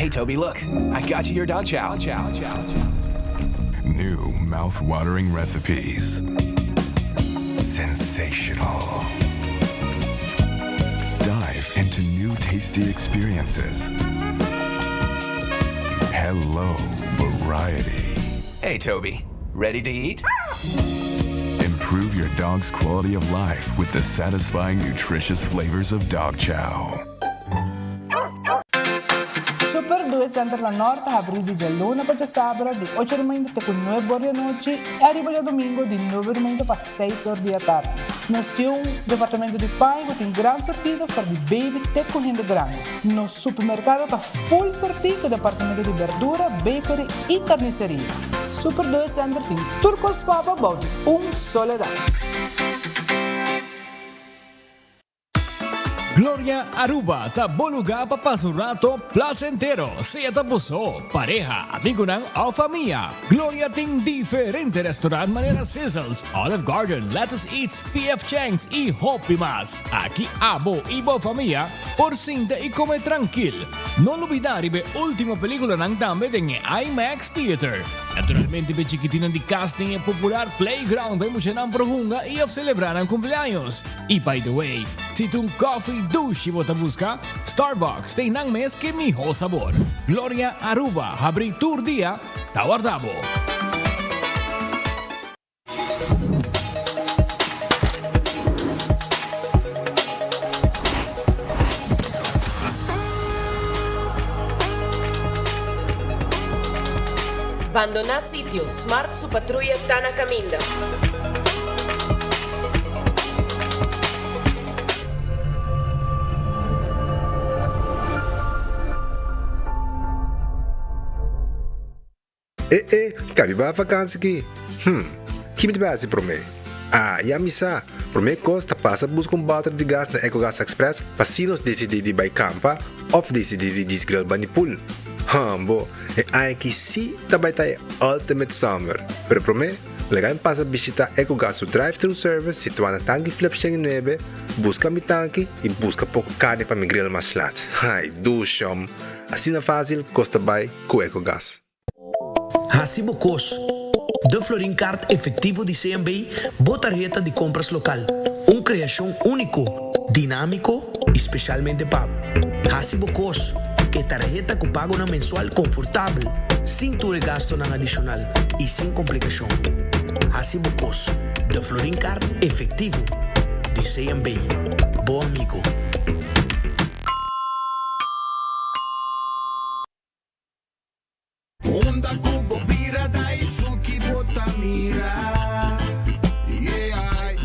Hey, Toby, look. I got you your dog chow. New mouth-watering recipes. Sensational. Dive into new tasty experiences. Hello, variety. Hey, Toby. Ready to eat? Improve your dog's quality of life with the satisfying, nutritious flavors of dog chow. Super 2 Center La Norte abre di luna para sábado de 8h30 até 9h da noite e arriba de domingo de 9h30 para 6h da tarde. Nós temos um departamento de pão que tem grande sortido para de baby até correndo grande. Nosso supermercado está full sortido com departamento de verdura, bakery e carniceria. Super 2 Center tem turcos papa about soledad. Gloria Aruba, taboluga papasurato placentero, sea tapuso, pareja, amigo ng o familia. Gloria ting diferente restaurant manera Sizzles, Olive Garden, Lettuce Eats, PF Chang's y Hopi Mas. Aquí abo ibo familia, por cinta y come tranquil. No olvidar ibe última película ng dame ng IMAX Theater. Naturalmente be chiquitinan di casting e popular playground be mucha ng prohunga y of celebrar ang cumpleaños. Y by the way, si tung coffee douche mo busca, Starbucks tem nang mes que miho sabor. Gloria Aruba, habri tour dia, Tawardabo. Abandona sitio, Smart su patrulla Tana Caminda. Cabe ba vakansie aqui? Que me base para mim? E a missa, para mim costa passa buscar bater de gás na EcoGas Express para se nós decidir de campa ou decidir de desgrill banipul. Bo, aí que sim também tá Ultimate Summer. Pero para mim, legal passa visitar EcoGas o drive-thru service situado na tanque flip 9, busca mi tanque e busca pouco carne para me grill mais lat. Ai, dushom. Assim é fácil, costa bem com EcoGas. Hacibocos, de Florin Card efectivo de CMB, botarjeta de compras local. Criação único, dinâmico, especialmente pago. Hacibocos, que tarjeta que pago na mensual confortável, sem tu gasto na adicional e sem complicação. Hacibocos, de Florin Card efectivo de CMB. Bom amigo. Onda kubo bira dai suki botamira. Yeah.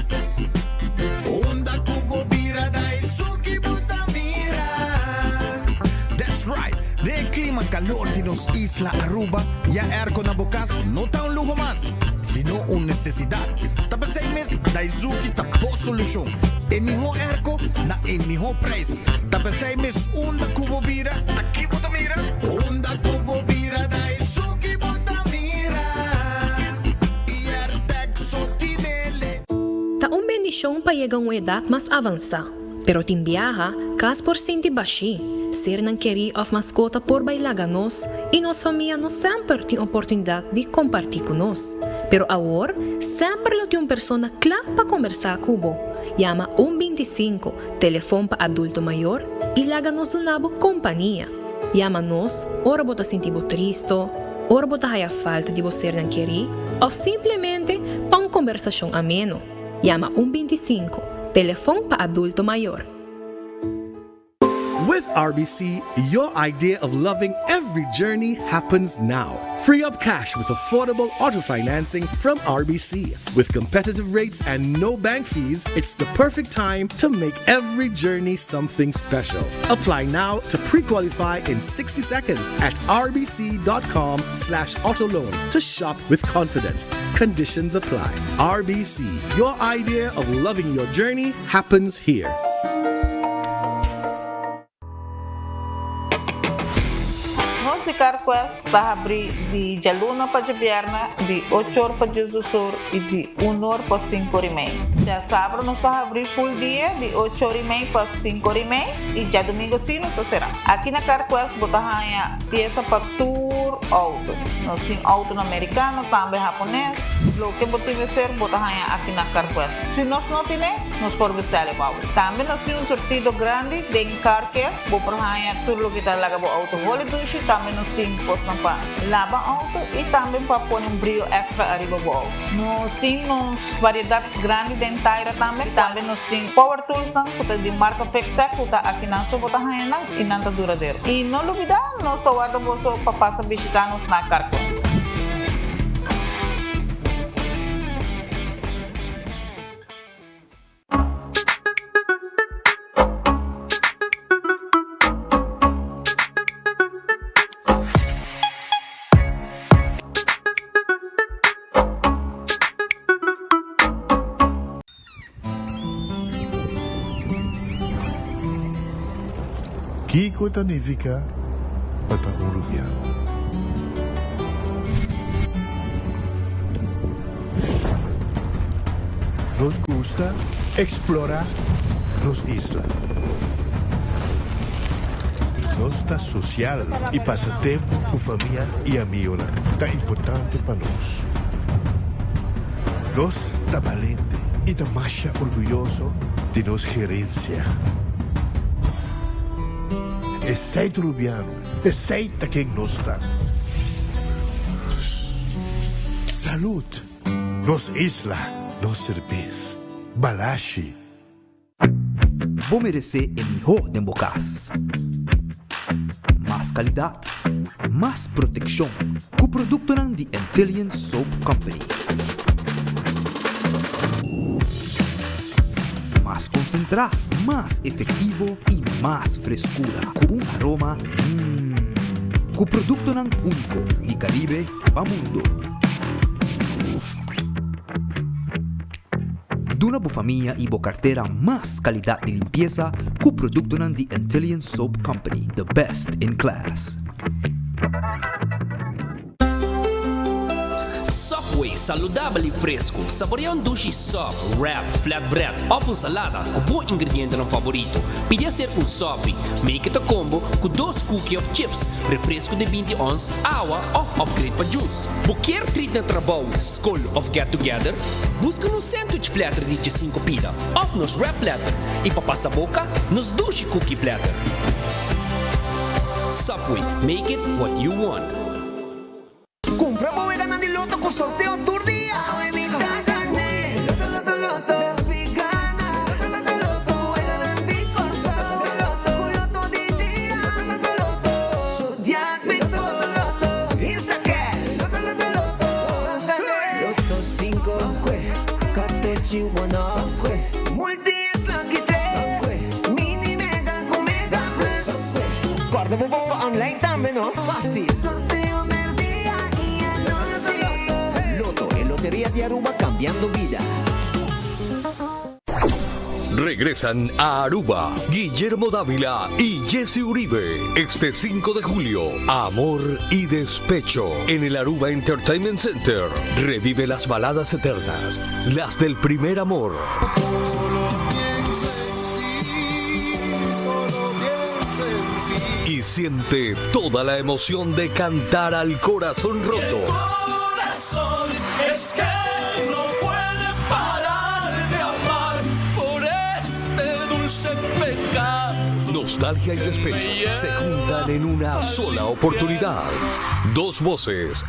Onda kubo bira dai suki botamira. That's right. De clima calor de nos Isla Aruba, ya airco na bukas no ta un lujo más, sino una necesidad. Tapos 6 meses, Daisuki tapo solución. En mijo airco na en mijo price. Tapos 6 meses, onda kubo bira, aquí botamira. Onda kubo bira dai suki botamira. Iertek sotinele. Ta un bendición pa llegar a una edad más avanzada, pero timbiaja, cas por sinti baixi, ser nan querer of mascota por bailar nos e nos família não sempre tem oportunidade de compartilhar com nós. Pero agora, sempre lo tem uma pessoa clara para conversar com o Llama 125, telefone para adulto maior e laga nos do nabo companhia. Llama nos, ora bota sentir triste, ora bota haya falta de você não querer, ou simplesmente para uma conversação ameno. Llama 125, telefone para adulto maior. With RBC, your idea of loving every journey happens now. Free up cash with affordable auto financing from RBC. With competitive rates and no bank fees, it's the perfect time to make every journey something special. Apply now to pre-qualify in 60 seconds at rbc.com/autoloan to shop with confidence. Conditions apply. RBC, your idea of loving your journey happens here. Carquest está abrir de dia luna para dia viernes, de 8 horas para dia sur e de 1 hora para 5 horas e meia. Dia sábado nós está abrir full dia, de 8 horas e meia para 5 horas e meia, e dia domingo sim nós está será. Aqui na Carquest botar a peça para tour auto. Nós temos auto americano, também japonês. Lo que botar vestir botar aqui na Carquest. Se nós não temos, nós podemos vestir igual. Também nós temos um sortido grande de car care, botar tudo lo que está lá para auto. Vou lhe dizer, também nós temos posto para lavar auto e também para pôr brilho extra arriba do auto. Nós temos variedade grande de inteira também. Também nós temos power tools que de marca Fextech, que está aqui na sua botar e não está duradouro. E não olvidar, nós estamos guardando para passar a visitar-nos na Carquest. Kiko Tanivika Bata Urubiano. Nos gusta explorar los islas. Nossa social e passatempo com família e amigos tá importante para nós. Nós tá valente e tá mais orgulhoso de nossa gerência. Aceita Rubiano, aceita quem nós está. Salud, nos isla, nos cerveza, balashi. Vou merecer o melhor de bocas. Mais qualidade, mais proteção. Com o produto de Antillean Soap Company. Mais concentrado, mais efetivo e mais frescura. Com aroma com o produto único de Caribe para o mundo. Duna boa família e boa carteira mais qualidade de limpeza com o produto de Antillean Soap Company, the best in class. Subway, saudável e fresco. Saboreia um duche soft, wrap, flatbread, ou salada com bom ingrediente no favorito. Podia ser um soft, make it a combo com 2 cookies of chips, refresco de 20 ons, água ou upgrade para juice. Qualquer treat na trabalho, school of get together, busca no sandwich platter de 5 pida, ou nos wrap platter, e para passar a boca, nos duche cookie platter. Subway, make it what you want. Compra bovega na di Loto con sorteo tour dia. Evita carne. Loto, Loto. Las veganas. Loto, Loto. Juega di corso. Loto di dia. Loto. Zodiac Victor. Loto. Insta Cash. Loto. Loto 5. 14 1 Multi X Lucky 3. Mini Mega con Mega Plus. Guarda bongo online también, no? Fácil. Sorteo del día y anoche. Loto, en Lotería de Aruba cambiando vida. Regresan a Aruba Guillermo Dávila y Jesse Uribe este 5 de julio. Amor y despecho en el Aruba Entertainment Center. Revive las baladas eternas, las del primer amor. Y siente toda la emoción de cantar al corazón roto. Corazón es que no puede parar de amar por este dulce pecado. Nostalgia y despecho se juntan en una sola oportunidad. 2 voces,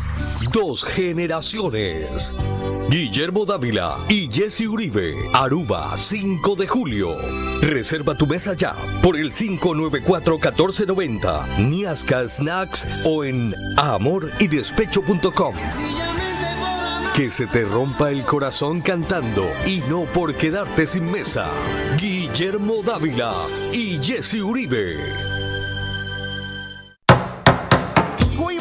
2 generaciones. Guillermo Dávila y Jesse Uribe, Aruba, 5 de julio. Reserva tu mesa ya por el 594-1490, Niasca Snacks o en amorydespecho.com. Que se te rompa el corazón cantando y no por quedarte sin mesa. Guillermo Dávila y Jesse Uribe.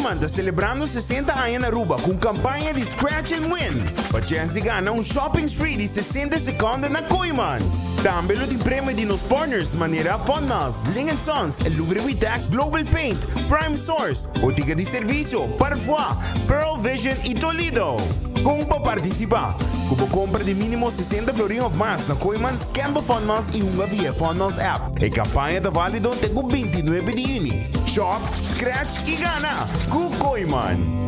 Koeman está celebrando 60 anos na Aruba com campanha de Scratch and Win. Para chance ganhar um shopping spree de 60 segundos na Koeman. Também tem prêmio de nos partners maneira Fondmas, Ling & Sons, Louvre Witac, Global Paint, Prime Source, Botiga de Serviço, Parfois, Pearl Vision e Toledo. Como para participar, como compra de mínimo 60 florinhos ou mais na Koeman, Scamba Fondmas e uma via Fondmas app. A campanha está válida até o 29 de junho. Shop, scratch e gana com Koeman.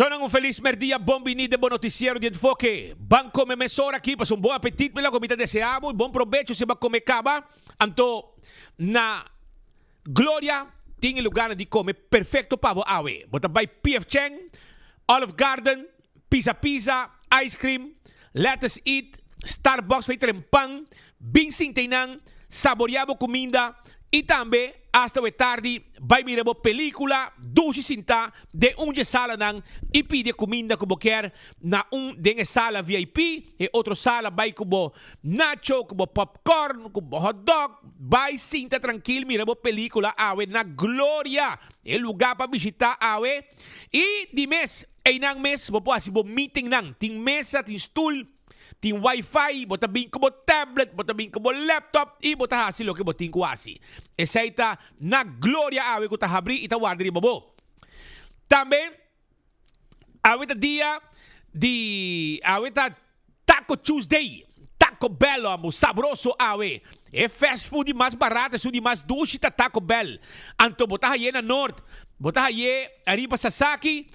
Sono un feliz merdia, bom venida, bom noticiero de enfoque. Van comer mesora aqui, para um bom apetite, pela comida deseamos, bom provecho se vai comer caba. Anto, na Glória, tem lugar de comer perfeito para awe. Bota by P.F. Chang, Olive Garden, Pizza Pizza, Ice Cream, Let's Eat, Starbucks, feita em pão, bem sintenang, saboreado comida, e também, hasta o tarde, vai mirar uma película, doce cinta, de uma sala nang, e pedir comida como quer, na de sala VIP, e outra sala vai como nacho, como popcorn, como hot dog, vai cinta tranquilo, mirar uma película, awe, na Glória, é lugar para visitar, awe, e de mês, nang mês, vou assim, vou meeting nang, tem mesa, tem stool, tem Wi-Fi, bota bem como tablet, bota bem como laptop, e bota hasil o que botin ko asi. Esa ita na Glória awe ko tahabri ita wardri bobo. Também awe ta dia de awe ta Taco Tuesday, Taco Bell, amo sabroso awe. É fast food mais barato, de mais doce ta Taco Bell. Anto bota haye na north, bota haye arriba Sasaki.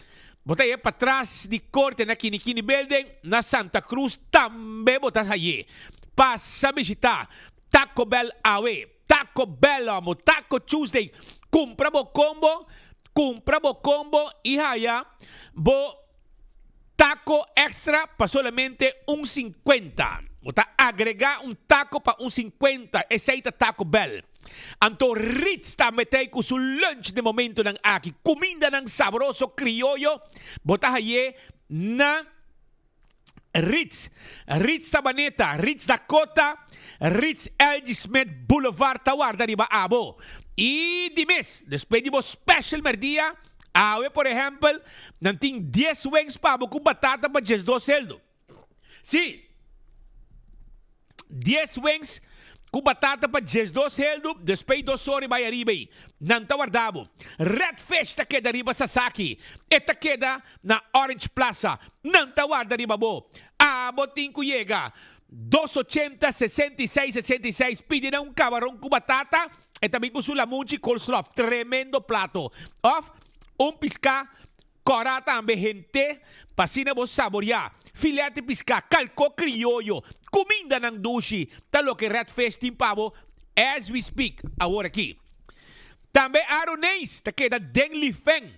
Bota aí para trás de corte na Kinikini Building, na Santa Cruz, também bota aí. Passa a visitar Taco Bell Awe, Taco Bell, amo, Taco Tuesday. Compra bo combo e aí, bo taco extra para solamente 1.50. Bota agregar taco para 50. Esse aí Taco Bell. Anto Ritz também tem com seu lunch de momento ng aki. Comida ng sabroso criollo. Bota haye na Ritz. Ritz Sabaneta. Ritz Dakota. Ritz LG Smith Boulevard Tawar dari ba abo. E dimes. Después de special merdia. Awe, por ejemplo, nanting 10 wings pabo com batata para 12 seldo. Sí. 10 wings com batata para 12 seldo. Después 2 horas vai arriba. Nanta guardabo. Red Fish ta queda arriba Sasaki. Eta queda na Orange Plaza. Nanta guarda arriba bo. Abo tinko llega. 280, 66, 66. Pide na camarón com batata. E também com sulamunchi coleslaw. Tremendo plato. Of pisca, corata ambe gente, pasina vos saborear. Filete pisca, calco criollo, comida ng dushi. Talo que Red Fish timpavo, as we speak, agora aqui. Também aronês, ta queda deng lifeng.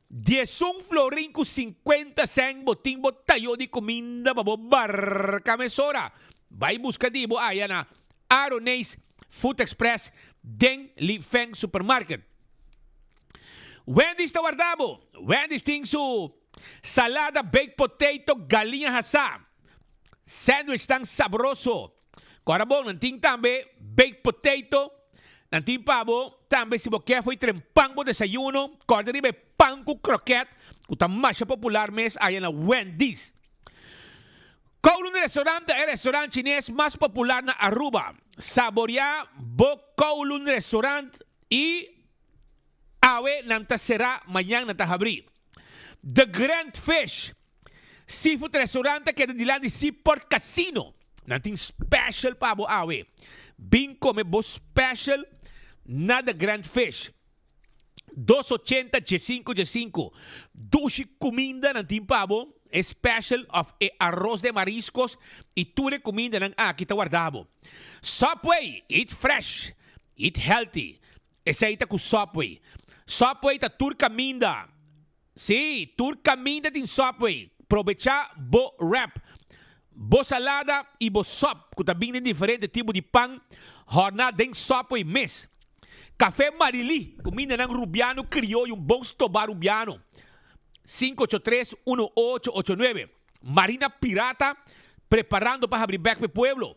10 florin com 50 cent, botim botayo de comida, babo barca mesora. Vai buscar dibo, ayana. Aronês, Food Express, deng lifeng supermarket. Wendy's Tawardabo. Wendy's ting su salada baked potato galinha hasa. Sandwich tang sabroso. Corabong nanting tambe baked potato. Nanting pabo tambe si bokia foi trempangbo desayuno. Corderibe panko croquette. Kuta masya popular mes ayan na Wendy's. Kowloon restaurante es el restaurante chinés más popular na Aruba. Saborear bo Kowloon restaurant y awe nanta será mañana nanta abrir. The Grand Fish Seafood Restaurante que de lá de Seaport Casino. Nanting special pabo awe. Bin come bo special na The Grand Fish. 280 G5. Dushi comida nanting pabo. Special of arroz de mariscos y ture comida ng kita guardabo. Subway, eat fresh, eat healthy. Esa ita ku Subway. Subway ta tour caminda. Sí, tour caminda din Subway. Provecha bo wrap, bo salada y bo sop. Kutabing din diferente tipo de pan. Horna din Subway miss. Café Marili. Comida ng Rubiano criollo. Un bom stobar Rubiano. 583-1889. Marina Pirata. Preparando para abrir back pe pueblo.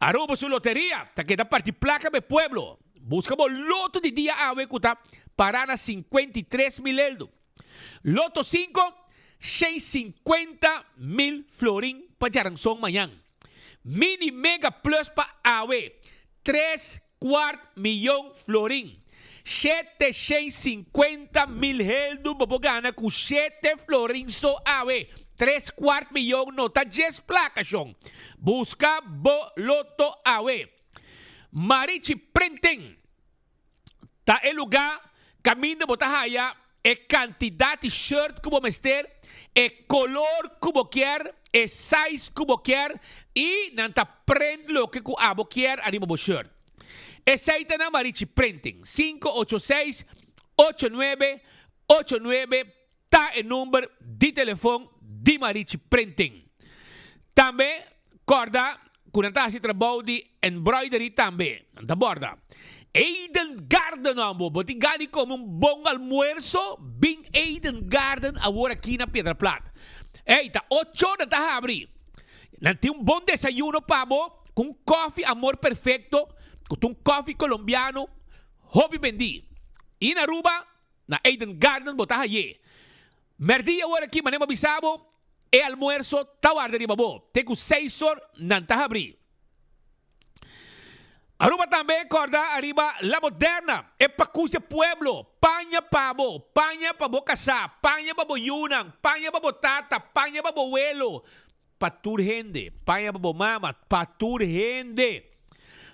Aruba su lotería. Ta queda parti placa pe pueblo. Buscamos loto de día awe kuta para na 53,000 eldo. Loto 5, 650,000 florín para Jaranzón mañana. Mini Mega Plus para awe 3/4 millón florín. 750,000 eldo babogana com 7 florín so awe. 3/4 millón nota 10 placas son. Busca bo loto awe. Marichi Printing. Ta el lugar, camino botahaya, cantidad de shirt como mester, color como quier, size como quier, y nanta prend lo que abo quier animo bo shirt. Esa na Marichi Printing. 586-8989, ta el número de teléfono de Marichi Printing. También, corda, kunanta si trabaho di embroidery también. Anta borda. Eden Garden amo. Botigani como un buen almuerzo. Bing Eden Garden ahora aquí na Piedra Plata. Ta 8 na ta abri. Nanti un buen desayuno pabo. Con coffee amor perfecto. Con un coffee colombiano. Hobby bendi. In Aruba. Na Eden Garden botaha ye. Merdi ahora aquí manema bisabo. Almuerzo tawar de babo. Teku 6 horas nanta abri. Aruba também, corda, arriba La Moderna. Epacúcia Pueblo. Panha pabo casá. Panha babo yunang. Panha babo tata. Panha babo huelo. Patur hende. Panha babo mama. Patur hende.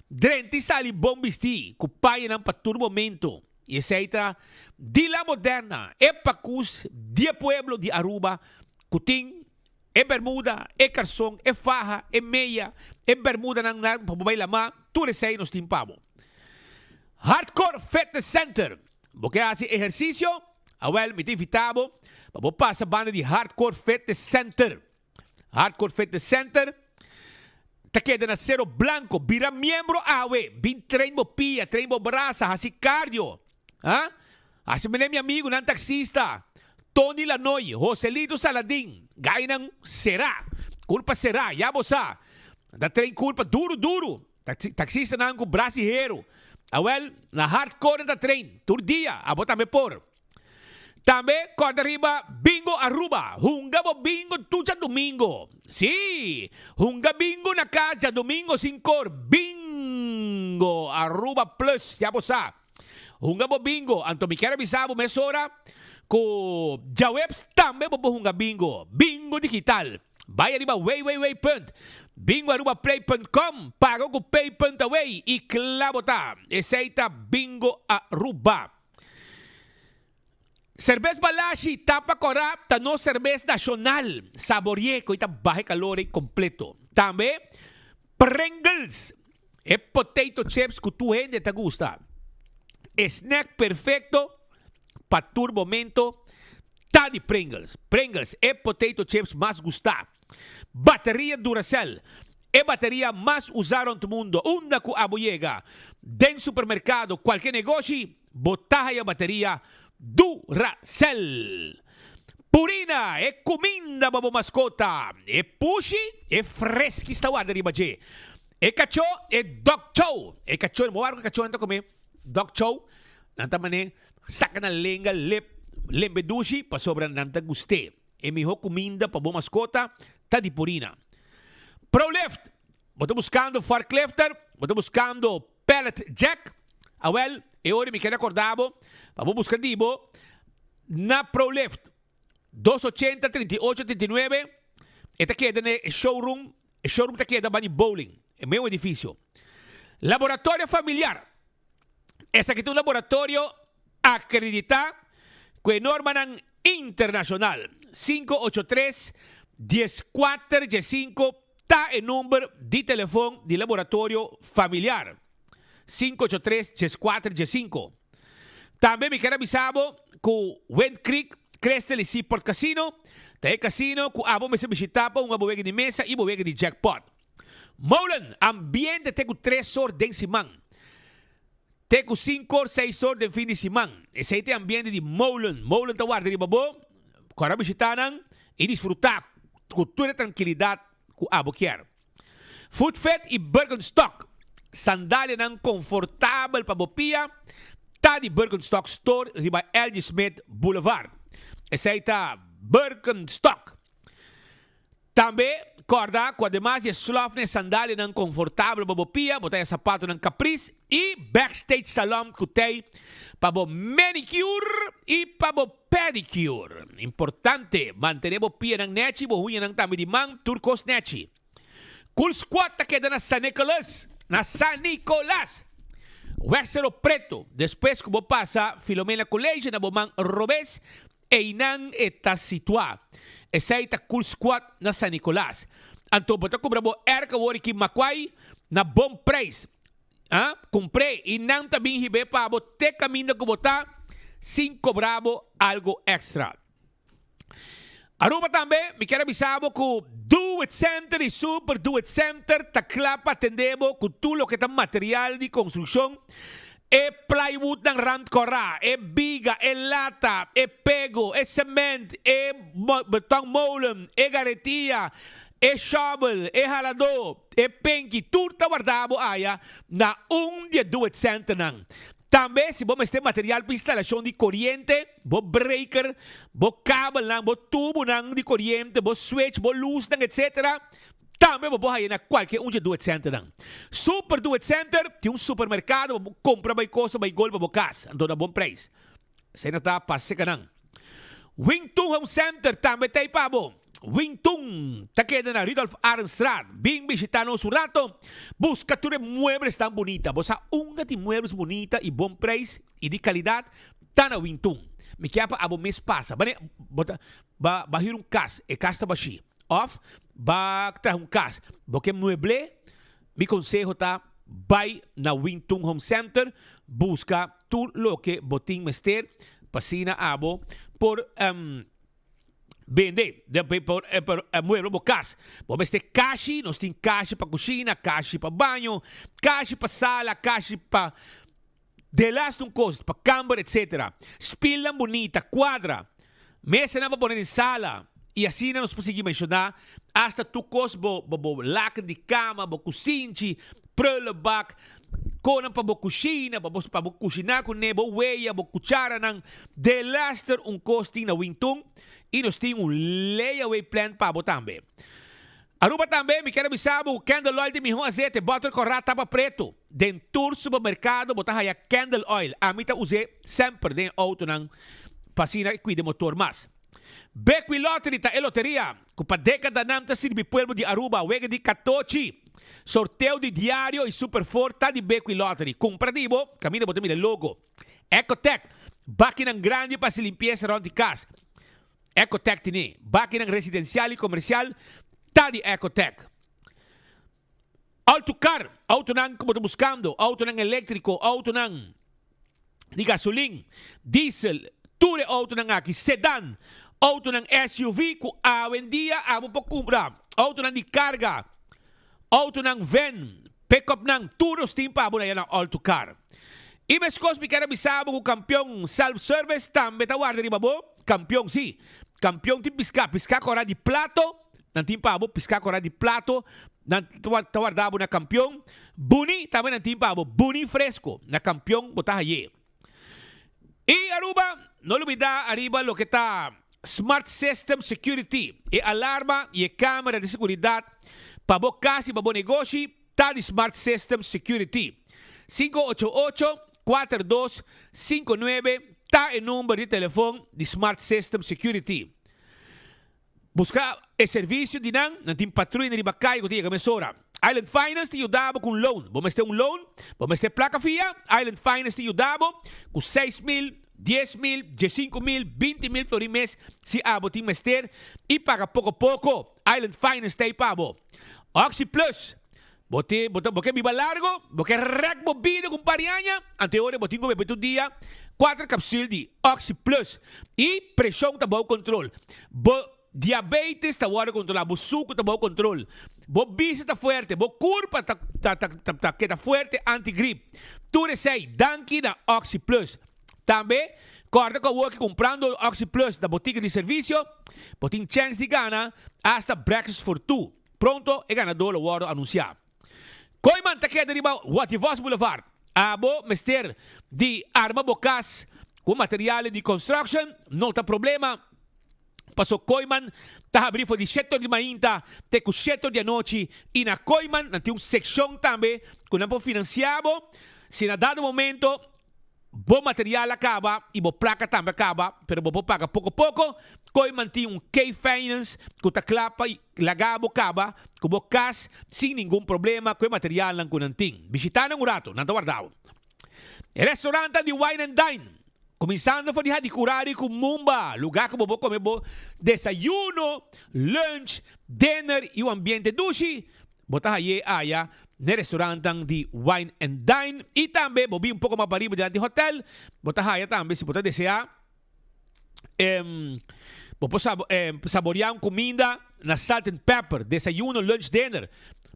Drenti sali bom bisti. Kupaya ng patur momento. E aceita di La Moderna. Epacús de Pueblo de Aruba. Kuting. Bermuda, calção, faja, meia, bermuda ng pababay lama, turesay nos timpabo. Hardcore Fitness Center. Porque hace ejercicio, awel, miti fitabo, pabapa sa banda di Hardcore Fitness Center. Hardcore Fitness Center. te queda na Cerro Blanco, vira miembro awe, bin train mo pia, train mo brasa, hasi cardio. Ha? Hasi mo mi amigo ng taxista, Tony Lanoy, Joselito Saladin, gaya ng Sera, culpa Sera, yabo sa, da train culpa duro, taxista na ko brasileiro, na hardcore na train, turdia, abo também por. Também, corda riba, bingo Aruba. Hunga mo bingo tu sa domingo. Si, hunga bingo na ka sa domingo sinkor. Bingo Aruba Plus. Yapo sa. Hunga mo bingo. Anto mi kera bisabo mesora. Ko jawebs tambe mo hunga bingo. Bingo digital. Vaya riba way. Bingoarubaplay.com. Pago ko pay.away. Iklabo ta. Eseita bingo Aruba. Cerveza Balashi, tapa corap, tano cerveza nacional, saborieco, ita baje calore completo. También, Pringles, potato chips que tu gente te gusta. Snack perfecto, pa tu momento, ta di Pringles. Pringles, potato chips más gusta. Batería Duracell, batería más usada en tu mundo. Una ku aboyega. Den supermercado, cualquier negocio, botaja y batería Duracell. Purina, cominda babo mascota. Pushi, freschi sta guarda riba je. Caccio, dog chow. Caccio, mo arco caccio anta come dog chow. Nanta mane, saka na lenga lembe dushi pa sobra nanta guste. Miho cominda babo mascota, ta di Purina. Pro Lift, boto buscando fork lifter, boto buscando pellet jack. E ora mi queda acordado, vamos buscar dibo na ProLift 280 38 39. Esta queda en el showroom te queda bani bowling, el mismo edificio. Laboratorio familiar. Es aquí un laboratorio acreditado con norma internacional 583 14 ta el número de teléfono de laboratorio familiar. 583-64-5. Também me quero avisar que Wind Creek, Crestel e Seaport Casino, tem casino que abo me se visitar para uma boega de mesa e boega de jackpot. Molen, ambiente tem 3 horas de semana. Tem 5 horas, 6 horas de fim de semana. Esse aí tem ambiente de Molen. Molen tá guarda de babo, para visitar e desfrutar com toda a tranquilidade que abo quer. Food Fed e Birkenstock. Sandália ng confortável para bopia, tá de Birkenstock Store, riba L.G. Smith Boulevard. Essa aí tá Birkenstock. Também, corda, com además de slofne sandália ng confortável para bopia, botar sapato ng Caprice e Backstage Salon que tem para manicure e para pedicure. Importante, manter bopia ng nechi, bohunya ng tami di mang, turcos nechi. Cool Squat tá queda na San Nicolas. Na San Nicolas, Wexero Preto. Después, como pasa, Filomena College, na Bomang Robes, Inang está situado. Esa está Cool Squad na San Nicolas. Anto, bota ko bravo erka wori ki makwai na bom price. Comprei, Inang tabing hibe pa, bote camino ko bota, 5 bravo algo extra. Aruba também, me quero avisar que Do It Center e Super Do It Center taklapa atendemos com tudo que é material de construção, plywood ng rand cora, biga, lata, pego, cement, betong molen, garetia, shovel, halado, penki, tudo guardado aya na dia Do It Center nang. Também, se você tem material para instalação de corrente, breaker, cabo, tubo de corrente, switch, luz, etc. Também você pode ir a qualquer Do It Center. Super Do It Center, tem supermercado, compra mais coisa, mais gol para casa, então a bom preço. Você não está passando. Wingtung Home Center também tem para você. Wingtung, ta queda na Rudolph Arnstrad. Vem visitar nosso rato. Busca tu muebles tan bonita. Bosa unga de muebles bonita e bom preço e de qualidade. Tá na Wingtung. Me quer para abo mês passa. Ba hir cas. Cas tá baixi. Off. Ba tra cas. Porque mueble. Me consejo tá. Vai na Wingtung Home Center. Busca tu lo que botin mester. Pasina abo. Por vende por mueble bocas. Bom este caixa, nós tem caixa para cozinha, caixa para banho, caixa para sala, caixa para de las um coisa, para câmara, etc. Spila bonita, quadra. Mesa na poner em sala. E assim nós conseguimos mencionar hasta tu cos bo laca de cama, bo cozinha, prullenbak, konan pa bo kusina, pa bo kusina kun nebo weia, bo kutsara ng de laster un costing na wingtung, e nós tem layaway plan pa bo tambe. Aruba também, me quero avisar, o candle oil de mi azete, bottle corrata tapa preto. Dentro supermercado, botar aí candle oil. A mim tá usei sempre den auto ng pasina e cuide motor mas. Bequi Lottery ta loteria. Kupa década nam ta sirbi pueblo de Aruba, wega di Katochi. Sorteio de diário e Superfort tá de Bequi Lottery. Comprativo, cammina botami del logo. Ecotec, bakinang grande para se limpieza around the casa. Ecotec tini, bakinang residencial e comercial tá de Ecotec. Autocar, auto nang como buscando, auto nang elétrico, auto nang de gasolina, diesel, ture auto nang aqui, sedan, auto ng SUV ku awen dia abo po kumpra. Auto ng di carga. Auto ng van. Pick-up ng turos timpa abo na yan ang auto car. Imes kos mi kera bisabo ku kampyong self-service tambe tawar dari babo. Kampyong si. Kampyong tim piska kora di plato. Ng timpa abo piska kora di plato. Ng tawar dabo na kampyong. Buni tambe ng timpa abo. Buni fresco na kampyong botahaye. Y Aruba, no olvida arriba lo que está Smart System Security. E alarma e câmera de seguridade para bo casa e para bo negócio, tá de Smart System Security. 588-4259 tá o número de telefone de Smart System Security. Busca o serviço de não tem patrulha de bacai que tinha começora. Island Finance te ajudava com loan. Vamos ter um loan, vamos ter placa fia. Island Finance te ajudava com 6,000, 10,000, 15,000, 20,000 por mês se abo tem mester e paga pouco a pouco. Island Finance te pabo. Oxy Plus. Bote biba largo, bote rec bobida com parianha. Ante hora bote go bebe todo dia 4 capsules de Oxy Plus e pressão tá bom controle. Diabetes tá bom controlar, bo suco tá bom controle. Bo bici tá forte, bo curva tá forte anti-grip. Tudo sei, danke na Oxy Plus. Também, corta com o que comprando Oxy Plus da botica de serviço, botin chance de gana hasta breakfast for two. Pronto, e ganador o waro anunciar. Koiman taqueda de Wativos Boulevard. Abo, mester de arma bocas com material de construction, não tá problema. Passou Koiman, tá abrindo de 7 de manhã, até 7 de noite. E na Koiman, tem uma seção também, que não pode financiado. Se na dado momento, bom material acaba e boa placa também acaba, pero boa paga pouco a pouco. Koiman tem um K-Finance, que tá clapa e lagabo acaba, com boa cash, sem nenhum problema, com o material não não tem. Visitar um rato, não tá guardado. Restaurante de Wine and Dine. Começando a fazer de curari com Mumba, lugar que vou comer desayuno, lunch, dinner e o ambiente dushi. Botar aí no restaurante de Wine and Dine e também vou um pouco mais para arriba de hotel. Botar aí também se botar desejar. Vou saborear comida na Salt and Pepper, desayuno, lunch, dinner.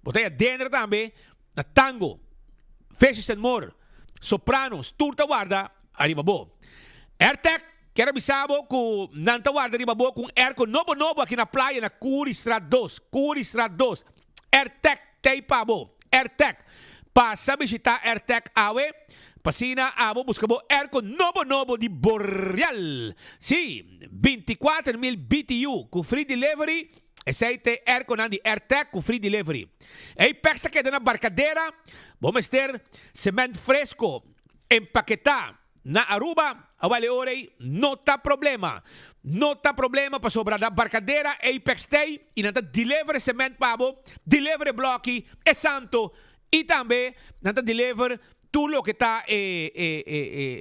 Botar aí dinner também na Tango, Fishes and More, Sopranos, Turta Guarda, arriba bo. Airtech, quero avisar que não está guardando riba com airco novo aqui na praia, na Curi Strat 2. Airtech, tem pabo. Airtech, passa a visitar Airtech Awe. Passina, abo, busca airco novo de Boreal. Sim, 24,000 BTU, com free delivery. Aceite airco de Airtech com free delivery. E peça que é na barcadeira, vamos ter cimento fresco, empaquetar. Na Aruba, a vale orei, não tá problema. Não tá problema para sobrar da barcadeira, Apex Stay, e não tá deliver cimento pabo, deliver bloque, é santo, e também não tá deliver tudo o que tá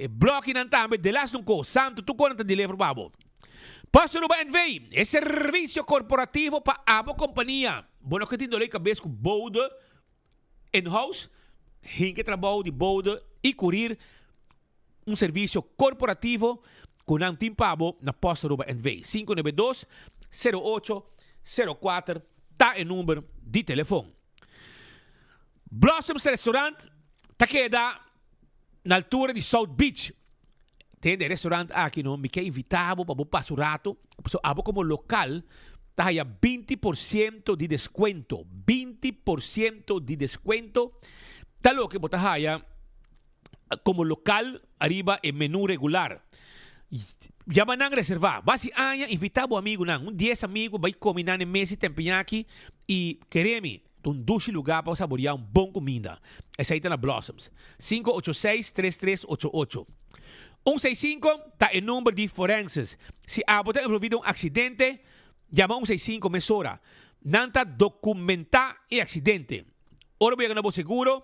bloque não também, de lá não co, santo, tu não tá deliver pabo. Passo Aruba NV, é serviço corporativo para a companhia. Bueno, que tem dolei cabeça com bode in-house, hinque trabalho de bode e curir um serviço corporativo com um timpabo na Posta Aruba NV. 0804 ta e numero di telefono. Blossoms Restaurant ta queda na altura di South Beach. Tem restaurante aqui, no? Me quer invitado para o Pasurato. So, abo como local, tá aí 20% de desconto. 20% de desconto. Tá lo que botar aí como local, arriba em menu regular. Já vai não reservar. Basi anya, invitado amigo não. 10 amigos vai comer na mesa tempinhaki e quereme um doce lugar para saborear bom comida. Essa aí tá na Blossoms. 586-3388. 165 está em número de forenses. Se está envolvido um acidente, llama 165 mesora. Nanta documentar o acidente. Ora voy a ganar seguro,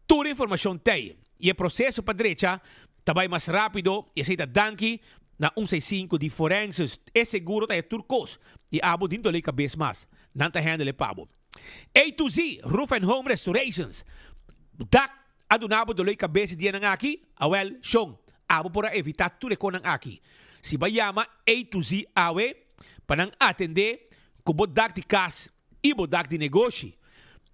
toda a informação tem. E o processo para a direita está mais rápido e aceita danki na 165 de forenses. É seguro, está turcos. E abo dentro da cabeça mais. Nanta handle pabo. A to Z, Roof and Home Restorations. Dak adunabo do cabeça dia nang aqui, awel, shong. Abo para evitar tudo que nang aqui. Se vai chama A to Z awe, para nang atender com bodak de casa e bodak de negócio.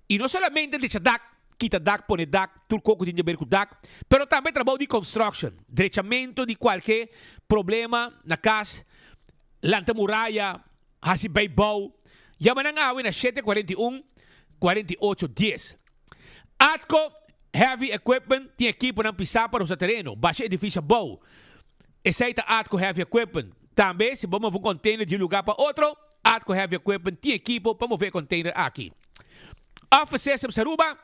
E não somente deixa dak, quita dak, põe dak, tudo que tem a ver com dak, pero também trabalho de construction, direchamento de qualquer problema na casa, lanta muralha, hasi baybau. Chama nang awe na 741-4810. Atco Heavy Equipment tem equipo ng pisar para o terreno. Baixa edifício bom. Aceita Atco Heavy Equipment. Também, se vamos mover um container de um lugar para outro, Atco Heavy Equipment tem equipo para mover container aqui. Office System Saruba,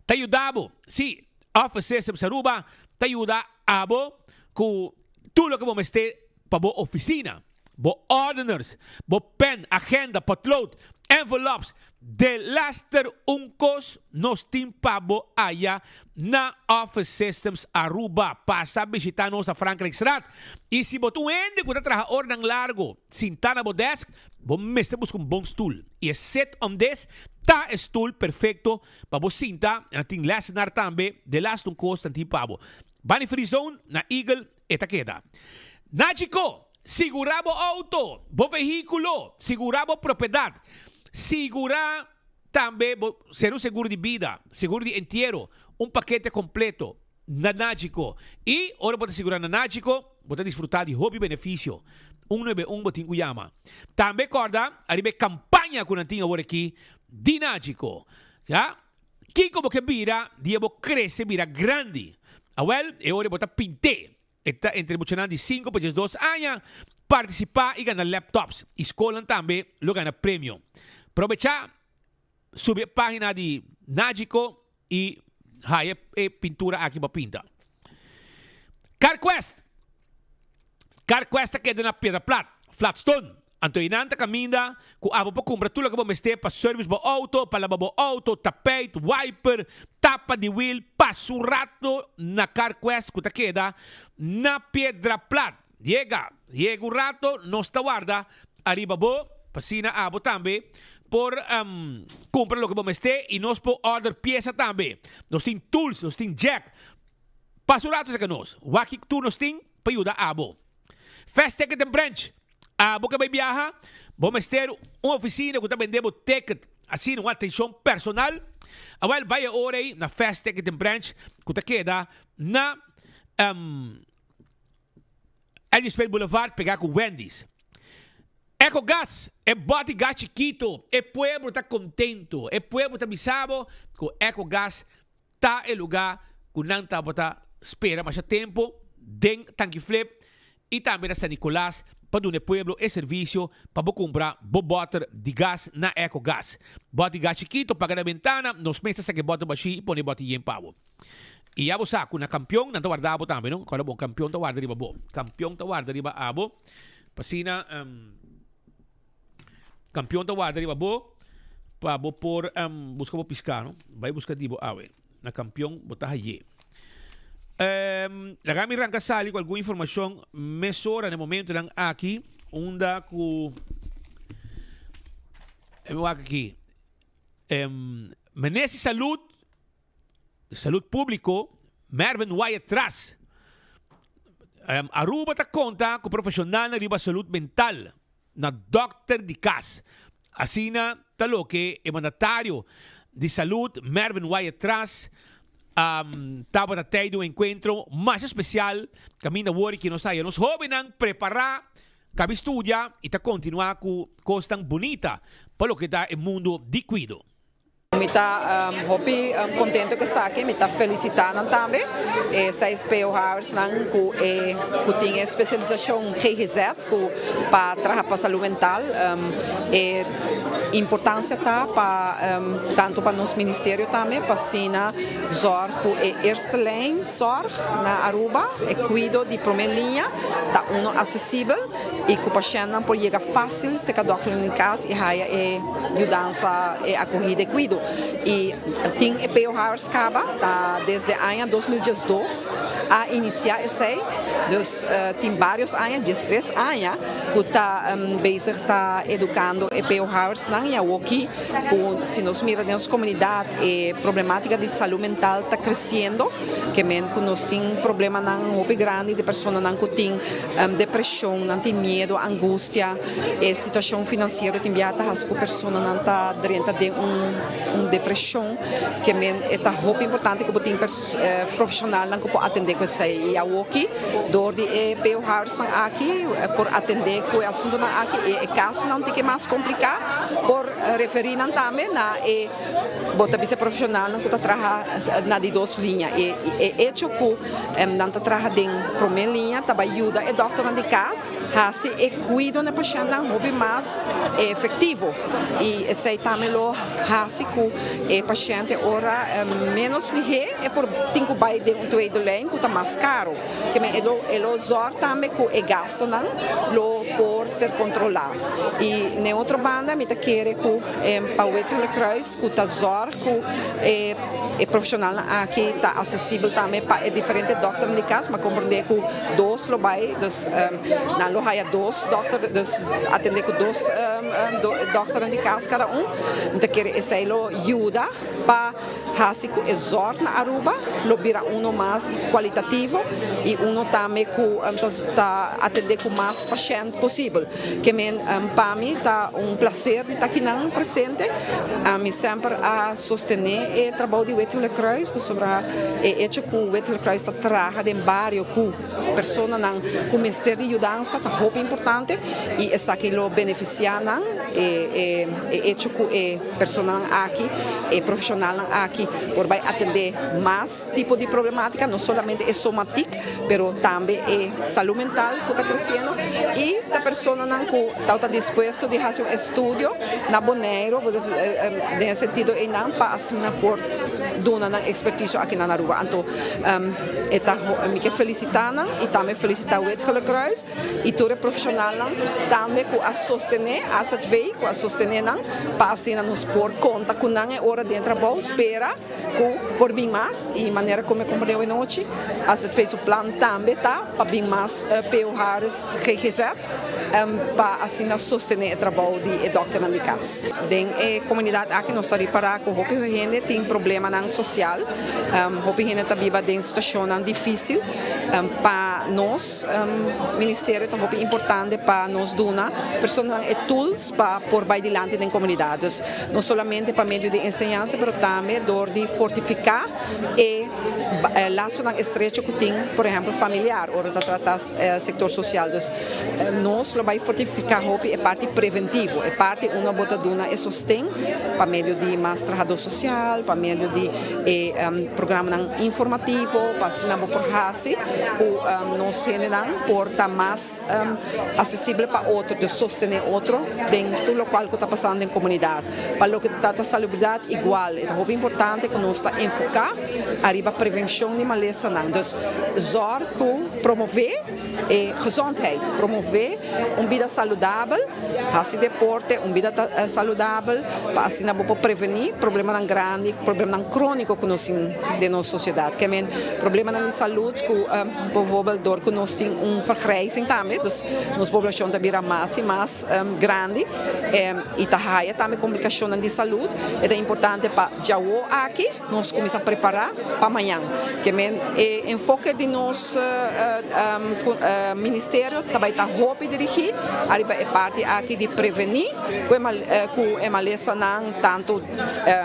te ayudamos. Sim, Office System Saruba, te ayuda abo com tudo que vamos ter para a oficina. Bo ordiners, bo pen, agenda, potlood, envelopes, de laster uncos nos timpabo aya na Office Systems Aruba. Pasa visitar nos a Frankrijkstraat. E se botu ende kuta traha ordang largo, sintana bo desk, bo mestemos com bom stoel. E set om des, ta stoel perfecto pa bo sinta, en ting lesenar tambe, de last uncos tan timpabo. Bani free zone na Eagle eta queda. Nachico, segurabo auto, bo veículo, segurabo propriedade. Segurar também ser seguro de vida, seguro de entierro, paquete completo na Nágico. E, ora pode segurar na Nágico, pode desfrutar de hobby benefício. 191 botin Cuyama. Também, corda, arriba campanha que não tinha agora aqui, de Nágico. Ja? Que como que vira, diabo cresce, vira grande. Well, e ora pode pintar. Está entre de 5 para 2 anos, participar e ganhar laptops. Escola também, lo ganha prêmio. Aprovechar, subir a página de Nágico e haya pintura aqui para pintar. CarQuest queda na Pedra Plata, Flatstone. Anto inanta caminda, ku abo pa compra tudo que vamos ter para service bo auto, para lavar bo auto, tapete, wiper, tapa de wheel, pasurato na CarQuest que queda na Pedra Plata. Llega un rato, nos está guarda, arriba bo, pasina abo também, por comprar lo que vamos ter e nos po order pieza também. Nos tem tools, nos tem jack. Pasurato sa kanos. Waki tu nos tem pa ayuda abo. Fast Ticket and Branch. Abo ka may biyaha, vamos ter uma oficina que está vendendo ticket, assim, uma atenção personal. Awal, vai a hora na Fast Ticket and Branch, que está queda na Ellis Boulevard, pegar com Wendy's. EcoGas é bote gás chiquito, é pueblo está contento, é pueblo está bisabo, que EcoGas está em lugar que não está bota espera mais tempo, den tanque flip, e também na San Nicolás, para o pueblo é serviço para comprar bote de gás na EcoGas. Bote gás chiquito, paga na ventana, nos meses que bota baixi e põe bote em pavo. E abo sa, kung na kampiyon, nanta warda abo também, não? Kung kampiyon ta warda riba bo. Kampiyon ta warda riba abo. Pasina, campeão da guarda riba bo, para bo por busca bo piscar, no? Vai buscar dibo awe. Na campeão botar ye. Lagami rangka sali com alguma informação mesora no momento lang aqui, unda ku aqui. Menesi Saúde Público, Mervin Wyatt Tras. Aruba ta conta com profissional na riba saúde mental. na Dr. de Cas. Asina talo que o mandatário de saúde Mervin Wyatt Tras estava a ter um encontro mais especial caminho worry que nós saia nos jovens preparar cabe estudia e tá continuar com coisa tão bonita para o que dá o mundo de cuido. Me está contente que saque, me está felicitando também. Seis POHs que tem especialização GGZ para trabalhar para saúde mental. Importância tá para tanto para nosso ministério também para sina zorg eerste lijn zorg na Aruba e cuido de primeira linha tá acessível e que o paciente não pode chegar fácil se cada doctor em casa e haya ajudança e acolhida e cuido e tem POHs acaba tá desde ano 2012 a iniciar esse dus tem vários anos 13 anos que está bezig tá educando POHs e aqui, se nós miramos nossa comunidade, a problemática de saúde mental está crescendo, que nós temos problema muito grande de pessoas que têm depressão, não têm medo, angústia, a situação financeira também está as pessoas não está dentro de depressão, que é muito importante que tem profissional que pode atender com isso e aqui, dor de POHs aqui por atender com o assunto aqui, e caso não tem que mais complicar por referir também na bota bisa profissional que trabalha na de duas linhas e hecho que não trabalha em primeira linha também ajuda o doutor de casa assim e cuida do paciente muito mais efetivo e esse também lo assim que o paciente ora menos ligeiro e por tinha vai de tudo lém que está mais caro que ele zorg também que o gasto não lo por ser controlado e na outra banda me quer que para o Wetele Kruis que está zorg que profissional aqui está acessível também para diferentes doutores de casa mas compreender que dois lo vai dus na lo haya dois doutores dus atender com dois doutores de casa cada então quer esse lo ajuda para assim que zorg na Aruba lo vira mais qualitativo e também que está atender com mais paciente possível que para mim está prazer de estar aqui presente me sempre a sostener o trabalho de Wetele Kruis sobre o hecho que o Wetele Kruis trabalha em vários com pessoas com ministério de ajudança é muito importante e essa que lo beneficia e hecho que pessoas aqui e profissional aqui por vai atender mais tipo de problemática não somente é somática pero também é saúde mental que está crescendo e a pessoa que está disposta a fazer um estudo na Bonaire nesse sentido e não para assinar por dona expertise aqui na Aruba então me quero felicitar e também felicitar o Wetele Kruis e todo profissional também que a sostener a SATV que a sostener para assinar nos por conta que não é hora de trabalho espera que por bem mais e maneira como compreendeu noite a SATV o plano também tá para bem mais POHs GGZ para assinar sostener o trabalho de doutor de casa den comunidade aqui nós estamos para que o gente tem problema social o gente está viva em situação difícil para nós ministério é muito importante para nós donar pessoas e tools para por vai adiante na comunidade não somente para meio de ensinança mas também dor de fortificar e laço estreito que tem por exemplo familiar ou de tratar setor social nós vai fortificar a parte preventiva a parte uma botaduna e sostém para meio de mais trabalhador social para meio de programa informativo para ensinar por hasi o nós por estar mais acessível para outro de sostener outro dentro do qual que está passando em comunidade para o que trata salubridade igual é muito importante que nós está enfocar arriba prevenção de maleza então zorg promover gezondheid promover vida saudável assim deporte vida saudável para assim prevenir problemas grandes problemas crônicos que nós temos de nossa sociedade que é problema de saúde que bijvoorbeeld que nós temos vergrijzing também nossa população também é mais e mais grande e também complicações de saúde é importante para já aqui, nós começamos a preparar para amanhã. Que o enfoque de nosso ministério também está rápido dirigir, arriba é parte aqui de prevenir, com a maleza não tanto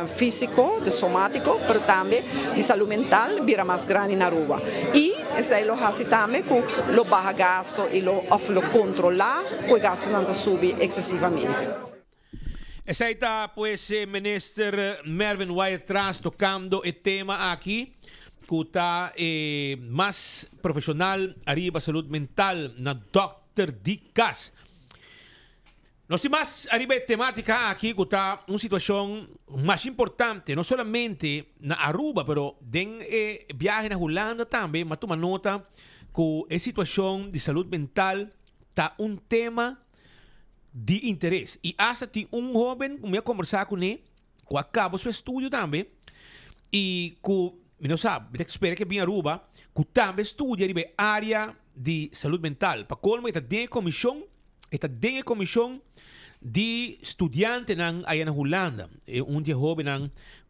físico, de somático, mas também de saúde mental, vira mais grande na rua. E essa é o também com o baixo gasto e o controlar, o gasto não subir excessivamente. Esa está pues minister Mervin Wyatt Tras tocando el tema aquí que está más profesional arriba salud mental na Dr. Dicas. No sé más arriba temática aquí que está una situación más importante, no solamente na Aruba, pero den viaje na Holanda también, mas toma nota que es situación de salud mental está un tema de interesse. E hasta tem jovem que eu conversar com ele, que acabou seu estudo também, e que, não sabe, espera que venha a Aruba, que também estuda a área de saúde mental. Para colmo, está dentro da comissão de estudante aí na Holanda. É dia jovem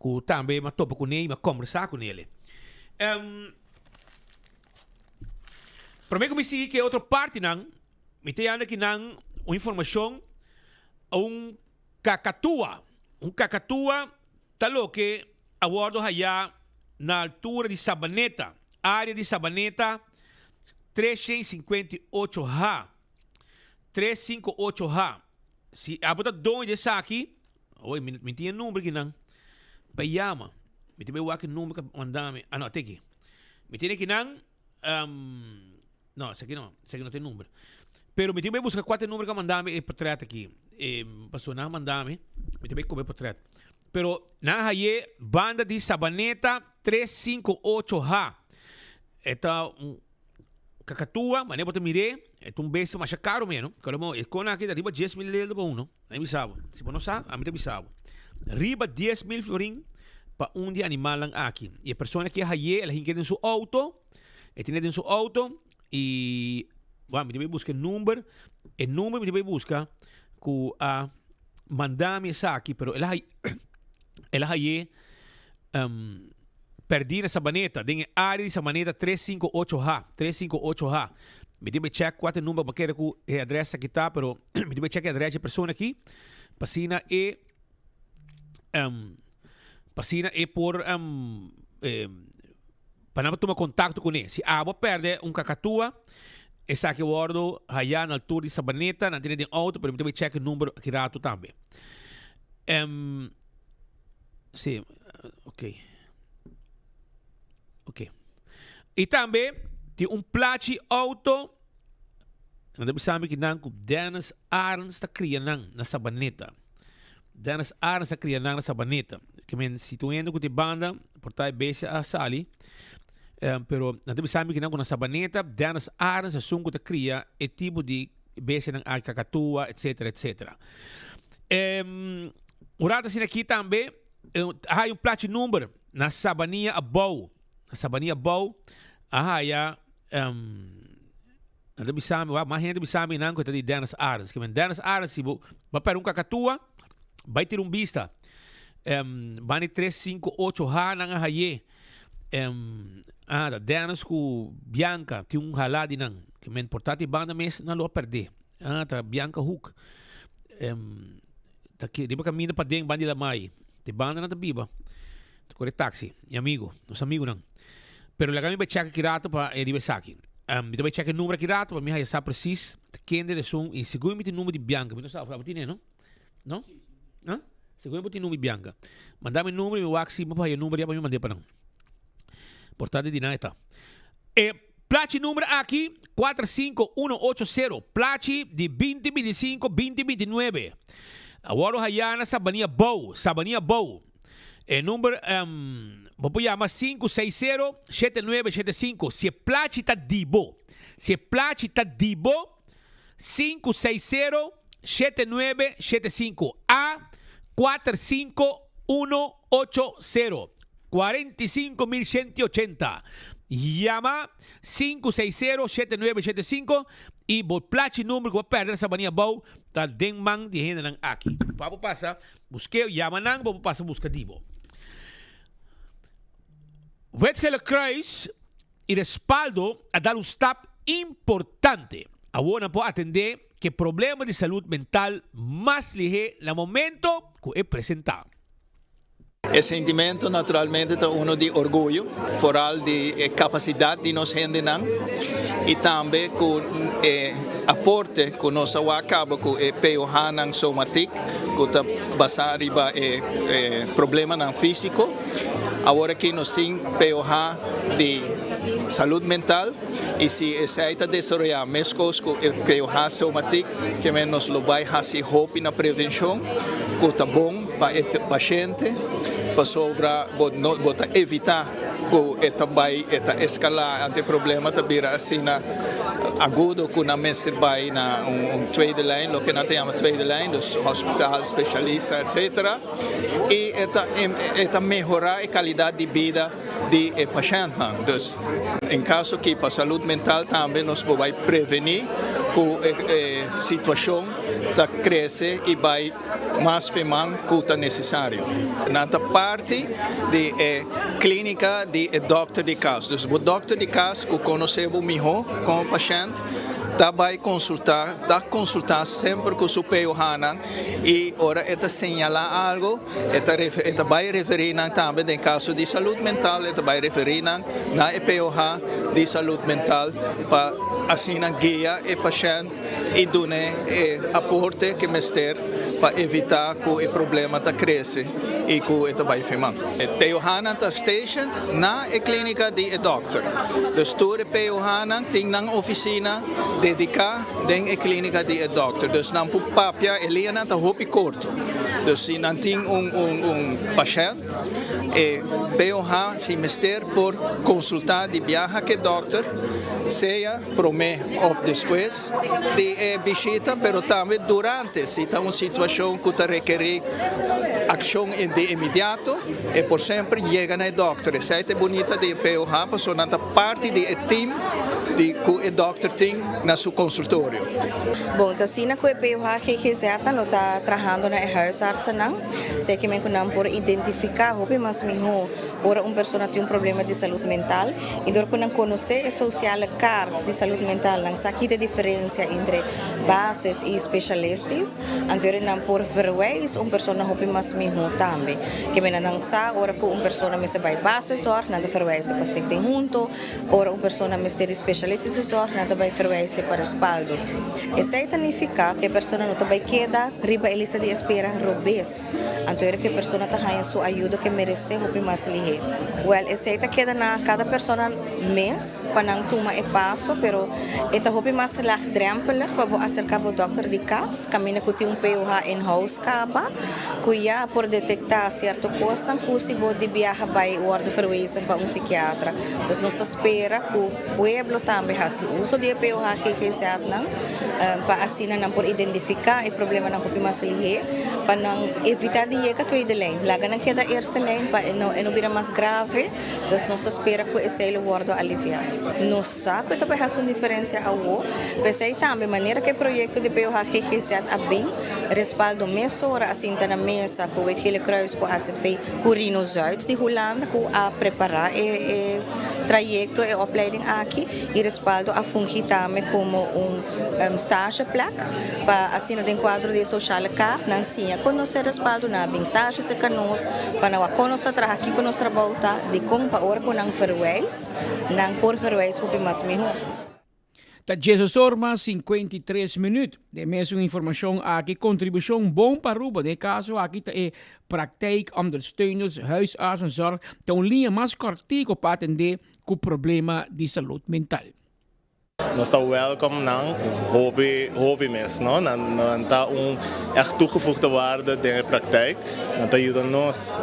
que também me topa com ele, me conversar com ele. Para mim, como se que outra parte, me tem ainda que uma informação cacatua tá que abordo allá na altura de Sabaneta, área de Sabaneta 358 ha. Se abota onde está aqui, oi, me tinha número aqui não, para chama, me tem o número que mandame, não, tem aqui, me tem aqui não, não, esse aqui não tem número. Pero me tive que buscar 4 números que mandame portrait aqui. Passou na mandame, me tive que comer portrait. Pero na haye banda de Sabaneta 358 Esta cacatua, mané bota mire, beijo mais caro menos. Como com aqui da riba 10 mil euros para um, aí me sabe. Se não sabe, a mim me sabe. Riba 10 mil florin para dia animal lang aqui. E a pessoa que haye, ela hinha em seu auto, tem em seu auto e me deve buscar o número me deve buscar que mandar-me aqui, pero ela aí perdi na Sabaneta, tem área de Sabaneta 358 me deve check 4 números para que a adressa que está, pero me deve check a adressa da pessoa aqui, passina por para não tomar contato com ele. Se vou perder cacatua, essa que eu guardo allá na altura de Sabaneta, na direita de auto, para me check o número aqui rato também. Sim, ok. E também tem plaque auto, não deve saber que não, Dennis Arns está criando na Sabaneta. Dennis Arns está criando na Sabaneta. Que me situando com a banda, portar beijo a Sali. Pero não deve saber que não na Sabaneta, Dennis Arns assunto que cria e tipo de beijo na cacatua, etc. O rato assim aqui também, há plaque número na Sabania Abou. Na Sabania Abou, há não deve saber, mas gente deve saber não que de Dennis Arns. Que Dennis Arns, se vai para cacatua, vai ter vista. Bani 358 na haye. Da Dennis com Bianca, tem haladi nang. Que men portati banda mes na lo perder. Ta Bianca Hook. Tá que de caminho para dentro bandi da mai. Te banda na biba. Tu corre taxi, e amigo, nos amigo nang. Pero la kami ba check kirato pa ribe saki. Dito ba check número kirato pa mi haya sa precis kende de sum e seguro mi tem número de Bianca. Não sabe, sabe não? Não? Hã? Seguro mi tem número de Bianca. Mandame número mi waxi mo pa o número ya pa mi mandei para não. Portade de nada. Plaque número aqui 45180. Plaque de 2025-2029. Agora Hayana Sabania Bow. Número vou chamar 560-7975. Se plaque está dibo. 560-7975. A 45180. 45.180. Llama 560-7975 e o plaque número que vai perder essa bania boa tá den man de renda nang aqui. Papo passa, busquei, llama nang, papo passa, busca dibo. Wetgele Kruis y respaldo a dar un step importante. Ahora po atender que problema de salud mental mais lige no momento que é presentado. O sentimento naturalmente é um de orgulho, foral de capacidade de nos render e também com aporte que nós acaba com o POH não somático, que está basado em problema não físico. Agora que nós temos POH de saúde mental e se aceita desenvolver mais coisas com o POH somático, que nos vai fazer hope na prevenção, que está bom para o paciente, para sobra evitar que vai escalar ante problema também assim agudo que na mestre vai na trade line, o que nós chamamos trade line, dos hospital especialista, etc. E melhorar a qualidade de vida do paciente. Então, em caso que para a saúde mental também nós vai prevenir que a situação cresce e vai mais femão que é necessário. Na parte da clínica de doctor de caso, o doctor de caso que conhecemos melhor com o paciente, vai consultar sempre com o seu POH e ora señalar algo, vai referir também em caso de saúde mental, vai referir na POH de saúde mental para assim guiar o paciente e dar aporte que mestre para evitar que o problema cresça e que ele vai firmar. O POH está stationed na clínica de doctor. Dus todo o POH tem na oficina dedicada à clínica de doctor. Dus na papia ele está roupa curto. Dus se não tem paciente, o POH se mestre por consultar de viajar com o doctor, seja promê ou depois de visita, mas também durante, se está uma situação que requer ação de imediato, e por sempre chega no doctor. Essa é bonita de POH, porque na parte do time que o doctor tem no seu consultório. Bom, assim que o POH GGZ não está trabalhando na huisarts, sei que não por identificar o mas melhor ora uma pessoa tem problema de saúde mental e dor que não conhecer social cards de saúde mental não sabe a diferença entre bases e especialistas, então não por verweis pessoa não mas melhor também que não sabe ora que pessoa me se vai base só não verweis para estar junto ora pessoa me ser especialista só não vai verweis para respaldo. Isso significa que a pessoa não vai quedar riba a lista de espera robês, então que a pessoa está ganhando sua ajuda que merece o mais ligeiro. Well, esse queda na cada pessoa mês para não tomar o passo, pero esta roupa mais drempelig para acercar ao doctor de casa, caminha que tem POH in-house capa, cuia por detectar certo coisa, possível de viajar vai o ordem verwezen para psiquiatra. Então nós espera que o pueblo também faça uso de POH GGZ para assim não por identificar o problema na roupa mais ligeiro, para não evitar de chegar a tweede lijn. Laga não queda eerste lijn para não vir mais grave, então nós espera que esse wordo aliviado. Nós sabemos que também faz uma diferença ao pensei também maneira que o projeto de POH GGZ é bem respaldo mesora assim na mesa com o Wetgele Kruis com a CTV Corino Zuid de Holanda com a preparar o trajeto e opleiding aqui e respaldo a fungir também como stageplek para assim no quadro de social card não sim conhecer respaldo na bem estágio se canos para não conhecer trabalhar aqui com nosso trabalho de como para ora com não verweis não por verweis o mais melhor. Dat Jesus Orma 53 minutos. De mesma informação aqui, contribuição bom para Ruba. De caso aqui é praktijk ondersteuners, huisartsen, zorg. Então, linha mais cortico para atender com problema de saúde mental. Nós estamos welkom na hobby mes, não? Não está echt toegevoegde waarde in de praktijk. Não ajuda nós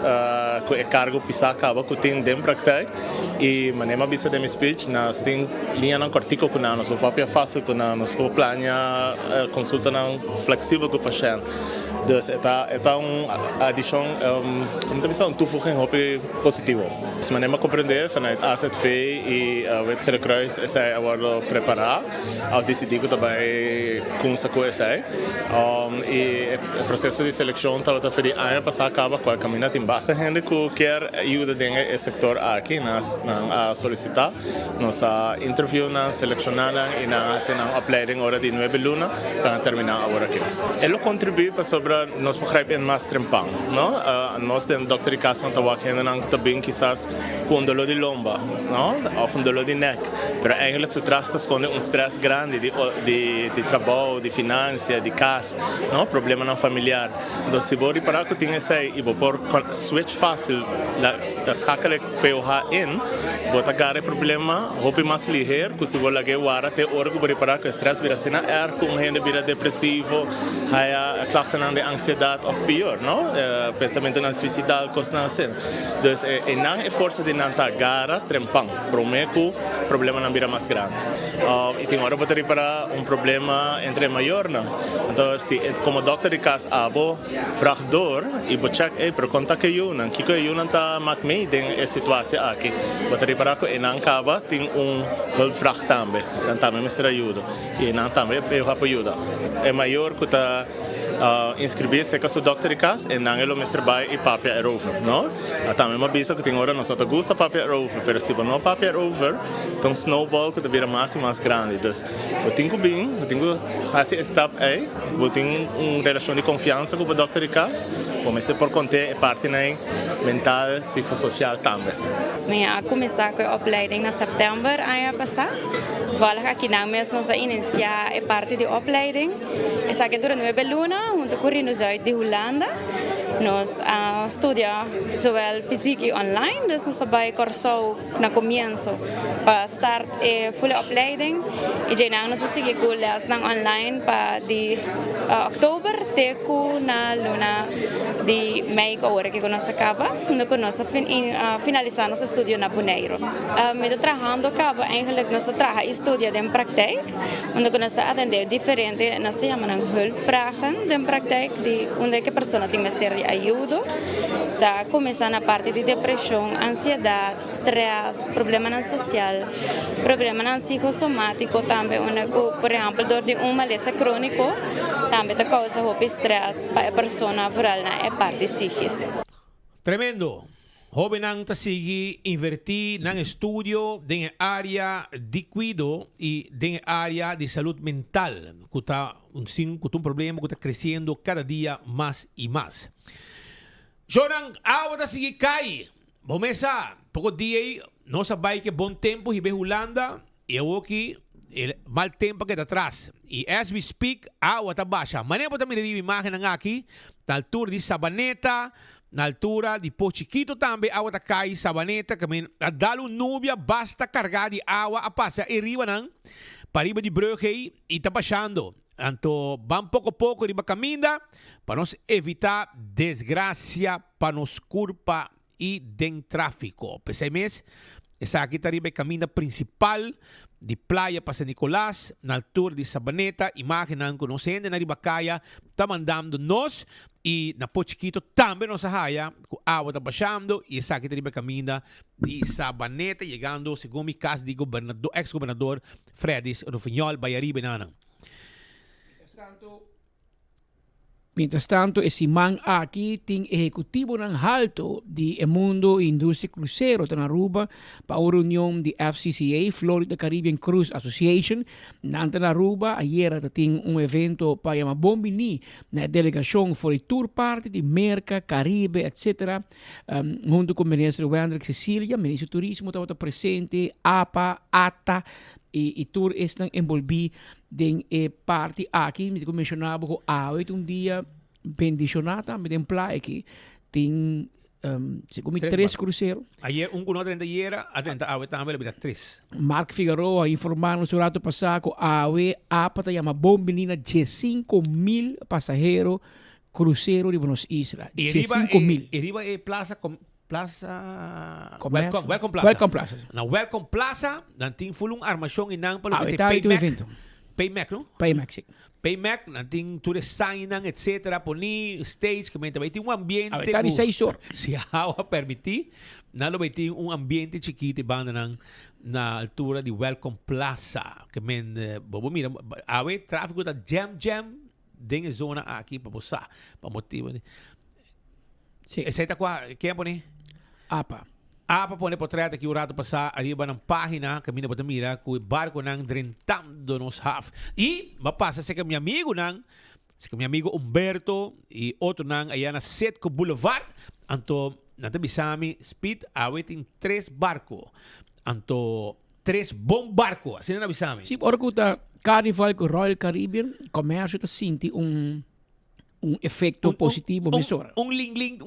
com o cargo pisar acaba com tem de praktijk e maneira bisa de speech nós tem linha não cortico com nós, o papel fácil com nós, o plano consulta não flexível com o paciente. Dus está adição, como também toevoeging hobby positivo. Dus maneira compreender vanuit AZV e Wetgele Kruis é agora preparar, ao decidir que também com essa coisa aí. E o processo de seleção estava a fazer ano passado acaba com a caminhada tem bastante gente que quer ajuda dentro do setor aqui, a solicitar, nossa interview na selecionada e na cena opleiding hora de 9 luna para terminar agora aqui. Ele contribui para sobre nós begrijpen mais trempang, não? Nós den dokter de casa estava aqui ainda também quizás com dor de lomba, não? Ou dor de neck, pero eigenlijk se trata com stress grande de trabalho, de finanças, de casa, não? Problema não familiar. Então se você reparar que tem esse e por switch fácil, schakelen POH in, você agarra problema, hope mais ligeiro, que se você lage wara te orgo para reparar que stress vira cena erg, um gente vira depressivo, haya klachten aan de ansiedade of pior, não? Pensamento na suicidal, coisa na cena. Dus não é força de não agarra trempang, prometo problema não vira mais grande. E tem hora para reparar problema entre maior, não? Então se como dokter de casa abo fragdor e check per conta que eu não, que eu não tá mak me den situação aqui. Para reparar que não acaba tem hulpvraag também, dan também me ajuda. E não também eu ajuda. É maior que tá inscrever-se com o dokter de casa e não ele mestre vai e papel erover, não? Também uma vez que tem hora nós só gosta papel erover, mas se não papel erover, então snowball que vira mais e mais grande. Então, eu tenho bem, eu tenho esse step aí, eu tenho uma relação de confiança com o dokter de casa, comecei por conter parte mental, psicossocial também. Eu comecei a opleiding em setembro ano passado. Toevallig aqui na mes nós iniciar a parte de opleiding. Essa aqui durante 9 lunas, junto com o Zuid de Holanda. Nós estudamos zowel física e online, dus nós vai curso na comienzo para start a full opleiding. E já nós seguimos com les na online para de outubro até na luna de mei agora que nós acaba, nós finalizar nosso estudo na Bonaire. Met trabalhando acaba eigenlijk nós trabalha estudia de praktijk, onde nós atender diferente, nós chamamos hulpvragen de praktijk, de onde que a pessoa tem que ter ajuda. Tá começando a parte de depressão, ansiedade, stress, problema social, problema psicossomático também, onde por exemplo dor de maleza crônico também te causa stress para a pessoa rural na parte psíquica. Tremendo. Joven ang tasigi invertir ng estudio din área de cuidado e din área de salud mental. Kuta un problema que está creciendo cada día más y más. Jorang awa tasigi kai. Bomesa, poco dia no sabay que bom tempo hibe Holanda e awoki el mal tempo que está atrás. E as we speak, awa tabasha. Maneho po também revive imagem ng aki, tal tour de Sabaneta, na altura de Porto Chiquito também, água da cai, Sabaneta, que a dalo nubia basta carregar de água a passar e riba não, para riba de Brugge e está baixando. Então, vamos pouco a pouco riba caminha para nós evitar desgraça para nos culpa e den tráfico. Pensei mesmo, essa aqui está riba caminho principal de Playa para San Nicolás, na altura de Sabaneta, imaginam que nós ainda na Ribacaya, está mandando nós e na Porto Chiquito também nos haya, com a água está baixando e essa aqui está riba caminho de Sabaneta, chegando, segundo mi caso, de ex-governador Fredis Rufiñol, Bayaribe Nanang. Mientras tanto, esse man aqui tem executivo ng halto de Mundo Industria Cruzeiro na Aruba para a reunião de FCCA, Florida Caribbean Cruise Association. Na Aruba, ayer tem evento para chamar Bombini na delegação for a tour parte de Merca, Caribe, etc. Junto com o ministro Wendrick Cecilia, ministro do Turismo, estava presente, APA, ATA, e tour estão envolvidos em parte aqui, como mencionava, hoje dia bendicionado também em playa aqui, tem segundo 3 cruzeiros. Ayer, com 30 dias, a 30 hoje também ele 3. Mark Figueroa informando sobre o passado, hoje a pata chama Bombinina de 5,000 passageiros cruzeiro de Buenos Aires. E 5,000. E riba é Plaza Welcome Plaza. Na Welcome Plaza, nanting fulong armasyon inang palo Paymac, Paymac, no? Paymac, sim. Paymac, nating to design ng etc. Poni stage, kami tabay ting ambiente. Tá de 6 horas. Se hawa permitir, nalo bay ting ambiente chiquito banda ng na altura di Welcome Plaza. Kami bobo mira, awe tráfico da jam ding zona aqui para bosa, para motivo. Sim. Essa tá qua, quem pone? Apa. Apa pone portrait aqui o rato passar arriba ng página, kami na mira ku barco ng Drentando nos half. E mapasa sa kami amigo Umberto e outro ng ayan na Setco Boulevard. Anto natabisami speed aweting 3 barco. Anto 3 bom barco. Assim na nabisami. Sim, ora kuta Carnival com Royal Caribbean, comércio tá senti efeito positivo mesora. Ling,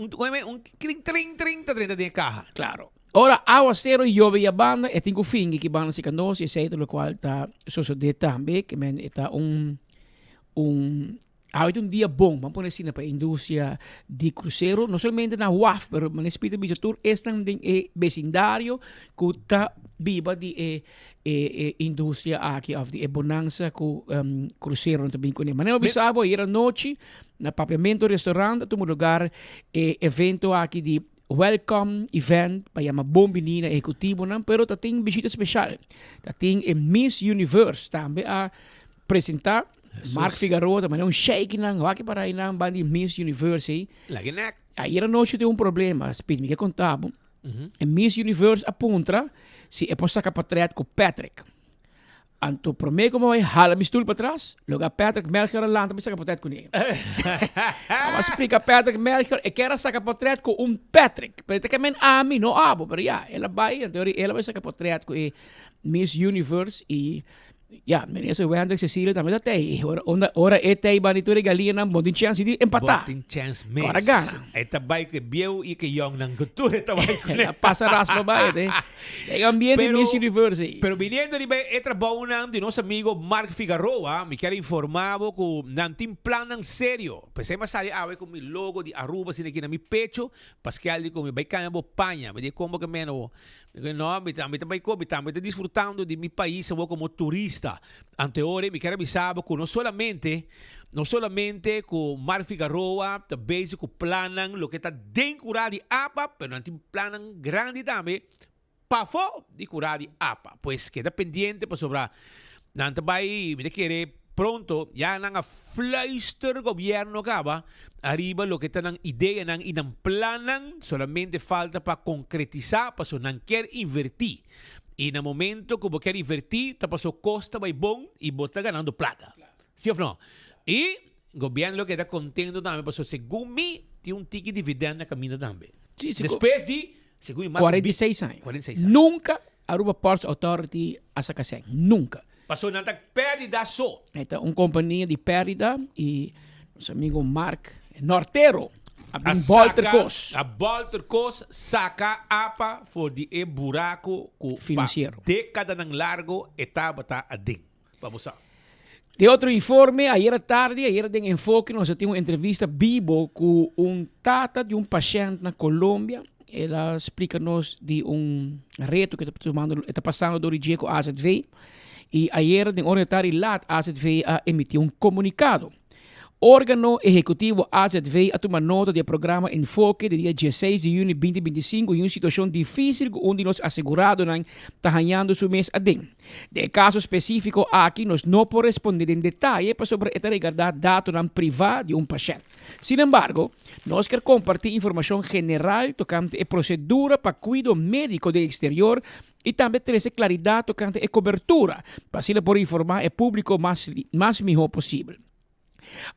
tring, 30 de carro. Claro. Ora, aguacero e lluvia e a banda, e tenho fingi que banda se candosi, e sei lo qual tá sucedendo também, que men está Há um dia bom, vamos pôr assim para a indústria de cruzeiro, não somente na WAF, mas no Espírito Bisatur, este é vecindário que está viva de indústria aqui, de bonança com cruzeiro também com ele. Mas não bisabo, ir à noite, na papiamento restaurante, um lugar, evento aqui de welcome event, para chamar bom menina executivo, pero tem visita especial. Tem Miss Universe também a apresentar. Mark Figueroa também shake nang waki para inang bandi Miss Universe. Lagi nak. Aí era noite tem problema, speed me que contava. Miss Universe apunta se é posta capatriat com Patrick. Anto promete como vai hala mistul para trás, logo Patrick Melchior lá também saca capatriat com ele. Vamos explicar Patrick Melchior e quer saca capatriat com Patrick. Pero que men ami no abo, pero ela vai, ela vai saca capatriat com Miss Universe e menina se Hendrik Cecilia também até ora iba nito regalia ng bonding chance de empatar. Bonding chance miss. Ora gana. Tabay que bieu e que young ng gutur tabay. Pasa raspa ba ete. Ang ambiente Miss Universe. Pero viniendo de trabaho de nosso amigo Mark Figueroa, me quero informado que nantim plan ng serio. Pensei masali awe com mi logo de Aruba sinaki na mi pecho, Pascal di ko mi bay kaya bo paña, me di como que meno. No, me disfrutando de mi país como turista. Anteore mi quero avisar que não somente com Mark Figueroa, também com planan lo que está den curar de apa, pero nantim planan grande também pafo de curar de apa. Pues queda pendiente para sobrar. Nanta vai, me querer pronto, ya nang fluister gobyerno kaba, arriba lo que está nang idea nang inamplanan, solamente falta para concretizar, para so nang quer invertir. E no momento que você quer invertir, tá passou costa vai bom e você ganhando plata. Sim ou não? E o governo que está contendo também, passou segundo mim, tem ticket de dividendo na caminho também. Depois de, segundo 46 anos. 46 anos. Nunca Aruba Ports Authority asakaseng. Nunca. Passou na perdida só. Esta companhia de perdida e nosso amigo Mark Nortero. A Walter Cos saca apa for di buraco financeiro. Década ng largo etapa ta ading. Vamos a. De outro informe, ayer tem enfoque, nós tínhamos uma entrevista vivo com tata de paciente na Colômbia. Ela explica-nos de reto que está passando do dia com a AZV. E ayer, den orientário lá, a AZV emitiu comunicado. Órgano Executivo AZV a tomar nota do programa Enfoque de dia 16 de junho de 2025 em uma situação difícil onde nós assegurados estão ganhando seu mês adem. De caso específico, aqui nós não podemos responder em detalhe sobre esta regardar dados privados de paciente. Sin embargo, nós queremos compartilhar informação geral tocante a procedura para cuidado médico do exterior e também trazer claridade tocante a cobertura, para assim poder informar o público mais melhor possível.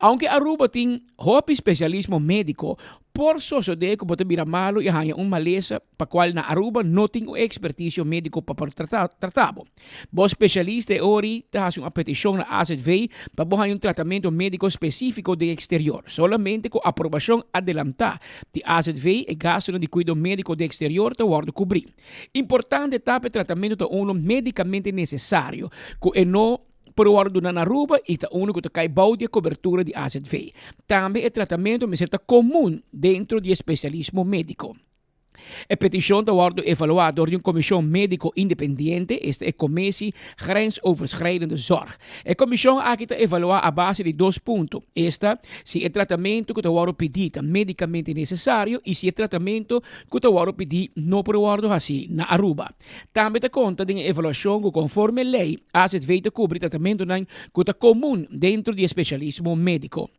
Aunque Aruba tem especialismo médico, por suceder que pode vir malo e há maleza para qual na Aruba não tem expertise médico para tratar. O especialista ori tem uma petição na AZV para tratamento médico específico do exterior, solamente com aprovação adelantada de AZV e gasto de cuidado médico do exterior te guarda cobrir. Importante é o tratamento de medicamente necessário, que não por ordem na Aruba e o único que cai balde a cobertura de AZV. Também é tratamento de certa comum dentro do especialismo médico. A petition wordt geëvalueerd door een commissie médico-independente, is de commissie grensoverschrijdende zorg. De commissie aquí te evaluar a base de 2 puntos. Esta, si el tratamiento que te wordt pedido medicamente necesario y si el tratamiento que te wordt pedido no por worden así na Aruba. También te conta de una evaluación que conforme ley hace te cubrir tratamiento que te común dentro de especialismo médico.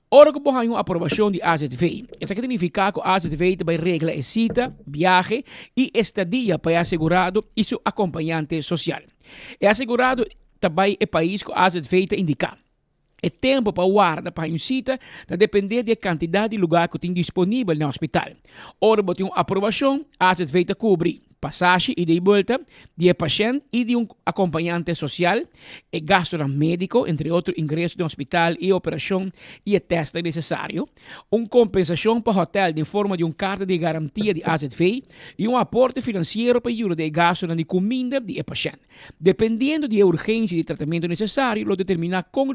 Ora que hay una aprobación de AZV. Eso significa que AZV te va a regla e cita, viaje y estadía para asegurado y su acompañante social. El asegurado também é país que AZV te indica. O tempo para guardar para uma cita depende da quantidade de lugar que tem disponível no hospital. Ora, tem uma aprovação, AZV te cobre passagem ida e volta de paciente e de acompanhante social, e gasto médico, entre outros ingressos no hospital e operação e teste necessário, compensação para hotel em forma de carta de garantia de AZV e aporte financeiro para ajuda de gasto na comida de paciente. Dependendo da urgência de tratamento necessário, lo determina com o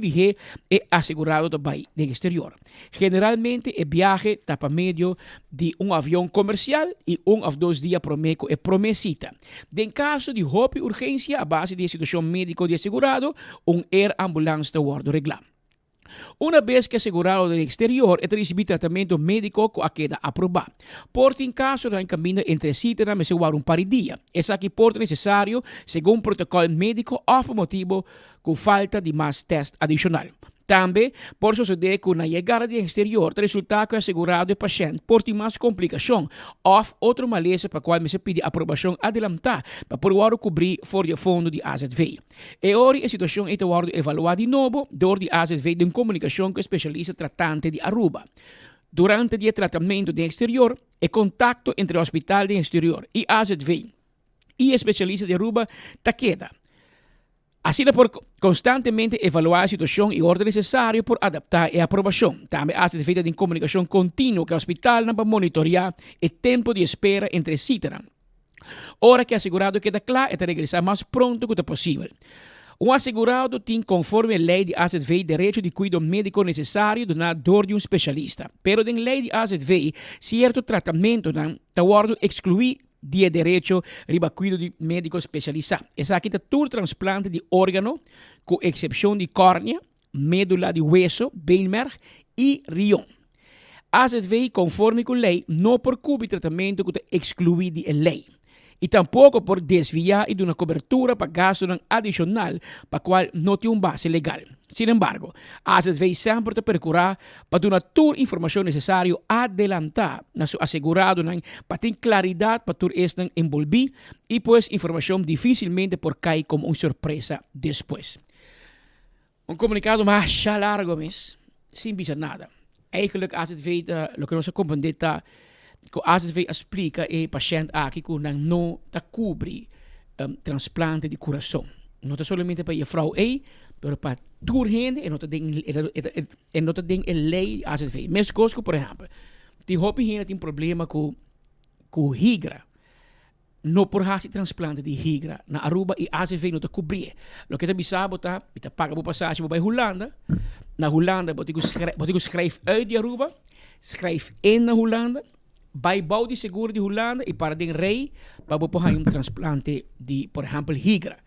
é assegurado também no exterior. Geralmente, o viaje está para meio de avião comercial e 1 ou 2 dias promeco é promesita. Em caso de urgência, a base de situação médica de assegurado, air ambulância wordt reglar. Uma vez que assegurado do exterior, é receber tratamento médico com a queda aprovado. Porta em caso de caminho entre cita me segurar par de dias. Essa aqui porta necessário, segundo protocolo médico, ou motivo com falta de mais teste adicional. Também pode suceder que na chegada do exterior, o resultado que é assegurado do paciente pode mais complicação ou outra maleza para a qual se pede aprovação adelantada para poder cobrir for o fundo de AZV. E ora a situação é evaluada de novo door de AZV de comunicação com o especialista tratante de Aruba. Durante o tratamento do exterior, o contato entre o hospital do exterior e AZV e o especialista de Aruba está queda. Assim, por constantemente evaluar a situação e ordem necessário por adaptar a aprovação. Também há feita de comunicação contínua que o hospital para monitorear o tempo de espera entre citas. Ora que o assegurado queda claro é regressar mais pronto que possível. Assegurado tem, conforme a lei de AZV, direito de cuidado médico necessário dor de especialista. Pero em lei de AZV, certo tratamento está excluído de direito riba cuidado de médico especializado. Essa aqui é todo transplante de órgano, com exceção de córnea, médula de hueso, beenmerg e riñón. AZV, conforme com a lei, não por cobrir tratamento que é excluído de lei. E tampouco por desviar de uma cobertura para gasto adicional para qual não tem base legal. Sin embargo, AZV sempre te procurar para dar toda a informação necessária adelantar na seu assegurado para ter claridade para tudo isso envolver e pois informação dificilmente por cair como uma surpresa depois. Comunicado mais largo, mas sem dizer nada. Eigenlijk AZV, o que nós compreendemos que AZV explica ao paciente aqui que não cobre transplante de coração. Não é somente para a vrouw mas para toda gente e não tem a lei AZV. Mesmo coisa que, por exemplo, tem gente tem problema com higra. Não por fazer transplante de higra na Aruba e AZV não te cobrir. O que te sabe tá paga por passagem para Holanda. Na Holanda, você schrijf uit de Aruba, schrijf in na Holanda. Bijbouw de seguro de Holanda e para den rei para poder transplante de, por exemplo, higra.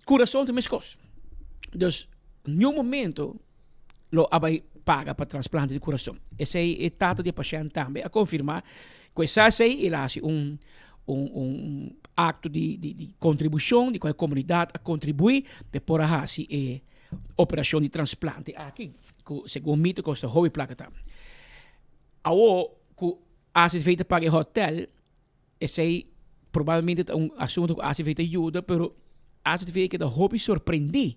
Coração tem mais coisa. Dus, em momento, lo abai paga para transplante de coração. Esse é o tato de paciente também. A confirmar que essa ele hace acto de contribuição de qual comunidade a contribuir para poder fazer a operação de transplante. Aqui, segundo o mito, custa hobby placa também. AZV te paga hotel, esse provavelmente é assunto que AZV te ajuda, pero AZV que da hobby surpreender.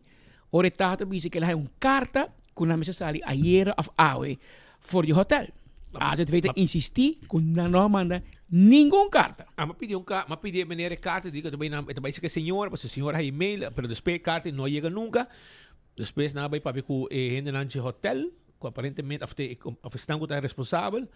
Ora tata dice que ela é carta que não necessário ayer of awe for the hotel. AZV te insistir que não manda nenhuma carta. Mas pedi meneer carta, digo também dice que senhor, mas o senhor hay e-mail, pero depois carta não chega nunca. Depois na vai para que gente nanche hotel, que aparentemente of estão que responsável.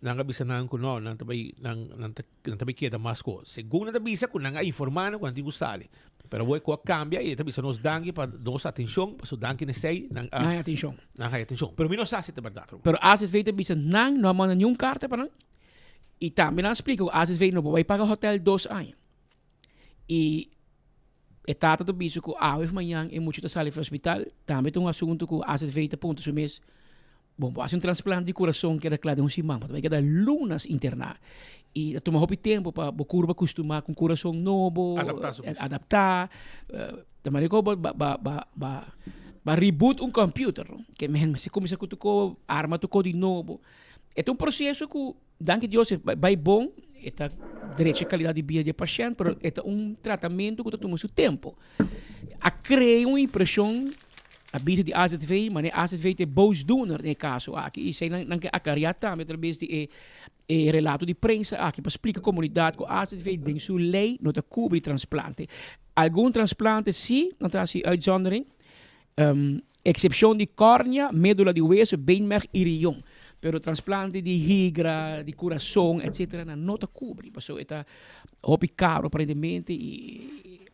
Nang bisa nang kuno nang tabi queda mais coisa. Segundo na bisa kun nang informando quando digo sale. Pero voi ko cambia e tabi nos dangue para nos atenção, para so dangue sei nang atenção. Nang atenção. Pero mi no sa te verdade. Pero AZV te bisa nang não manda nenhum carta para E também não explico, às vezes não vai pagar hotel 2 anos. E tata do bicho que a manhã e muito sala para o hospital, também tem um assunto que às vezes a ponto do mês. Bom, fazer um transplante de coração que é claro de um simão, também que é lunas internar. E toma muito tempo para a curva acostumar com coração novo, adaptar. Também que ba reboot um computer, que mesmo se começa com tu arma tu de novo. É um processo que, danke Deus, vai bom, é direito à qualidade de vida do paciente, mas é um tratamento que toma seu tempo. A criar uma impressão a vida de AZV, mas a AZV é boosdoener no caso aqui. E sei não que a clarear também através de relato de prensa aqui para explicar à comunidade que a AZV tem sua lei não cobre transplante. Algum transplante sim, não está assim uitzondering. Excepção de córnea, médula de hueso, beenmerg e riñón. Pero transplante de hígado, de coração, etc. não te cobre. Então, é muito caro, aparentemente. E,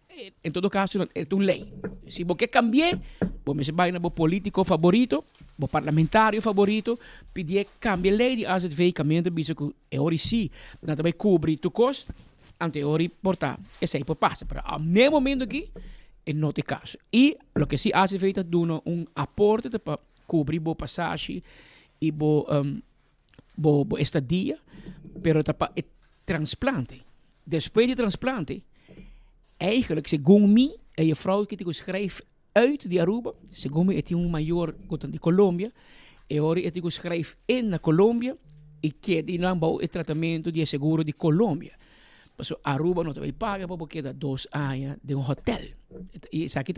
em todo caso, é uma lei. Se você cambiar, você vai no político favorito, no parlamentário favorito, pedir cambiar a lei de AZV, caminhando bicho que é hora sim, não também cobre tu custo, ante hora portar. Esse aí passa. Mas, no momento aqui, não tem caso. E o que se AZV está dando um aporte para cobrir a passagem e a estadia, pero para transplante. Depois de transplante, eigenlijk, segundo mim, é a vrouw que te schrijft uit de Aruba, segundo mim, é um maior de Colômbia, e agora é que schrijft na Colômbia e que de não o tratamento de seguro de Colômbia. So, Aruba não vai pagar porque dá 2 anos de um hotel. E isso aqui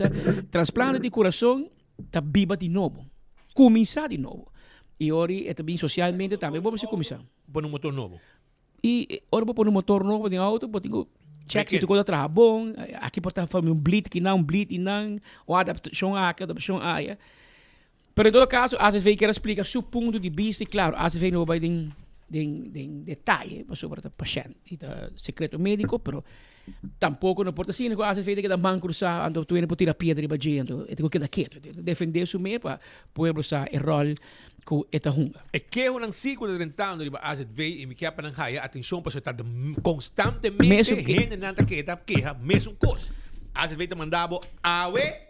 transplante de coração está viva de novo, começar de novo. E agora é também socialmente também vamos começar. Por um motor novo. E agora por um motor novo de auto, porque check se tu coisa trabalha bom, aqui pode estar fazendo um bleed que não, ou adaptação aqui, adaptação aí. Mas em todo caso, às vezes quer explicar seu ponto de vista, claro, às vezes não vai em detalhe sobre o paciente, é secreto médico, mas tampouco não pode ser, às vezes que da man cruzar, ando tu indo por terapia de bagia, então é que daqui, defender su meio para poder usar o rol que é hunga. É que eu não sigo tentando de AZV e me quer para não ganhar atenção para estar constantemente generando queixa, mesmo coisa. AZV te mandava awe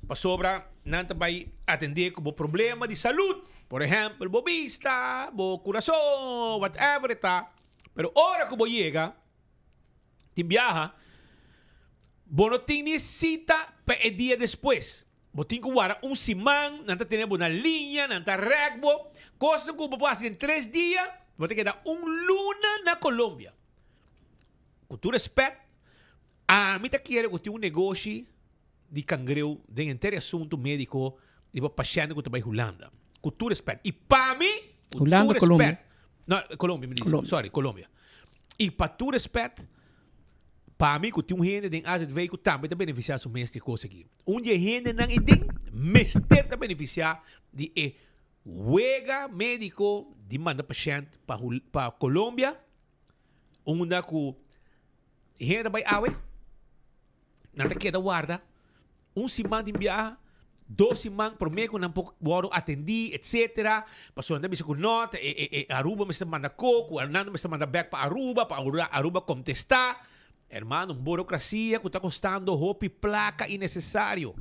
para sobra não te vai atender com o problema de saúde. Por exemplo, bo vista, bo coração, whatever está. Pero hora que bo chega, te viaja, bo não tem necessita para o dia depois. Bo tem que guardar semana, não tem uma linha, não tem regbo. Coisa que bo passa em 3 dias, bo tem que dar luna na Colômbia. Com todo respeito, a mim tá querendo que tenha negócio de cangreu, de inteiro assunto médico, de bo paciente que vai Holanda. Com todo respeito. E para mim, com Holanda, todo Colômbia. respeito. Não, Colômbia me diz. Sorry, Colômbia. E para todo respeito, para mim, que tem gente que AZV que também está beneficiar do mesmo coisa aqui. Dia gente não tem, mas está beneficiar de huega médico de manda paciente para Colômbia. Onde que gente vai awe, não te queda guarda, semana de viagem, 2 semanas por mês, quando não atendi, etc. Passou a bisa com nota, Aruba me manda coco, Hernando me manda back para Aruba contestar. Hermano, burocracia que está custando roupa e placa innecessário.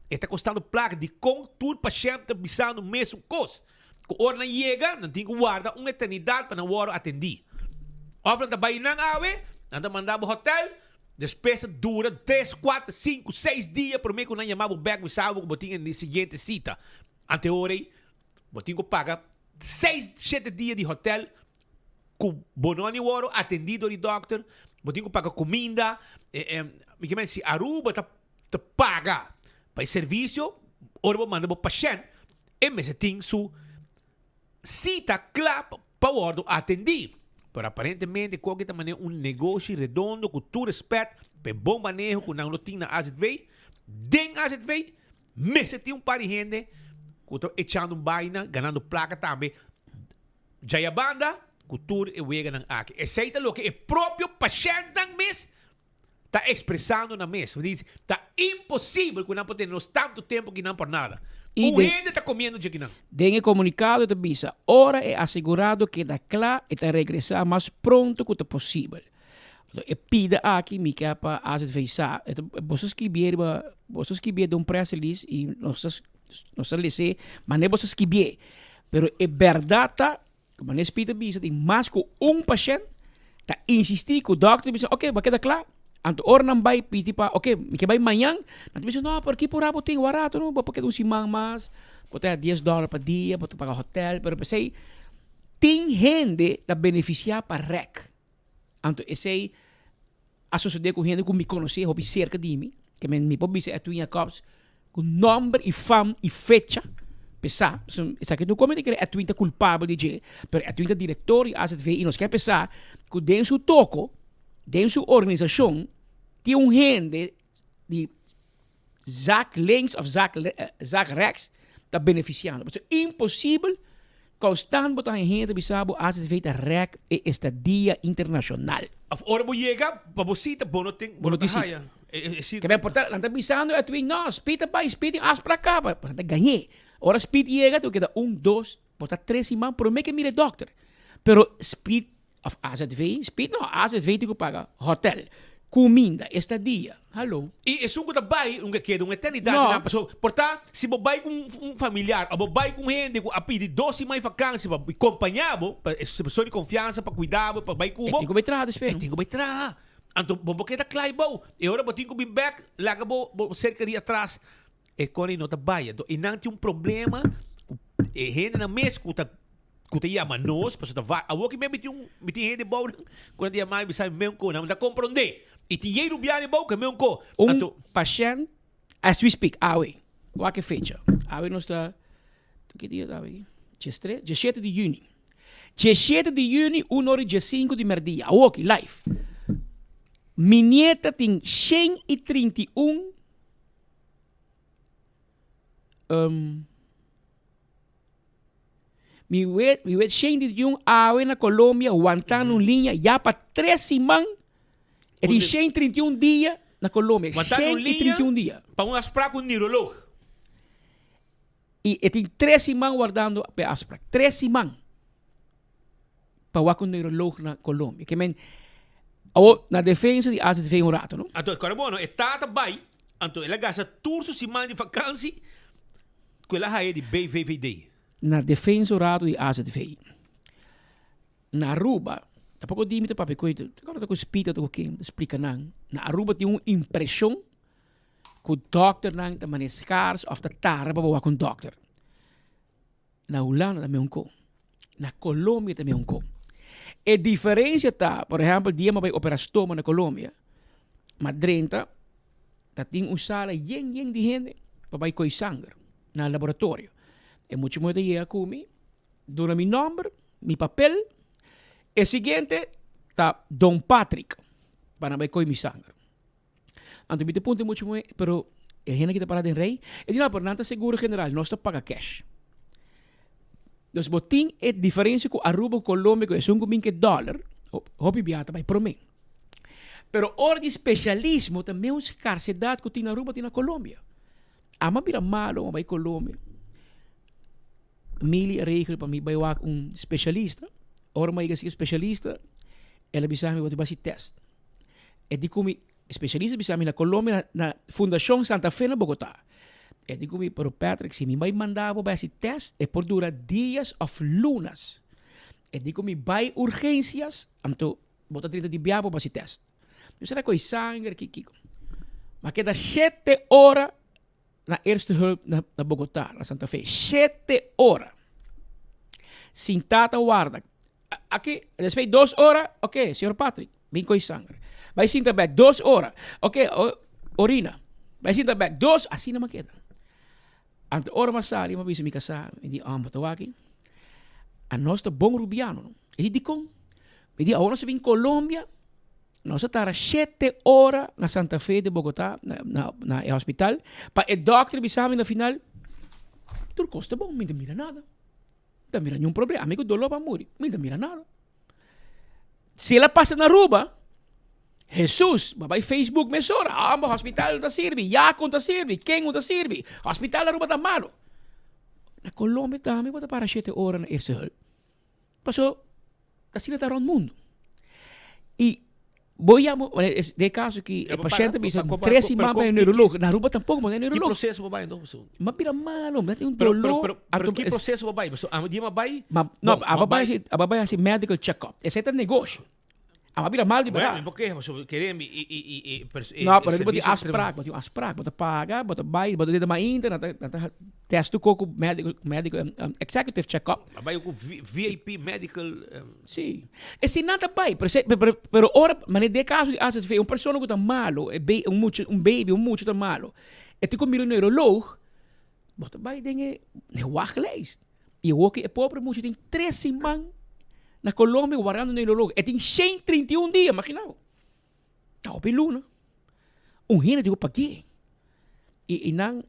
Está custando placa de com tudo paciente bisando mesmo coisa. Quando a hora não chega, não tem que guardar uma eternidade para não atender. Ofra da Bainang Awe, anda mandar para o hotel, despesa dura 3, 4, 5, 6 dias por mês que não chamava o back e sabe que botinha na seguinte cita. Ante hora, botinha que paga 6, 7 dias de hotel com bononi ouro atendido de doctor, botinha que paga comida, se Aruba te paga para serviço, ora manda para o paciente, e me tem su cita clara para o atender. Pero aparentemente, qualquer maneira, negócio redondo, com todo respeito, para bom manejo, com não tem na AZV, den AZV, mas tem par de gente que está echando baina, ganhando placa também. Já a banda, com tudo e wega ng aqui. Aceita lo que é próprio paciente mesmo, está expressando na mesa. Diz, está impossível que não pode ter tanto tempo que não por nada. E O gente está comendo de que não. Den comunicado de visa, ora é assegurado que da clá e tá regressar mais pronto que possível. E pida aqui, me que para as vezes, vocês escrever de um press release e nós lese, mas não vocês escrever. Pero é verdade, como nesse pida visa, tem mais que paciente, tá insistir que o doctor diz, ok, vai quedar claro. Anto ora não vai pedir para, ok, que vai amanhã, não diz, não, por aqui por aí tem barato, não, porque um simão mais, botar $10 por dia, botar pagar hotel, pero pensei, tem gente da beneficiar para rec. Anto esse associado com gente que me conhece, hobby cerca de mim, que me pode dizer a tua cops, com nome e fama e fecha, pensar, isso aqui não como de que a tua culpável de G, pero a tua diretor e AZV e nós quer pensar que dentro seu toco, dentro sua organização, tem gente de Zach links of Zach rechts está beneficiando. É impossível constant botar gente bisabo AZV da rec e estadia internacional. Of ora mo chega, para você tá bom tem haya. Que me importa, não tá bisando é tu não, speed as para cá, para ganhar. Ora speed chega, tu queda 1, 2, botar 3 imãs, pero me que mire doctor. Pero speed of AZV, speed não, AZV tem que pagar hotel, comida, estadia. Hallo. E isso que vai, um que uma eternidade na pessoa. Portanto, se você vai com um familiar, ou vai com gente a pedir 12 mais vacância para acompanhar, para essa pessoa de confiança, para cuidar, para vai com tem que vai trazer, espero. Tem que vai trazer. Então, você queda claro, bom. E agora você tem que vir back, larga cerca de atrás. E quando não está vai, e não tem problema, e gente na mesa que te chama nós, para você vai. A que me tem gente boa, quando te chama, você me não dá compreender. E dinheiro biane bom que meu co. Paciente, as we speak, o que fecha? Não está, que dia tá aí? 17 de junho. 17 de junho, 1 hora e 5 de merdia. Ok, live. Minha tem 131 mi wet 131 na Colômbia, aguantando linha já para 3 semanas. E tem 131 dias na Colômbia. 131 dias. Para um asprar com um neurologo. E tem 3 semanas guardando para asprar. 3 semanas. Para o neurologo na Colômbia. Que men, na defesa de AZV um rato, não? Então, agora, bom, está bem. Então, ele gasta todas as semanas de vacância com ela raia de BVVD. Na defesa do rato de AZV. Na Aruba, tampouco dimite para pecoito. Agora com espírito do que explica não. Na Aruba tem uma impressão que o doctor não está manescars of the tarra para bawa com o doctor. Na Holanda também co. Na Colômbia também co. A diferença está, por exemplo, dia mais operar estômago na Colômbia, mas dentro tem uma sala yen de gente para vai coi sangue na laboratório. E muito ia comigo, dou meu nome, meu papel. E seguinte, está Dom Patrick, para não coi mi sangue. Então, me ponto muito, pero a gente que está parada em rei, e diz, por nada seguro general, nós paga cash. Então, botim é diferença com Aruba, Colômbia, que é $1 hobby biata vai por mim. Pero hora de especialismo também é uma escassidade que tem na Aruba, tem na Colômbia. Ama vira malo, vai Colômbia. Mili regel para mim, vai especialista. Ora, mas esse especialista, ela bisa me vai test. E di como especialista bisa me na Colômbia, na Fundação Santa Fe na Bogotá. E di como, pero Patrick, se me vai mandar para esse test, é por dura dias of lunas. E di como vai urgências, então, bota 30 de biabo para esse test. Então, será que sangue, Kiko? Mas queda 7 horas na Eerste Hulp na Bogotá, na Santa Fe. 7 horas. Sin tata guarda. Aqui, después 2 horas, ok, senhor Patrick, vem com sangue. Vai sinta back 2 horas, ok, orina. Vai sinta back 2, assim não queda. Ante hora masali, mas bisa mi casa, me di patawaki. A nós tá bom rubiano. E di com, me di agora se vem Colômbia, nós estar 7 horas na Santa Fe de Bogotá, na hospital, para o doctor bisami na final, tu costa bom, me mira nada. Não mira nenhum problema. Amigo, dolor para morrer. Não mira nada. Se ela passa na Aruba, Jesus, babay Facebook mesora, amba hospital ta sirvi, yakon ta sirvi, kengon ta sirvi, hospital na ruba ta malo. Na Colombia tami bota para 7 oras na eerste hulp. Paso, ta sila ta rond mundo. E boiamo, de caso que o paciente bisa 13 semanas para neurologo, na ruba tampouco mo na Que neurologo. processo babai então? Ma pira malo, mas tem um Pero dolor. que processo babai? Dia babai? Não, a babai assim medical check-up. Esse é negócio. A pira mal de Bueno, barra. por quê? Queremos Não, por exemplo, bota asprak, bota paga, bota bai, bota de uma internet, test tu coco medical executive check-up. Babai com VIP medical. Sim. E se nada bai, pero ora, mas de caso às vezes uma pessoa que tá malo, um baby, mucho tá malo. E tu como neurologo, bota bai dinge, wachtlijst. E o que é pobre muito tem 3 semanas na Colômbia guardando neurologo. E tem 131 dias, imaginava. Tá o piluna. Rena digo para quê? E não,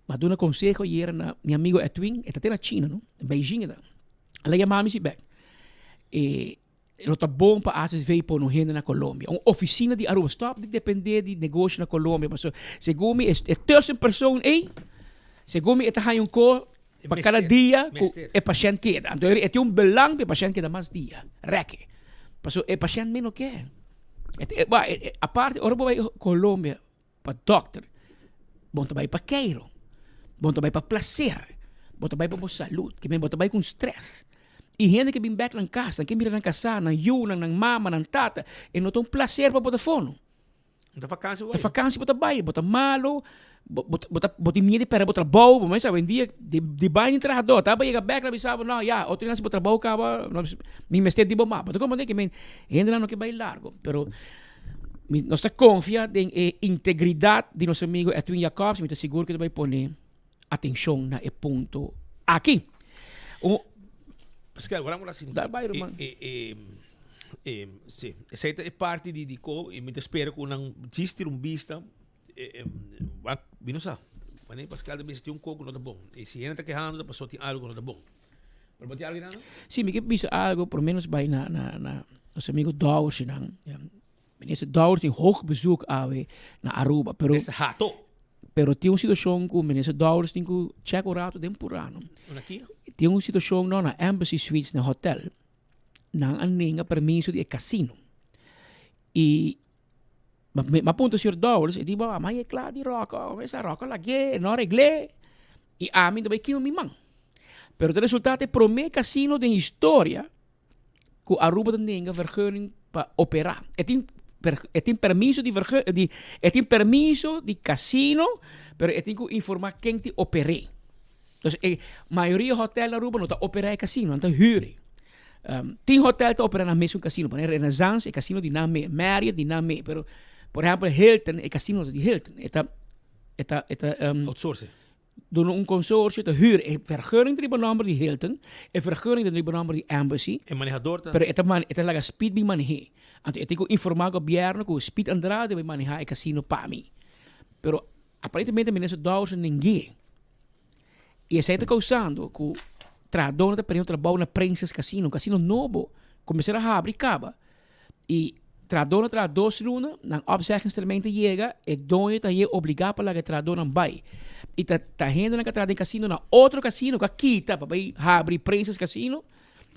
mas dou um conselho e era na meu amigo Edwin, está até na China, não? Em Beijing, ela chamava-me se back. E não tá bom para às vezes ver por no renda na Colômbia. Uma oficina de Aruba, stop de depender de negócio na Colômbia. Mas segundo é 1.000 pessoas aí. Segundo é tá um cor para cada dia o paciente queda. Então é um belang para o paciente queda mais dia. Reque. Mas o paciente menos quer. A parte, ora vai Colômbia para doctor. Bom também para queiro. Bom também para prazer. Bom também para saúde. Que bem, bom também com stress. E gente que vem back na casa, que mira na casa, na yuna, na mama, na tata, e não tem prazer para botar fone. Da vacância, da vacância bota baia, bota malo, bota medo para botar trabalho, mas sabe, um dia de baia em trabalhador, tá? Chega back na bisava, não, já, outro dia se botar trabalho, acaba, me mestre de bomba, mas como é que men, ainda não que vai largo, pero nós está confia em integridade de nosso amigo Edwin Jacobs, me está seguro que ele vai pôr atenção na ponto aqui. Pascal, agora vamos assim. Sim, essa é parte de co e me espero que não existe vista não sabe. Mas Pascal deve ter coco não tá bom. E se ele está quejando, passou tem algo não tá bom. Mas botar algo não? Sim, me que bisa algo, por menos vai na nosso amigo Dowers não. Meneer Dowers tem hoog bezoek na Aruba, pero Pero tem uma situação que o ministro Dowers tem que check o rato temporano. Tem uma situação na Embassy Suites na hotel, na aninga permiso de casino. E ma punto Sr. Dowers, e diba, mas é claro de roca, essa roca lagi, não regle. E a mim também que me man. Pero o resultado é pro me casino de história que Aruba tem vergunning para operar. Tem permiso tem permiso de casino, pero tem que informar quem te opere. Então, a maioria hotel na Aruba não está operando casino, não está huren. Tem hotel que opera na mesma casino, por exemplo, Renaissance é casino de name, Marriott de name, pero por exemplo, Hilton é casino de Hilton. Outsourcing. Doen een consortium te huren. Een vergunning die benamelijk die Hilton. Een vergunning die benamelijk die Embassy. En manejador dan? Pero esta laga speed bi maneje. Anto ito ko informar gobyerno ko speed andrade bi maneja e casino pa mi. Pero aparentemente ministro Dawes ninguém. E essa está causando que tradona de período trabalho na Princess Casino, casino novo, começar a abrir caba. E tradona tra 2 luna, nang opzeggingstermijn chega, e dono ta je obrigado para que tradona vai. E ta gente na trada em casino na outro casino, que aqui tá para abrir Princess Casino,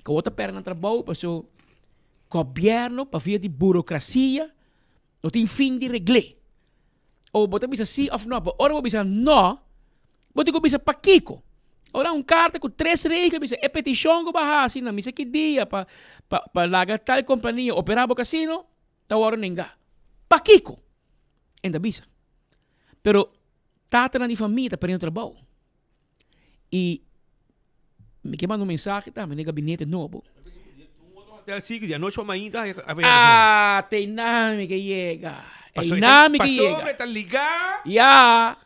que outra perna na trabalho, para o governo, para via de burocracia, não tem fim de regle. Ou bota bisa sim ou não, ora bisa não, bota bisa paquico. Ora carta com 3 regras, bisa é petição que barra assim, na misa que dia para lagar tal companhia operar o casino, tá hora ninga. Paquico. Ainda bisa. Pero tata na di família para ir trabalho. E me manda mensagem, tá, me nega gabinete novo. De noite para ainda. Tem nome que chega. Tem nome que chega. Passou, tá ligar. Ya.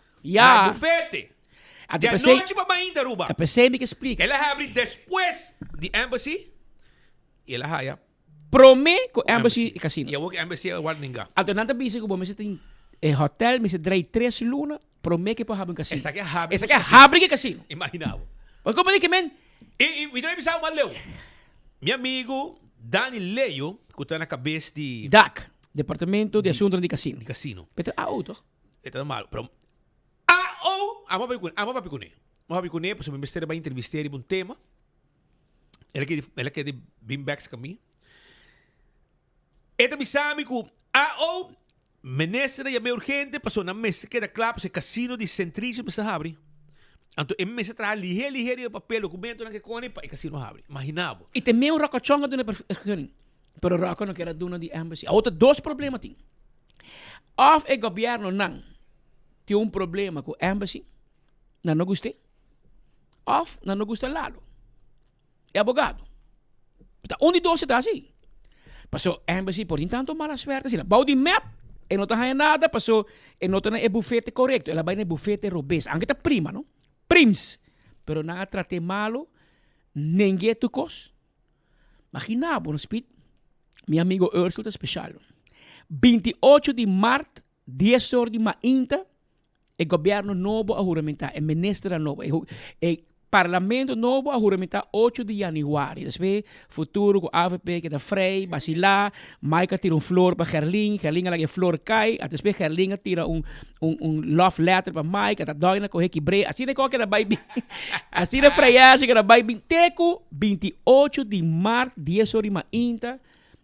Bufete. De pensei, noite para ainda, Ruba. Eu pensei me que explica. Ela abre depois de Embassy. E ela haya. Promê com Embassy e casino. E eu vou que Embassy é o Warninga. Então, nada bisa que você tem hotel, me se drei 3 luna, promê que para abrir casino. Essa aqui é abrir casino. Imaginava. Mas como é que men? E também pensava, Leo. Meu amigo Dani Leio, que está na cabeça de... DAC. Departamento de Asuntos de Casino. De casino. Pero auto. Ito na malo. Pero, amo pa pikune. Pues may mister ba intervisteri bun tema. Ela que de beanbags kami. Ito bisami ko, menestra ya me urgente, paso na mesa que da claro, se casino de centricio me está abre. Anto em mesa tra ligeiro de papel, documento na que cone pa casino abre. Imaginavo. E também um rocochonga do vergunning. Pero roco não quer doen die embassy. Outra dois problemas tem. Of o governo não tem problema com embassy, não gostei. Of não gosta lado. É abogado. Então, onde dois está assim? Passou embassy por tanto mala suerte, assim, bau de map, e não está nada, passou, e não está bufete correto, ela vai no bufete robês, aunque está prima, não? Prims, pero não trate malo, ninguém tu cos. Imagina, bom speed, meu amigo Ursula especial. 28 de março, 10 horas de maínta, o governo novo a juramentar, o ministro novo, o parlamento novo a juramentar 8 de januário. Depois, futuro com a AVP que da Frei, Basilar, Maika tira flor para Gerling, Gerling lagi flor cai, depois Gerling tira love letter para Maika, tá doina com requibre, assim de qualquer da baby. Assim de freiagem que da baby. Teco, 28 de março, 10 horas de maínta,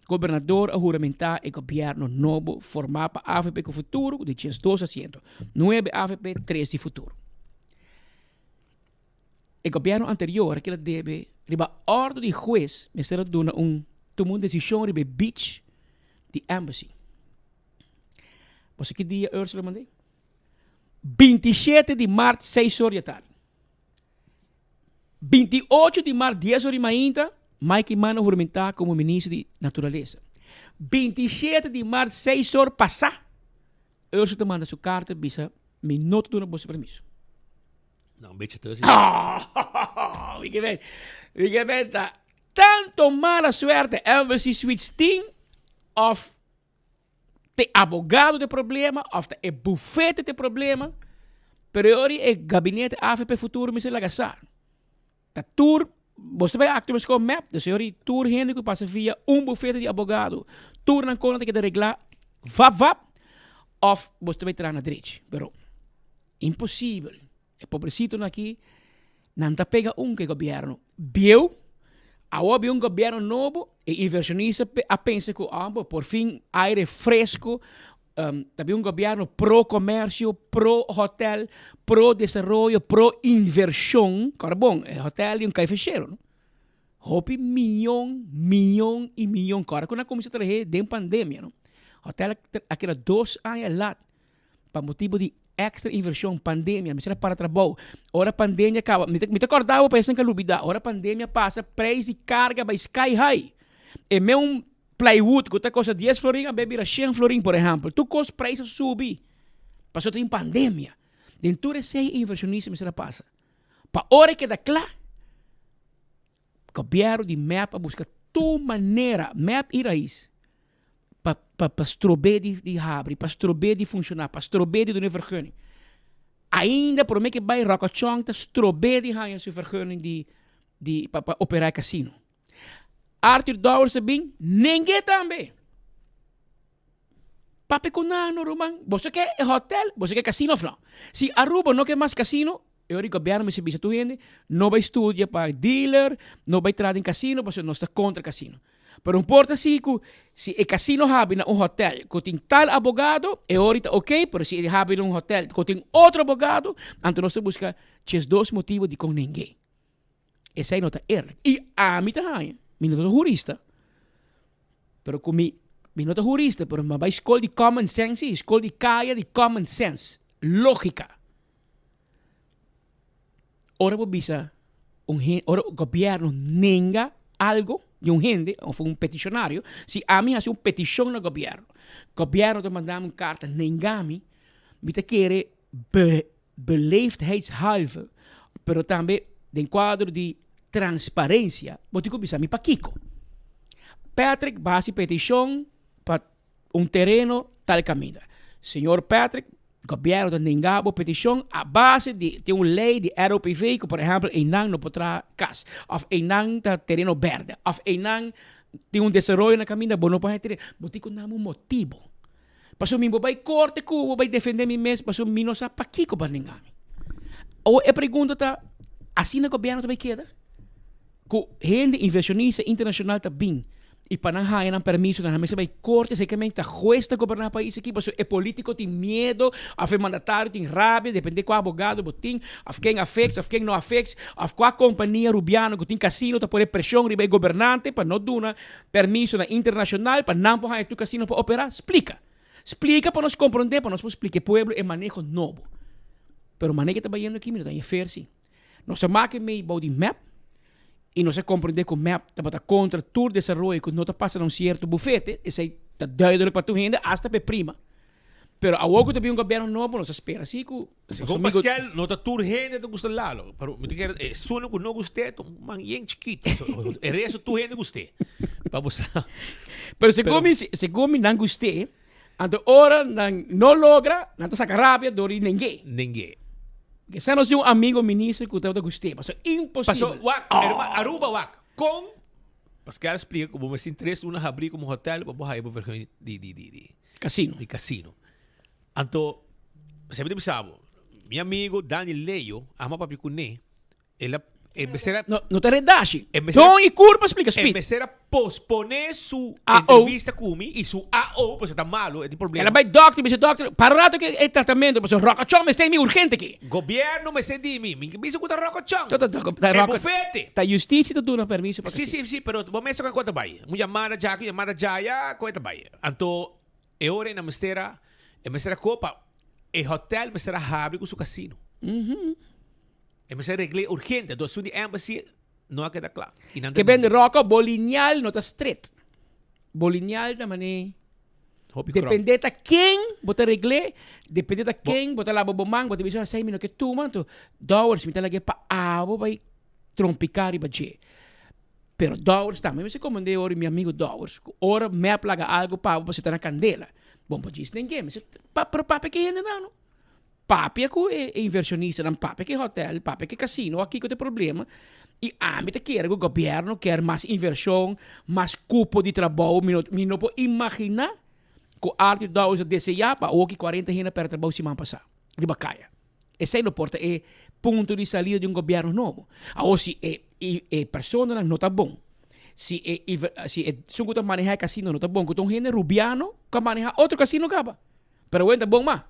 governador a juramentar o governo novo formar para a AVP com futuro de 12 asientos. 9 AVP, 3 de futuro. O governo anterior, que deve, riba ordem de juez, me será dona tomou decisão riba beach de embassy. Você que dia Ursula mandei? 27 de março, 6 horas da tarde. 28 de março, 10 horas de manhã, Mike Mano juramentar como ministro de natureza. 27 de março, 6 horas passar, Ursula te manda sua carta, bisa, minuto do nosso permisso. Não, beetje tussen. Wie bent tanto mala suerte, embassy switch team, of te abogado de problema, of te bufete de problema, pero ori e gabinete AVP futuro me se lagasar. Ta tour, você vai activos com map, dus ori tour gente que passa via bufete de abogado, tour na conta que de reglar, vap, of você vai entrar na direita, pero impossível. O pobrecito aqui não está pega que governo. Viu? Agora governo novo e inversionista a pensa que por fim aire fresco, também governo pro comércio, pro hotel, pro desenvolvimento, pro inversão. Cara bom, hotel e cafecheiro, não? Hopi milhão, cara quando começa a trazer de pandemia, não? Hotel aquela 2 anos lá para motivo de extra inversão, pandemia, me será para trabalho. Ora pandemia acaba, me acordava pensando que lubida. Ora pandemia passa, preço de carga vai sky high. E meu plywood que custa 10 florin, a beber 100 florin, por exemplo. Tu cost preço subir. Passou em pandemia. Dentro desse inversionista me será passa. Para hora que dá claro, governo de map a buscar tu maneira, map e raiz. Para strober de abrir, para strober de funcionar, para strober de doen vergunning. Ainda por mim que bij Rockachong te strober de gaan je vergunning para operar casino. Arthur Dowers bem, ninguém também. Papi kunano Roman, você quer hotel, você quer casino não? Se Aruba não quer mais casino, eu digo governo me serviço tu gente, não vai estudar para dealer, não vai entrar em casino, você não está contra casino. Pero importa se o casino habe na hotel que tem tal abogado, é ahorita ok, pero se habe na hotel que tem outro abogado, então nós busca esses dois motivos de com ninguém. Essa aí não está errado. E a mim também, eu não sou jurista. Pero com eu não sou jurista, pero eu vai escola de common sense, escola de caia de common sense, lógica. Ora vou bisa, ora o governo nenga algo de gente, ou um peticionário, se a mim hace petição no governo te mandar uma carta, nengami, me te querer beleefdheidshalve, pero também de quadro de transparência, vou te começar me Kiko. Patrick base petição para terreno tal caminho. Senhor Patrick, governo de nengabo petição a base de lei de ROPV que, por exemplo, não poderá casa, ou não terreno verde, ou não tem desarrollo na caminho, bom, não pode ter, botico não um motivo. Passou mim vai corte cubo, vai defender mim mesmo, passou mim não sabe para que para ninguém. Ou a pergunta tá, assim na governo também queda? Com gente inversionista internacional tá bem. E para não ganhar permisso, na mesa vai corte, secamente a juez está governando o país aqui, porque o político tem medo, o mandatário tem rabia, depende de qual abogado botim, a quem afex, a quem não afex, a qual companhia rubiana que tem casino, está por pressão ribe governante para não dar permisso na internacional, para não poder tu casino para operar. Explica para nós compreender, para nós explicar o povo é manejo novo. Pero manejo que está vendo aqui, não tem fersi. Nós chamamos meio about the map, e não se compreender que o map está contra todo o desenvolvimento que não está passando um certo bufete, isso aí está duidelijk para tu gente, hasta para prima. Pero a pouco também um governo novo, não se espera assim que... Según Pascal, não está tu gente que gusta lalo, pero me diga, suno que não gostei, man bien chiquito, é resto tu gente gostei. Vamos a... Pero según me não gostei, anto ora não logra, não está sacar rápida, dori ninguém. Que se não é um amigo ministro que eu gostei, mas é impossível. Passou, Aruba, wak, com... Pascal explica como me interessa uma abrir como hotel, para poder ir de casino. De casino. Anto, sempre pensava, meu amigo Daniel Leio, ama papi cuné, ele empezara... No te redashi. Don e curva explica. Empezara a posponer su entrevista comigo e su AO, pues está malo, é de problema. Ela vai doctor, para o rato que é tratamento, mas o Rocochão me está em urgente aqui. Governo me está em mim, me bisa com o Rocochão. É bufete. A justiça te dá permisso para Sim, pero vamos começar com quanto vai. Uma chamada já, quanto vai. Anto, é hora na mestera copa, é hotel mestera abre com seu casino. Empezar a regler urgente. Então, se o embassy não queda claro. Que vem de roca, bolinhal não está straight. Bolinhal da maneira... Depende de quem você regler, depende de quem você lá bobomang, você bisa 6 minutos que tu, manto, $, me talaga pa avo, vai trompicar e baje. Pero $, também, mas eu comandei ora meu amigo $, ora me plaga algo para você estar na candela. Bom, para dizer ninguém, mas para papi que ainda não. Papi é inversionista, não papi que hotel, papi que casino, aqui que tem problema. E a mim quer que o governo quer mais inversão, mais cupo de trabalho, me não pode imaginar que o arte da usa desejar para o que 40 anos para trabalhar semana passada. De bacaia. Esse aí não porta é ponto de saída de um governo novo. Ou se é pessoa não está bom. Se é suco de manejar casino não está bom, que tem gente rubiano que maneja outro casino acaba. Pero está bom mais.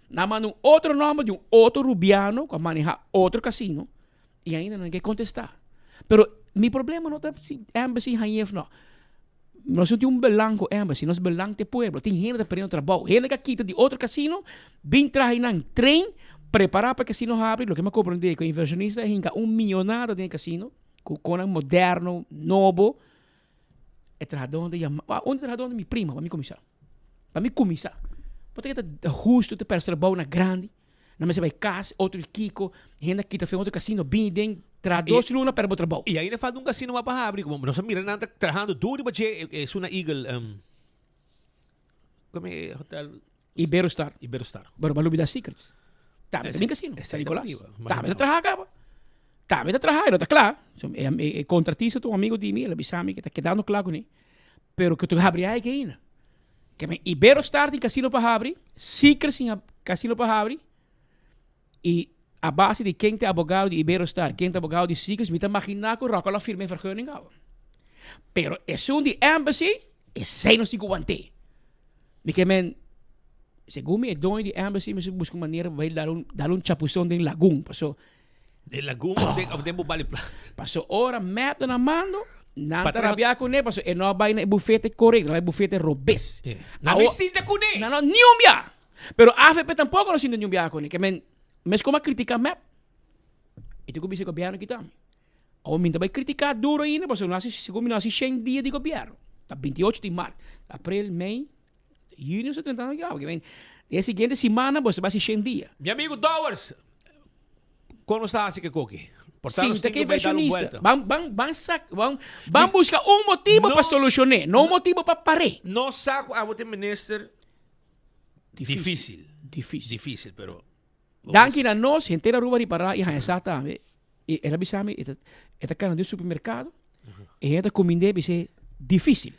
Na mano outro nome de outro rubiano que maneja outro casino e ainda não quer contestar. Pero meu problema não está embassy hanhef não. Nós não temos belang com embassy, nós belang de pueblo. Tem gente que perdendo trabalho, gente que quita de outro casino, vem trazer em trem, preparar para o casino abrir. O que me compreende é que o inversionista é milionário dentro do casino, com um moderno, novo. É trabalhador de onde trabalhador de minha prima, para me começar. Para me começar. Porque é justo ter trabalho na grande, na mesa vai casa, outro Kiko, gente que está fazendo outro casino, bem dentro. Traduz luna para o trabalho. E ainda faz casino mais para abrir, como nós miramos nada trabalhando duro, mas é uma Eagle, como é hotel? Iberostar. Pero Balubi da Secrets. Tá, bem casino. Tá, Nicolás. Tá, bem trabalhar, acaba. Tá, bem trabalhar, não tá claro. É contratista tu amigo de mim, ele bisame que tá quedando claro com ele. Pero que tu abrir aí que ainda. Que Iberostar tem casino para abrir, Secrets tem casino para abrir. E a base de quem tem advogado de Iberostar, quem tem advogado de Secrets, me está imaginar que o Rock firme em vergunning houdt. Pero es un de embassy, es sem nos digo ante. Me que men, según me dono de embassy, me busco maneira para dar um chapuzão de lagoon. Passou de lagoon of de mobile. Passou hora meta na mano. Não está rabiar com ele, passou e não vai na bufete correto, vai bufete robês. Não me sinta com ele. Não, nenhum bia. Pero a AFP tampouco não sinta nenhum bia com ele. Que men mas como a criticar map, itu ko bisa gobyerno kita. O minta vai criticar duro ainda, porque nós segundo nós 100 dias de governo. Tá 28 de março, abril, maio, junho, se 30 anos já. Porque a seguinte semana você vai 100 dias. Meu amigo Dowers, quando está assim que coque? Sim, tá que é versionista. Vamos buscar um motivo para solucionar, não um motivo para parar. Não saco a você minister difícil, pero Danke na nós, gente era ruba de parar e hanhasata, e ela bisame, esta cana de supermercado, e ela cominde bise difícil.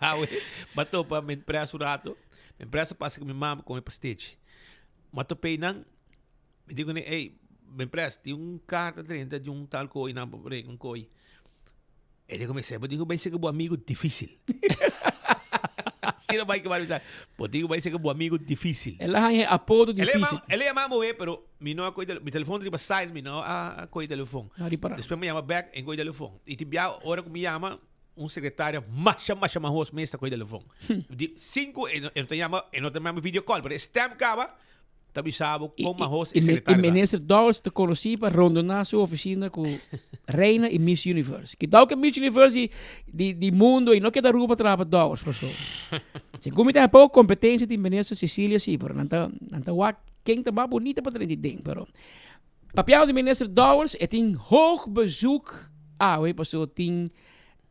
Awe. Bato pa, may preso rato. May preso pasa com minha mama com o pastage. Mato pay nang, me digo ni, may preso, tem carta 30 de tal coi na paborek, coi. Digo, me sebo, digo, vai ser que amigo difícil. Sino vai que vai usar? Pô, digo, vai ser que amigo difícil. Ela é apodo difícil. Ele é mamo, pero mi no coisa, mi telefone tipo silent, mi no coisa telefone. Depois me chama back em coisa telefone. E tipo, hora que me chama secretário, macha host mestre coisa telefone. 5, eu te chamo video call, pero stem acaba, tabi sabo como host e secretário. E minister Dawes te conheci para rondonar sua oficina com Reina e Miss Universe. Que tal que Miss Universe de mundo e não que da rua para trabalhar Dawes, pessoal. Se como tem pouco competência de minister Cecília sim, pero nanta wa quem tá mais bonita para ter ding, pero papel de minister Dawes é tem hoog bezoek pessoal tem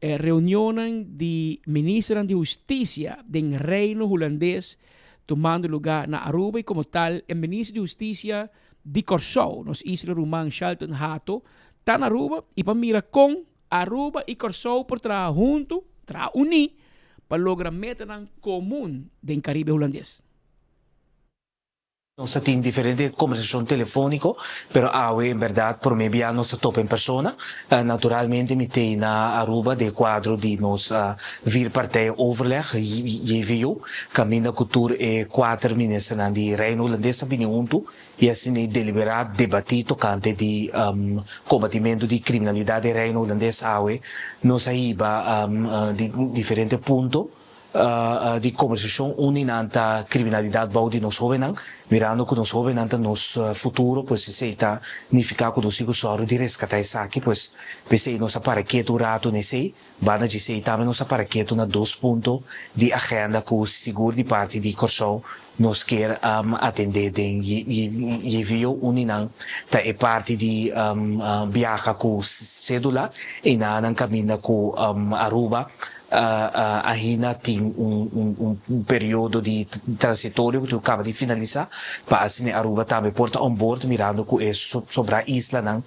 reuniões de ministro de Justiça do Reino Holandês tomando lugar na Aruba e como tal, o ministro de Justiça de Curaçao, nos Isla Román Charlton Hato, está na Aruba e para mirar com Aruba e Curaçao por trabalhar junto, unir, para lograr metas comum do Caribe holandês. Nós temos diferente conversação telefônica, pero em verdade, por mim, já nós topa em persona. Naturalmente, me tem na Aruba de quadro de nós vir partij overleg, je viu, caminha cultura e 4 ministros de Reino Holandês também junto, e assim deliberado, debatir tocante de combatimento de criminalidade Reino Holandês, nós aí de diferente ponto. De conversação uninanta criminalidade bau de nos jovens, mirando que nos jovens anta nos futuro, pues se está nificar que nos hijos soro de rescatar essa aqui, pues pensei nos para quieto rato nesse, banda de sei também nos para quieto na 2 pontos de agenda que o seguro de parte de Curaçao nos quer atender den e viu uninang ta é parte de viaja com cédula e na caminha com Aruba ainda tem período de transitório que acaba de finalizar para assim Aruba também porta on board mirando que é sobre a isla não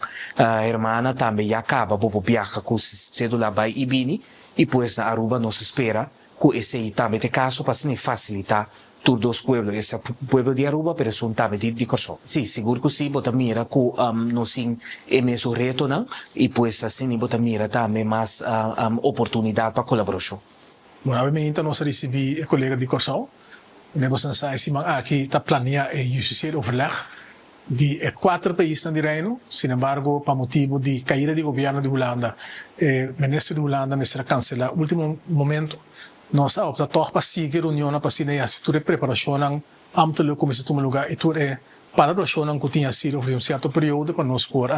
hermana também acaba por viajar com cédula vai e bini e pois na Aruba nos espera que esse também tem caso para assim facilitar todos os pueblos, esse pueblo de Aruba, pero son também de Curaçao. Sim, seguro que sim, bota mira que nós sim é mesmo reto, não? E pois assim, bota mira também mais oportunidade para colaboração. Obviamente, nós recebemos colega de Curaçao, nós não sabemos se aqui está planeado e overleg de 4 países de Reino, sin embargo, para motivo de caída do governo de Holanda, o ministro de Holanda me será cancelado. Último momento, nós optamos para seguir a reunião para se a preparação amtelo como se toma lugar e tudo para a reunião que tinha sido por certo período para nós por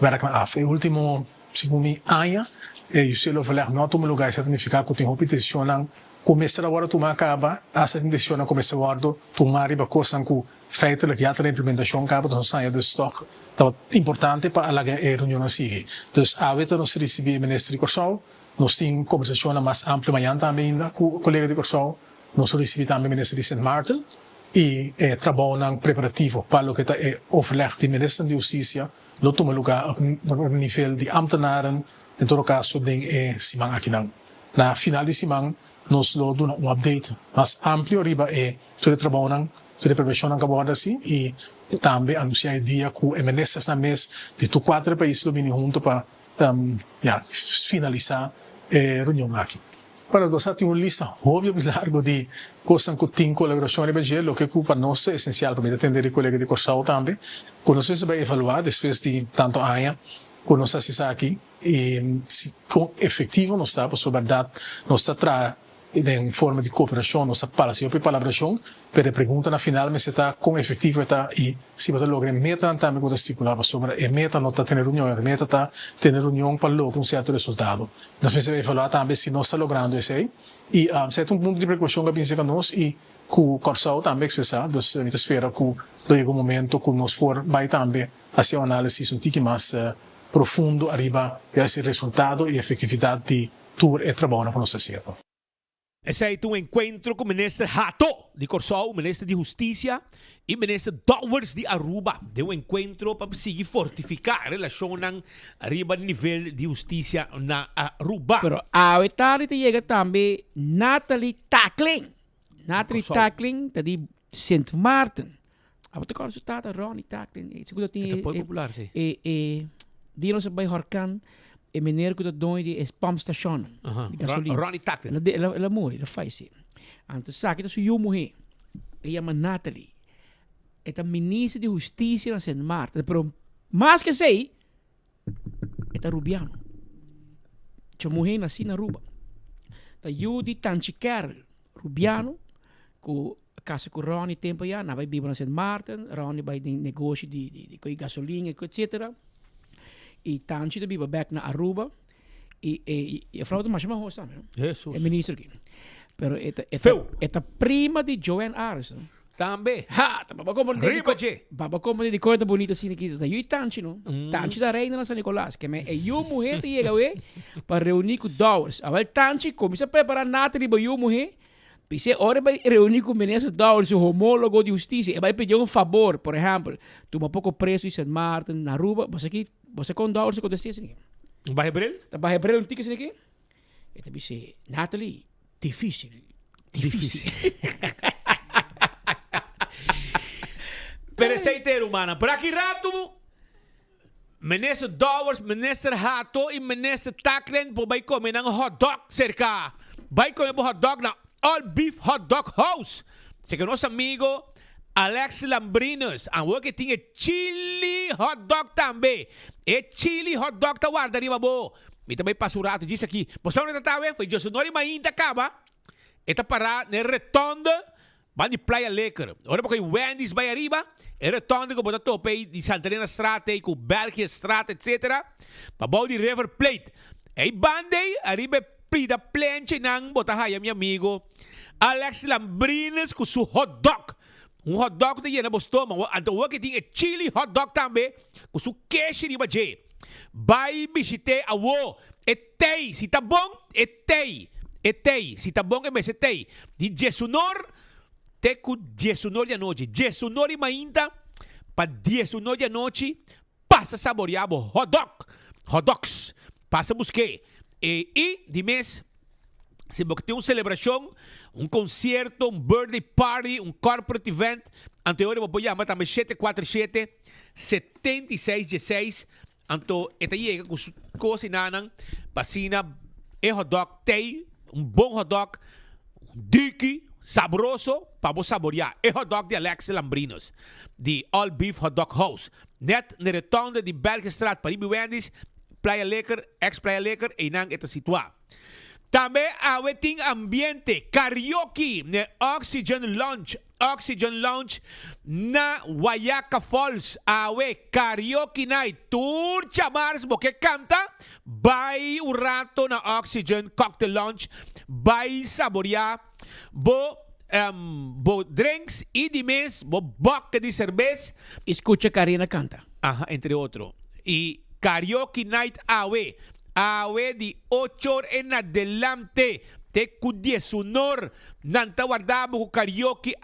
werk na af. O último segundo ano eu sei o falar não toma lugar significa que tem uma petição começar agora tomar acaba essa intenção começar agora tomar riba coisa que feitelijk já a implementação acaba então sai do stock então importante para a reunião seguir. Dus aveta nós recebemos o ministro de Curaçao. Nós temos conversação mais ampla amanhã também com o colega de Curaçao. Nós recebemos também o ministro de St. Martin e trabalhamos preparativo para o que está overleg de ministro de Justiça. Lo toma lugar no nível de ambtenaren, em todo caso, de Simang aqui não. Na final de Simang, nós lo damos update mais amplo riba todo trabalho de preparação acabou assim e também anunciar o dia que o ministro na mês de 4 países lo vindo junto para finalizar reunião aqui. Para nós temos uma lista óbvia e larga de coisas que tem colaboração e bem o que para nós é essencial para atender o colega de Curaçao também. Quando nós vai evaluar depois de tanto anos, quando nós assistimos aqui e se com efetivo nós está, por verdade, nós está trazendo em forma de cooperação, nós está para se ouvir colaboração, pero a pergunta na final mas está com efetivo está e se você logra meta também quando estipulava sobre a meta não está tendo reunião, a meta está tendo reunião para lograr certo resultado. Nós vamos evaluar também se nós está logrando isso aí e certo ponto de preocupação que pensa que nós e com o Curaçao também expressar, então a gente espera que no momento que nós for vai também fazer uma análise um pouco mais profundo arriba a esse resultado e efetividade de todo o trabalho que nós fazemos. Ese é um encontro com o ministro Hato de Corsol, o ministro de Justiça e o ministro Dowers de Aruba. De um encontro para conseguir fortificar a relação arriba do nível de justiça na Aruba. Pero a tarde te chega também Natalie Tackling. Natalie Tackling, tá de St. Martin. Apa tu kalau tata Ronnie Tackling? Seguro tem é popular, sim. Di nós by Horkan. E meneer que dat doen die is pumpstation. Ronnie Tackling. Ela morre, ela faz isso. Então, sabe que isso eu morri. Ela chama Natalie. É a ministra de Justiça na St. Martin. Pero, mais que sei, é Rubiano. Eu morri nasci na Aruba. Eu de Tanchi Carol, Rubiano, com casa com Ronnie tempo já, na vai viver na St. Martin, Ronnie vai de negócio de gasolina, etc. E Tanchi de vive back na Aruba. E a fraude mais uma roça, né? Jesus. É ministro aqui. Pero é prima de Joanne Arce. Também. Ha, baba como Riba, G. Baba como de coisa bonita assim aqui. Eu e Tanchi, não? Tanchi da reina na São Nicolás, que é eu morrer de chega para reunir com Dowers. Agora Tanchi começa a preparar Natalie para eu morrer. Pise ora vai reunir com o ministro Dowers, o homólogo de justiça, e vai pedir favor, por exemplo, tu um pouco preso em St. Martin, na Aruba, você com Dowers com destino assim. Vai Hebrel? Vai Hebrel um tique assim aqui? E também se Natalie, difícil. Pero esse inteiro, mano. Por aqui rato, ministro Dowers, ministro Hato e ministro Tackling vai comer um hot dog cerca. Vai comer hot dog na All Beef Hot Dog House. Sei que nosso amigo Alex Lambrinos, que tinha chili hot dog também. E chili hot dog tá guarda ali, babo. Me também passa o rato, disse aqui. Você não está vendo? Foi José Nori Mainda acaba. Eta para na retonda. Vai de Playa Lekker. Ora porque Wendy's vai arriba. E retonda que bota tope de Santarena Strate, com België Strate, etc. Para de River Plate. E bandei arriba da plancha ng botahaya, meu amigo Alex Lambrinos com seu hot dog. Hot dog de na Boston. Então, o que tem é chili hot dog também com seu queijo de bajé. Vai visitar a wo. É tei. Se tá bom, é tei. É tei. Se tá bom, é mais é tei. De Jesunor, te com Jesunor de noite. Jesunor e mainda, para Jesunor de noite, passa saborear hot dog. Hot dogs. Passa buscar. E de mês, se você tem uma celebração, um concerto, um birthday party, um corporate event, anterior eu vou chamar também 747-7616. Então, esta chega com coisa nanang, vacina, hot dog, tem um bom hot dog, dique, saboroso, para você saborear. Hot dog de Alex Lambrinos, de All Beef Hot Dog House. Net na retonda de België Straat, para Ibi Wendy's, Playa Lekker, ex-Playa Lekker, e nang ito sitwa. Também há ambiente, karaoke, na Oxygen Lounge, na Wayaka Falls, há karaoke night, tour chamars, porque canta, vai o rato na Oxygen Cocktail Lounge, vai saborear, bo drinks e de mês, bo boca de cerveja. Escucha Karina canta. Ajá, entre outros. E karaoke night awe de 8 horas en adelante. Te ku 10 honor. Nanta guardamos con karaoke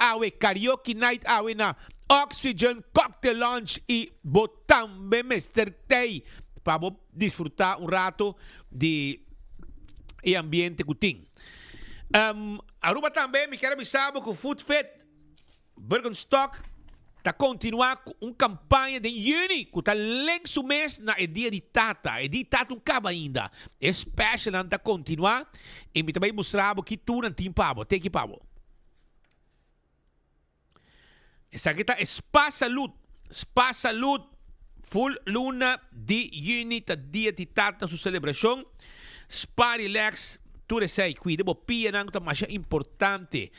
night awe na Oxygen Cocktail Lounge y botambe Mr. Tay. Para disfrutar un rato de ambiente kuting. Aruba também, me quero avisar que o Food Fit Bergenstock está continuando com uma campanha de junho, que está lenço mês na dia de Tata. E de Tata não acaba ainda. É special, não está continuando. E me também mostrava que tu não tem pavo. Tem que pavo. Essa aqui está Spa Salud. Spa Salud. Full luna de junho, tá dia de Tata, sua celebração. Spa Relax. Tu sei, cuida, bo pia nang tá mais importante.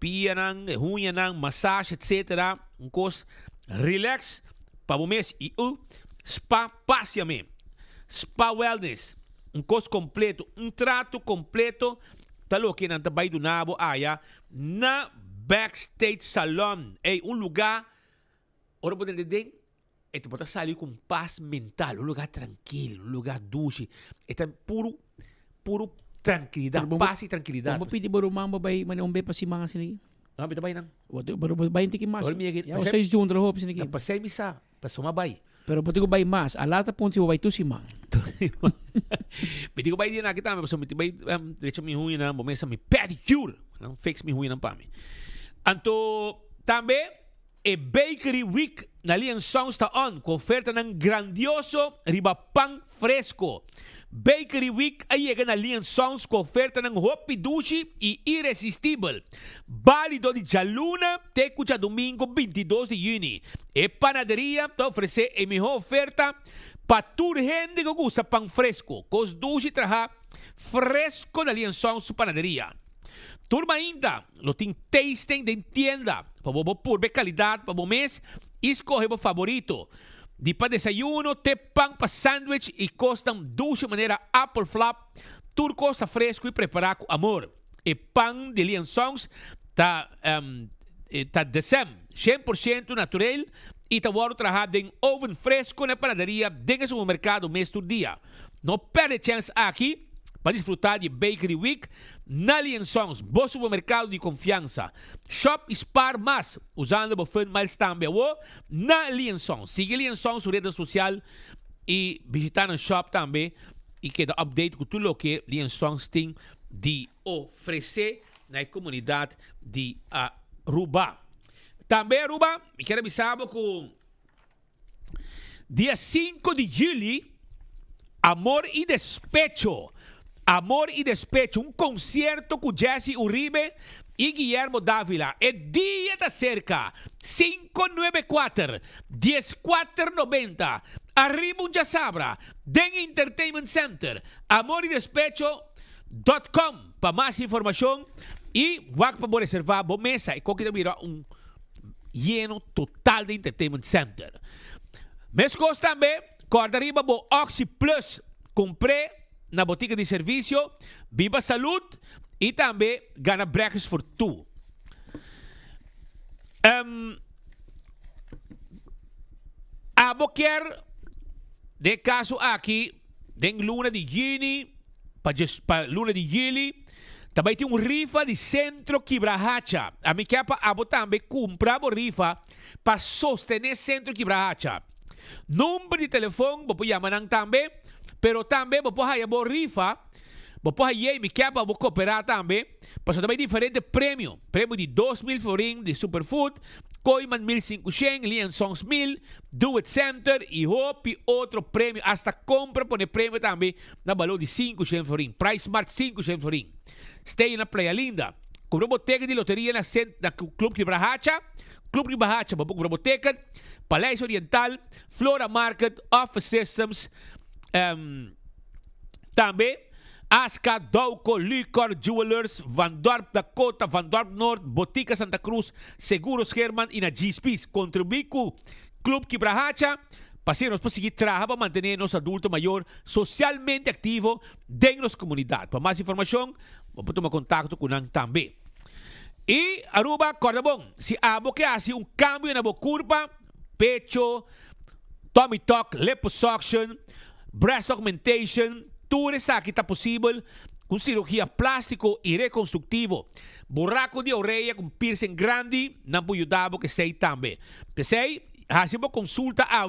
Pia nang, unha nang, massagem, etc. Um coisa relax para o mês e spa passeamento. Spa wellness, um coisa completo, um trato completo. Tá louco que não tá do nabo aya na Backstage Salon. É lugar, ora pode entender, é tu pode sair com paz mental, lugar tranquilo, lugar dulce. É puro Tranquilidad, paz y tranquilidad. Kung pwede ba rumang babay manumbe pa si mga sinigi? Ah, bita bay nang. Wato baru bayin tiki mas. Ol miyagit. Ya usay jun traho pa sinigi. Pasay misa, pasumabay. Pero pati ko bay mas, alata pun si babay tu si mang. Pwede ko ba hindi nakita kami. So, may diretso mi huwi na, bumesa mi pedicure. Fix mi huwi ng pami. Anto, tambe, Bakery Week na liang songs taon ko oferta ng grandioso ribapang fresco. Bakery Week ay na liang songs ko oferta ng hopi dushi e irresistible. Válido de Jaluna, Tecucha, domingo 22 de junio. Panadería te ofrece a mejor oferta para tu gente que gusta pan fresco. Cos dushi traja fresco na liang songs su panadería. Turma ainda, lo tem tasting de tienda. Para bobo purbe calidad, para mes, escoge o favorito. Di pa desayuno, te pang pa sandwich e costam duche maneira apple flop, turco sa fresco e preparar com amor. E pang de liang songs ta desem 100% natural e ta waro trahado em oven fresco na panaderia dentro do supermercado mês do dia. Não perde chance aqui para desfrutar de Bakery Week na Liang Songs, bom supermercado de confiança. Shop e spar mais, usando o fund mais também na Liang Songs. Siga Liang Songs na rede social e visitar no shop também e que dá update com tudo o que Liang Songs tem de oferecer na comunidade de Aruba. Também Aruba, me quero avisar com dia 5 de julho, Amor e Despecho. Amor e Despecho, um concerto com Jesse Uribe e Guillermo Dávila. É dia da cerca, 594-10490. Arriba um Jasabra, Den Entertainment Center, amoredespecho.com para mais informação e wag para reservar a mesa e qualquer mira lleno total de Entertainment Center. Mescos também, corda arriba bo Oxy Plus, comprei na botica de serviço, Viva Saúde e também gana breakfast for two. Abo quer, de caso aqui, den luna de junho, para luna de julho, também tem rifa de Centro Quibrahacha. A minha capa abo também comprava rifa para sostener Centro Quibrahacha. Número de telefone, vou chamar também, pero também vou pôr a rifa, vou pôr aí me capa, vou cooperar também, para também diferente prêmio. Prêmio de 2.000 florin de Superfood, Koiman 1.500, Liang Songs 1.000, Do It Center e Hope outro prêmio, hasta compra põe prêmio também na valor de 500 florin. Price Smart 500 florin. Stay na Playa Linda. Comprou boteca de loteria na Clube Quibrahacha. Clube Quibrahacha, vou comprar boteca. Palácio Oriental, Flora Market, Office Systems, também Asca, Douco, Licor, Jewelers, Van Dorp Dakota, Van Dorp North, Botica Santa Cruz, Seguros Herman e na GSPs. Contribuir com o Clube Quibrahacha para nós conseguir trabalhar para manter nosso adulto maior socialmente ativo dentro das comunidades. Para mais informação, vou tomar contato com nós também. E Aruba, corda bom, se abo que hace cambio na boa curva, pecho, tummy tuck, liposuction, breast augmentation, tudo isso aqui está possível com cirurgia plástico e reconstrutivo. Buraco de orelha com piercing grande, não pode ajudar que sei também. Pensei, hacemos consulta a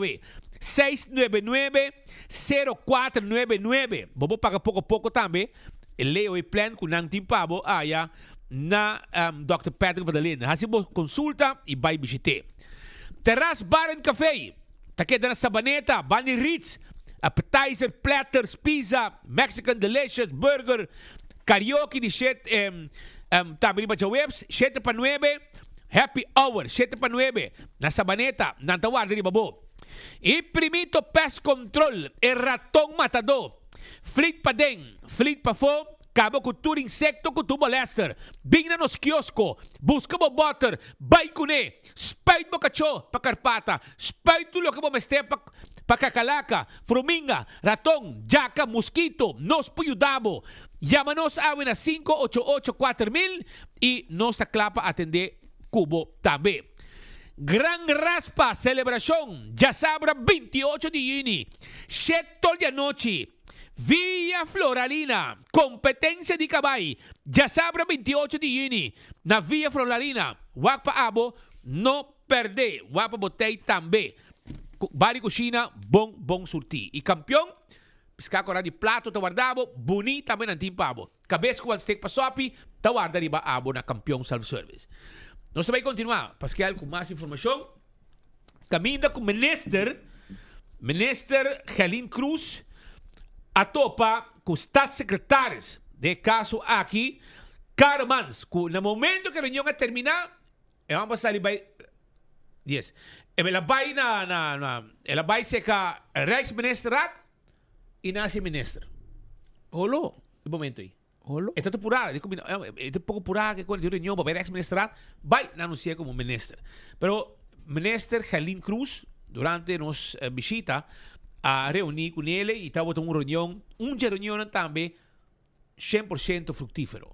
699-0499. Vou pagar pouco a pouco também. Leo e plan com não tem pabo aí na Dr. Patrick Vadalina. Hacemos consulta e vai visitar. Terrace Bar and Café. Takeda na Sabaneta, Bunny Ritz, appetizer, platters, pizza, Mexican Delicious, burger, karaoke de 7 também para webs, 7 para 9, happy hour, 7 para 9, na Sabaneta, na Tawar de Babo. E Primito Pest Control, e Ratong Matador, Fleet pa den, Fleet pa fo, cabo com tudo insecto com tu molester. Bigna nos kiosco, busca mo butter, bay kune, spite mo kacho pa karpata, spite tulo ka mo meste pa kakalaka, fruminga, ratong, jaka, mosquito, nos puyudabo. Llamanos awe na 588-4000 e nos clapa atender cubo também. Gran Raspa Celebración, ya sabra 28 de junio, 7 de noche. Via Floralina, competencia di kabay. Ya sabra 28 de junio, na Via Floralina. Wak pa abo, no perde. Wak pa botei tambe. Bari kusina, bong surti. I campeão, pisca cora di plato, tawardabo, buni também nantim pabo. Cabeça com steak pasopi, tawarda riba abo na campeão self-service. Nós vai continuar, Pascal, com mais informação. Caminda com minister Helene Cruz, a topa com staatssecretários de caso aqui, Carmans, que no momento que a reunião terminar, vamos passar ali by yes. Ela vai ser ka Rijksministeraat e nasi minister. Holo, no momento aí. Holo. É tanto purada, é pouco purada que quando a reunião para Rijksministeraat vai anunciar como minister. Pero minister Helene Cruz durante nos visita a reunir com ele e estava uma reunião também 100% fructífero.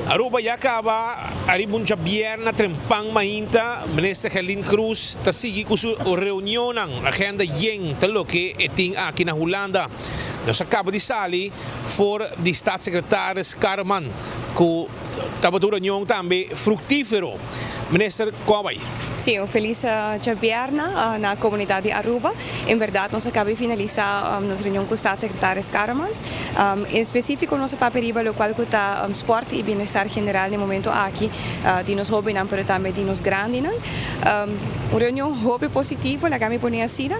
Aruba ya acaba, aribun sa biyerna, trempang mainta, Minister Helene Cruz, tasigi ko su reunion ng agenda yeng talo ke eting akin na Holanda. Nos acaba di sali for di staatssecretaris Carman, ku tabato reunião também fructífero. Minister Kowai. Sim, feliz Javiarna na comunidade de Aruba. Em verdade, nós acabamos de finalizar nossa reunião com o staatssecretário Carmans. Em específico, nossa paperiba, o qual está esporte e bem-estar general no momento aqui, de nos hobby, mas também de nos grandes. Uma reunião hobby positiva, na kami punya sina,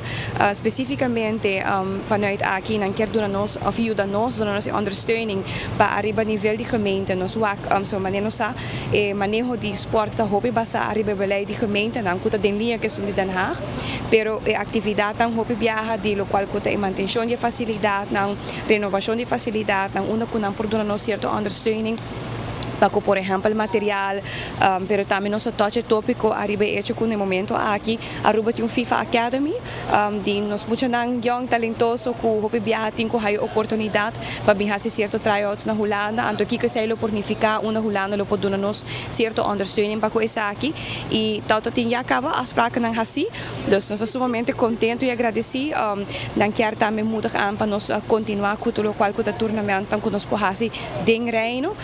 especificamente vanuit aqui, não quer donar nos, of ajuda nos, donar nos ondersteuning para arriba nível de gemeente, nos wak, so manejo sa, manejo de esporte da hobby basa arriba beleid de gemeente, não kuta den linha que são de Den Haag, pero atividade não hobby viaja de lo qual kuta manutenção de facilidade, não renovação de facilidade, não una kunang por donar nos certo ondersteuning. Paco, por ejemplo, material, pero también nos toque tópico arriba hecho con el momento aquí, Aruba tiene un FIFA Academy, de nos muchos young talentoso que hope viaja tinko hay oportunidad para viajar cierto tryouts na Holanda, anto aquí que se lo pornifica una Holanda lo poduna nos cierto ondersteuning para que esa aquí y tauta tin ya acaba afspraken nang hasi, dus nos sumamente contento y agradecido, dan quer também moedig aan para nos continuar com lo qual com o tournamento que nos pohasi ding reino,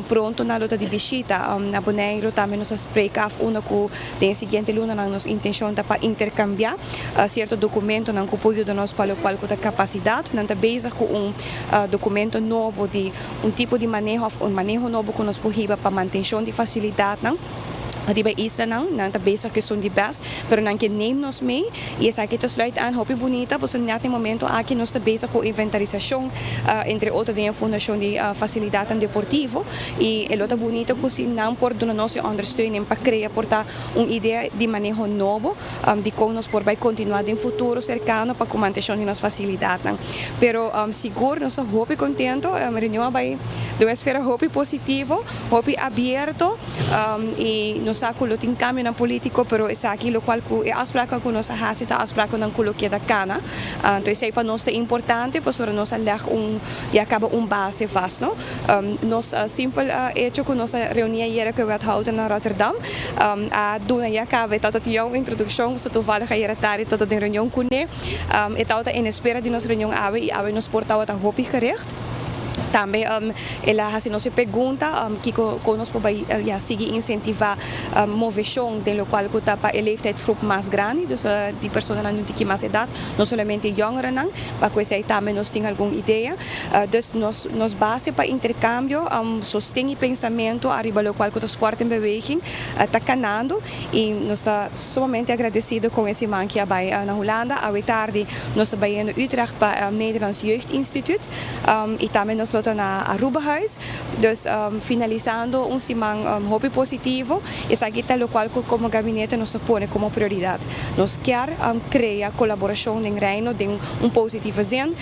pronto na luta de visita na Bonaire também nos explica af una que den seguinte luna nos intenção para intercambiar certo documento na que pode nos para o qual com a capacidade não está bezig com documento novo de tipo de manejo novo que nos pode para manutenção de facilidade não Arriba Israel não está bezig que são de best, pero não que neem nos mee. E essa aqui sluit aan hobby bonita, pois nesse momento aqui nós está bezig com inventarização, entre outras de fundação de facilidade deportivo e é outra bonita que se não por donar nossa ondersteuning para criar portar ideia de manejo novo, de como nós por vai continuar em futuro cercano para com manutenção de nossa facilidade. Pero seguro nós hobby contento, reunião vai de uma esfera hobby positivo, hobby aberto e nos saco lo tin cambio na politico pero esa aqui lo qual é afspraken com nós hasita afspraken dan coloquia da cana então isso é para nós é importante para nós leg e acaba base vast no nós simpel hecho com nossa reunião hier que werd houden na Rotterdam a dona já acaba tot het jouw introdução so toevallig hier tarde tot de reunião com ne e tot in espera de nossa reunião ave nos portava a hobby gericht também ela assim nos pergunta que conosco vai seguir incentivar moveção de lo qual que para a leeftijdsgroep mais grande dus die pessoas não tem mais idade não somente jongeren não para que zij também nos tem alguma ideia dus nos base para intercâmbio sostém e pensamento arriba lo qual que o esporte em beweging está canando e nós está sumamente agradecido com esse man que vai na Holanda a tarde nós está indo Utrecht para Nederlands Jeugdinstituut e também nós na Aruba Huis, dus finalizando simang hobby positivo, essa aqui é o qual como gabinete nos põe como prioridade. Nós quer criar colaboração em reino de positivo zin,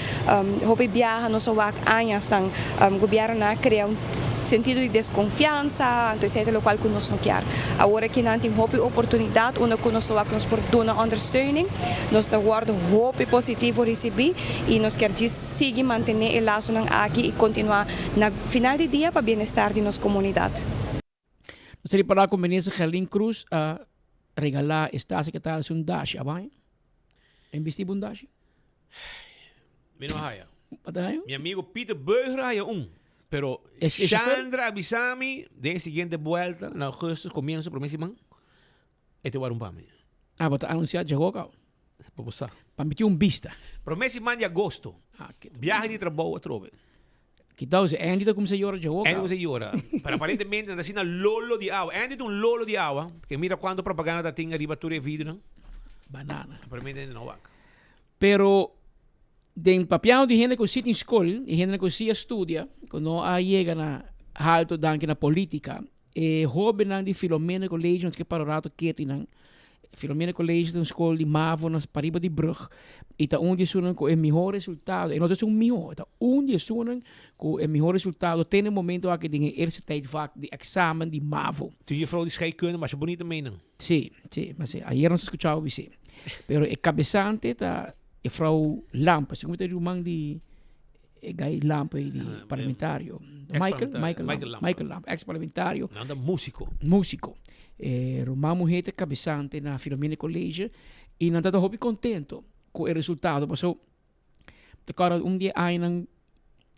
hobby viaja nos wak añas dan governo na criar sentido de desconfiança, então isso é o qual nós não quer. Agora que não tem hobby oportunidade, onde nós wak nos por dona ondersteuning, nós está guardo hobby positivo receber e nós quer seguir manter o laço aqui e continuar na final de dia para bem-estar de nossa comunidade. Nós temos para a conveniência Helene Cruz a regalar staatssecretaris um dash, abai? Investir um dash? Mino haya. Patayo? Mi amigo Peter Beuger haya Pero ¿Es Chandra avisami de siguiente vuelta, en agosto, comienzo, promesa, man. Este war un pame. Bota anunciar chegou, cá. Para meter vista. Promesa, man, de agosto. Viaje de trabalho a trove. Que tal se ainda como se llora chegou, Ainda você llora. Pero aparentemente, anda assim na lolo de água. Ainda um lolo de água. Que mira quando propaganda tem arriba tudo vídeo, não? Banana. Aparentemente não vaca. Pero den papião de gente que sit em escola, e gente que se estudia, quando chega na alto danke na política, e hobby nang di Filomena College, que para o rato quieto nang Filomena College de escola de Mavo na pariba de Brug, e tá onde sunan com o melhor resultado, e não é melhor, tá onde sunan com o melhor resultado, tem um momento aqui de universiteit vaak de examen de Mavo. Tu je vrouw die scheikunde, maar je bonita mening. Sí, mas ayer nos escuchaba sí. Pero el cabezante tá e Frau Lampa, se comete rumang di gai Lampa di parlamentario. Michael Lampa, ex-parlamentario. Nada músico. Rumang mujer cabezante na Filomena College e não tá hobby contento com o resultado. Passou cara dia aí nang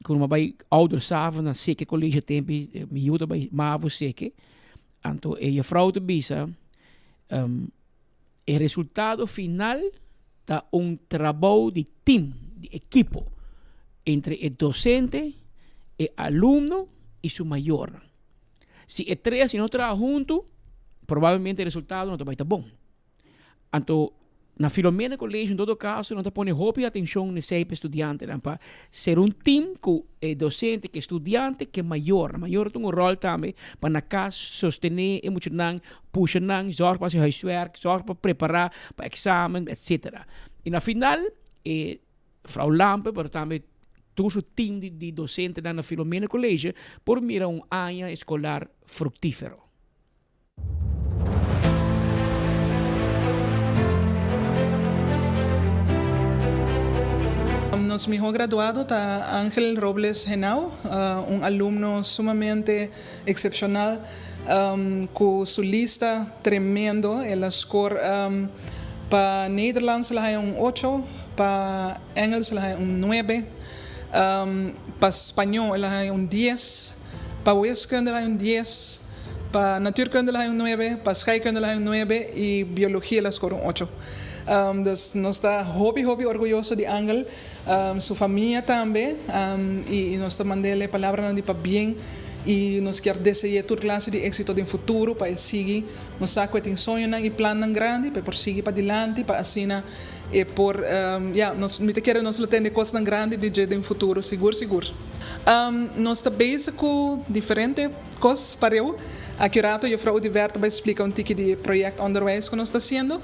quando uma vai ouder sava na seque college tempo me ajuda by Mavo seque. Anto e a Frau te bisa el resultado final da trabajo de team, de equipo, entre el docente, el alumno y su mayor. Si el tres no trabajan juntos, probablemente el resultado no te va a estar bueno. Anto, na Filomena College, en todo caso, no te pone hobby atención en ese estudiante, para ser un team con el docente, que estudiante, que mayor. Mayor tem rol também para na casa sostener, emocionar, puxar, zorg para seu huiswerk, zorg para preparar para examen, etc. E na final, Frau Lampe, pero também todo o team de docente na Filomena College, por mirar ano escolar fructífero. Nuestro mejor graduado está Ángel Robles Henao, un alumno sumamente excepcional, con su lista tremendo. El score para Nederlands le hay un 8, para Engels le hay un 9, para Español le hay un 10, para wiskunde le hay un 10, para natuurkunde le hay un 9, para scheikunde le hay un 9 y biología le score un 8. Dus nos está hobby orgulloso de Ángel, su familia también, y nos está mandando palabras de para bien y nos quiere desear toda clase de éxito en el futuro para seguir, nos saca de sueños y planes grandes para seguir para adelante, para así por nos me quiere nos lo tener cosas tan grandes de en futuro, seguro. Nos está bezig con diferentes cosas para eu. Aqui rato eu vou divertir para explicar um tique de projeto onderwijs que nós está fazendo.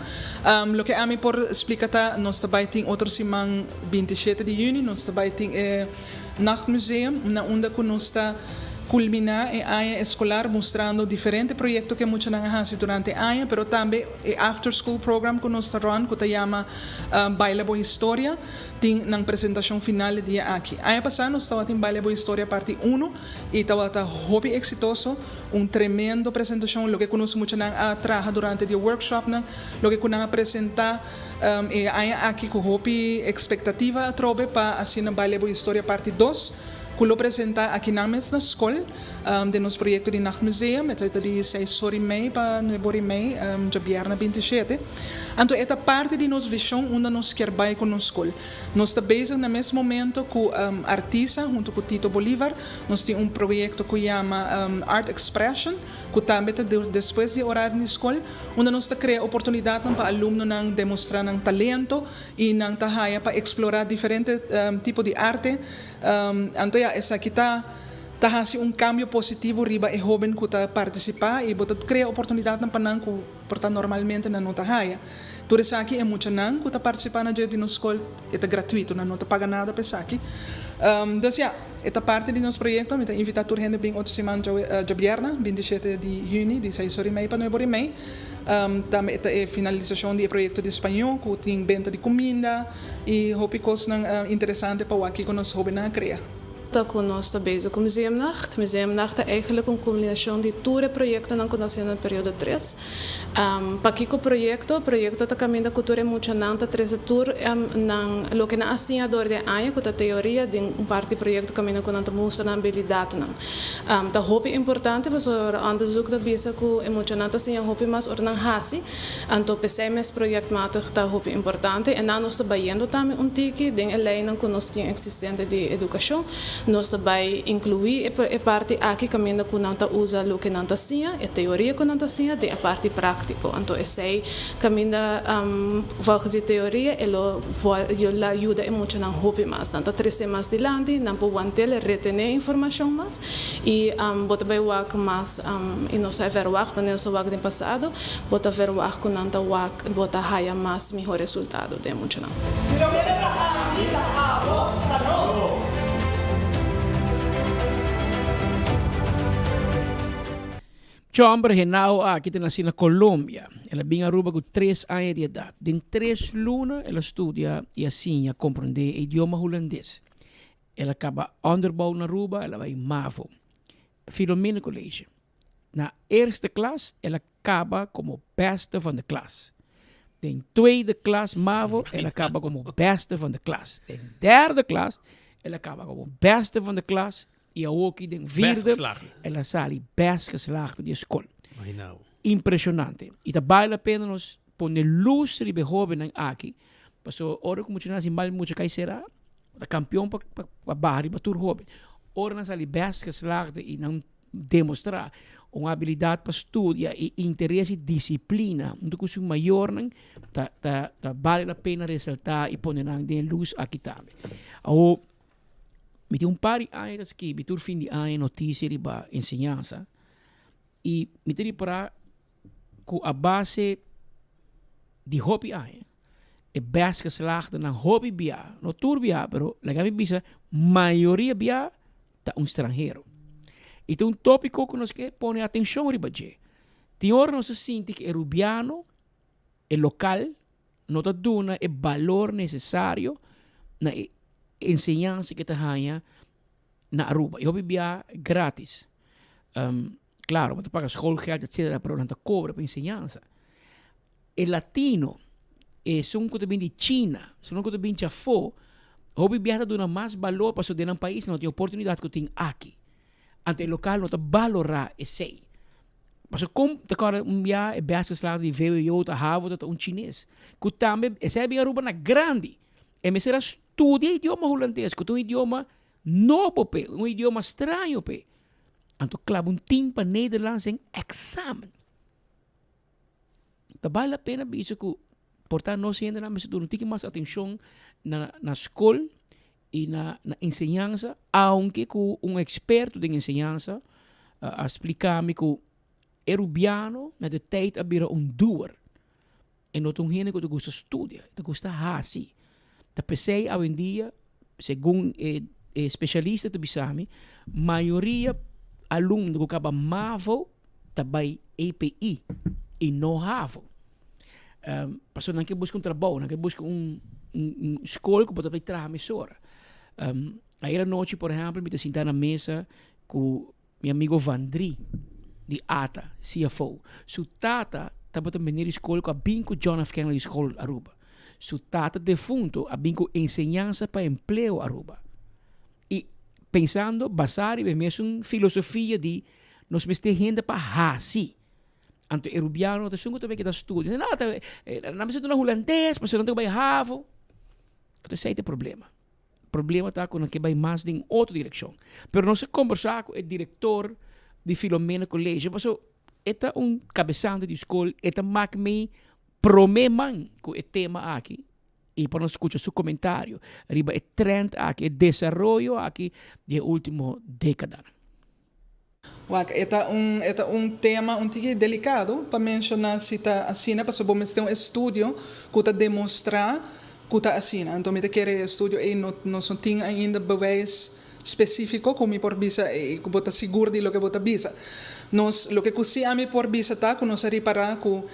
Lo que a mim por explicar nós também tem outro semana 27 de junho nós também tem Nachtmuseum na onde que nós está culminar em área escolar mostrando diferentes projetos que muitos não fazem durante a ano, pero também o after school program que nós está run que se chama Baile Boa História tem na apresentação final de aqui. Ano passado nós estava em Baile Boa História parte 1 e estava hobby exitoso, tremendo apresentação, lo que nós muitos não trabalha durante o workshop, lo que nós apresentar e ano aqui com hobby expectativa a trobe para assim na Baile Boa História parte 2. Que lo apresenta aqui na escola de nosso projeto de Nachtmuseum, é de 6 horas e meia para 9 horas e meia, de viernes 27. Então, esta parte de nossa visão onde nós queremos ir com a escola. Nós estamos bezig no mesmo momento com artista, junto com Tito Bolívar. Nós temos projeto que chama Art Expression, que também depois de horário na escola, onde nós criamos oportunidade para alunos demonstrar talento e para explorar diferentes tipos de arte. Então, essa aqui está fazendo cambio positivo riba e jovem que está participar e bota cria oportunidade para não que porta normalmente na nota raia. Tudo isso aqui é muito não que está participando na de nossa escola é gratuito, não está paga nada para isso aqui. Então, esta parte de nosso projeto, me invita a gente bem outra semana de viernes, 27 de junho, de 6 horas e meia para 9 horas e meia. Também a finalização do projeto de espanhol, que tem venda de comida e roupas interessantes para o aqui que nós jovens criar. dat we ons bezig com Museumnacht. Museumnacht is eigenlijk een combinatie de tour-projecten na conhecendo período 3. Paquico proyecto ta caminho da cultura emocionante 3 tour nan lo que na assim dor de ano com a teoria de parte proyecto caminho com anta mostra na habilidade nan. Ta hope importante para o onderzoek da bisa com emocionante assim hope mas ornan hasi. Anto PCMS projectmatig ta hope importante en dan nos ta bayendo também tiki den lijn com nos tem existente de educação. Nós também incluir a parte aqui caminho com anta usa lo que nanta assim a teoria com anta assim de a parte prático. Anto essay caminho volgens die teorie elo la ajuda muito na hope mas nanta 3 semanas de landi não po wantel retener informação mas e bota bem wak mas e não sai ver wak quando nós wak do passado bota ver wak com nanta wak bota haya mas melhor resultado de muito não. Chamber genau aqui na Colômbia. Ela vem a Aruba com 3 anos de idade. Em 3 lunas, ela estuda e assim a compreender idioma holandês. Ela acaba onderbouw na Aruba, ela vai em MAVO, Filomena College. Na eerste klas, ela acaba como beste van de klas. In tweede klas MAVO, ela acaba como beste van de klas. In derde klas, ela acaba como beste van de klas. E ook in de vierde, ela sali best geslaagd de school. Impressionante. E vale a pena nós poner luz sobre o jovem aqui. Paso ora como nós mal muito kai será, o campeão para barri para tur jovem. Ora nós sali best geslaagd e não demonstrar uma habilidade para estudar e interesse e disciplina. Então que o maior não vale a pena ressaltar e poner de luz aqui também. Me tem par de anos que me fim de ano notícia de ensinança e me tem para com a base de hobby ano é best geslaagd na hobby bia no tour bia pero la gabi bisa maioria bia tá estrangeiro e tem tópico que nós que põe atenção riba je tem hora nós sente que é rubiano é local não tá dona é valor necessário na enseñanza que te haya na Aruba. Eu vivia grátis. Claro, você paga schoolgeld, etc. Pero não te cobra para enseñanza. El latino, são que vem de China, são que vem de Chafó, eu vivia dando mais valor para o de um país, não tem oportunidade que tem aqui. Ante o local não te valorar esse. Mas como te cara via é best geslaagd de VWO, te havo dat chinês. Que também esse é bem Aruba na grande. E me será estudia idioma holandês, que é um idioma novo, um idioma estranho. Então, claro, um tempo para Nederlands em examen. Então, vale a pena isso que, portanto, nós ainda não temos mais atenção na escola e na ensinança, aunque com um experto de ensinança explicar-me que é rubiano, na de tijd abira doer. E não tem gente que gosta de estudar, que gosta de fazer. Da PC hoje em dia, segundo especialistas do Bisami, maioria alunos que acabam MAVO também EPI e não HAVO. Passou não que busca trabalho, não que busca escola que pode trabalhar a emissora. Aí a noite, por exemplo, me sentar na mesa com meu amigo Vandri, de ATA, CFO. Su tata também na escola com a Binco John F. Kennedy School Aruba. Su tata defunto a binco enseñanza para empleo Aruba. E pensando, basar e mesmo filosofia de nós mestre gente para hasi. Anto erubiano te sungo também que da estudo. Não, não me sinto na holandês, mas eu não tenho bem havo. Então esse é o problema. O problema está com que vai mais em outra direção. Pero nós conversar com o diretor de Filomena College, mas é um cabeçante de escola, é mak me promeman com o tema aqui e para nós escutar seu comentário riba é trend aqui, é desenvolvimento aqui de última década. É um tema um pouco delicado para mencionar se está assim, para saber se tem um estudo que está demonstrar que está assim. Então, eu quero estudo e não tem ainda bewijs específico como por visa e que bota seguro de lo que bota visa. Nós, lo que se a mim por visa tá, que nós reparar que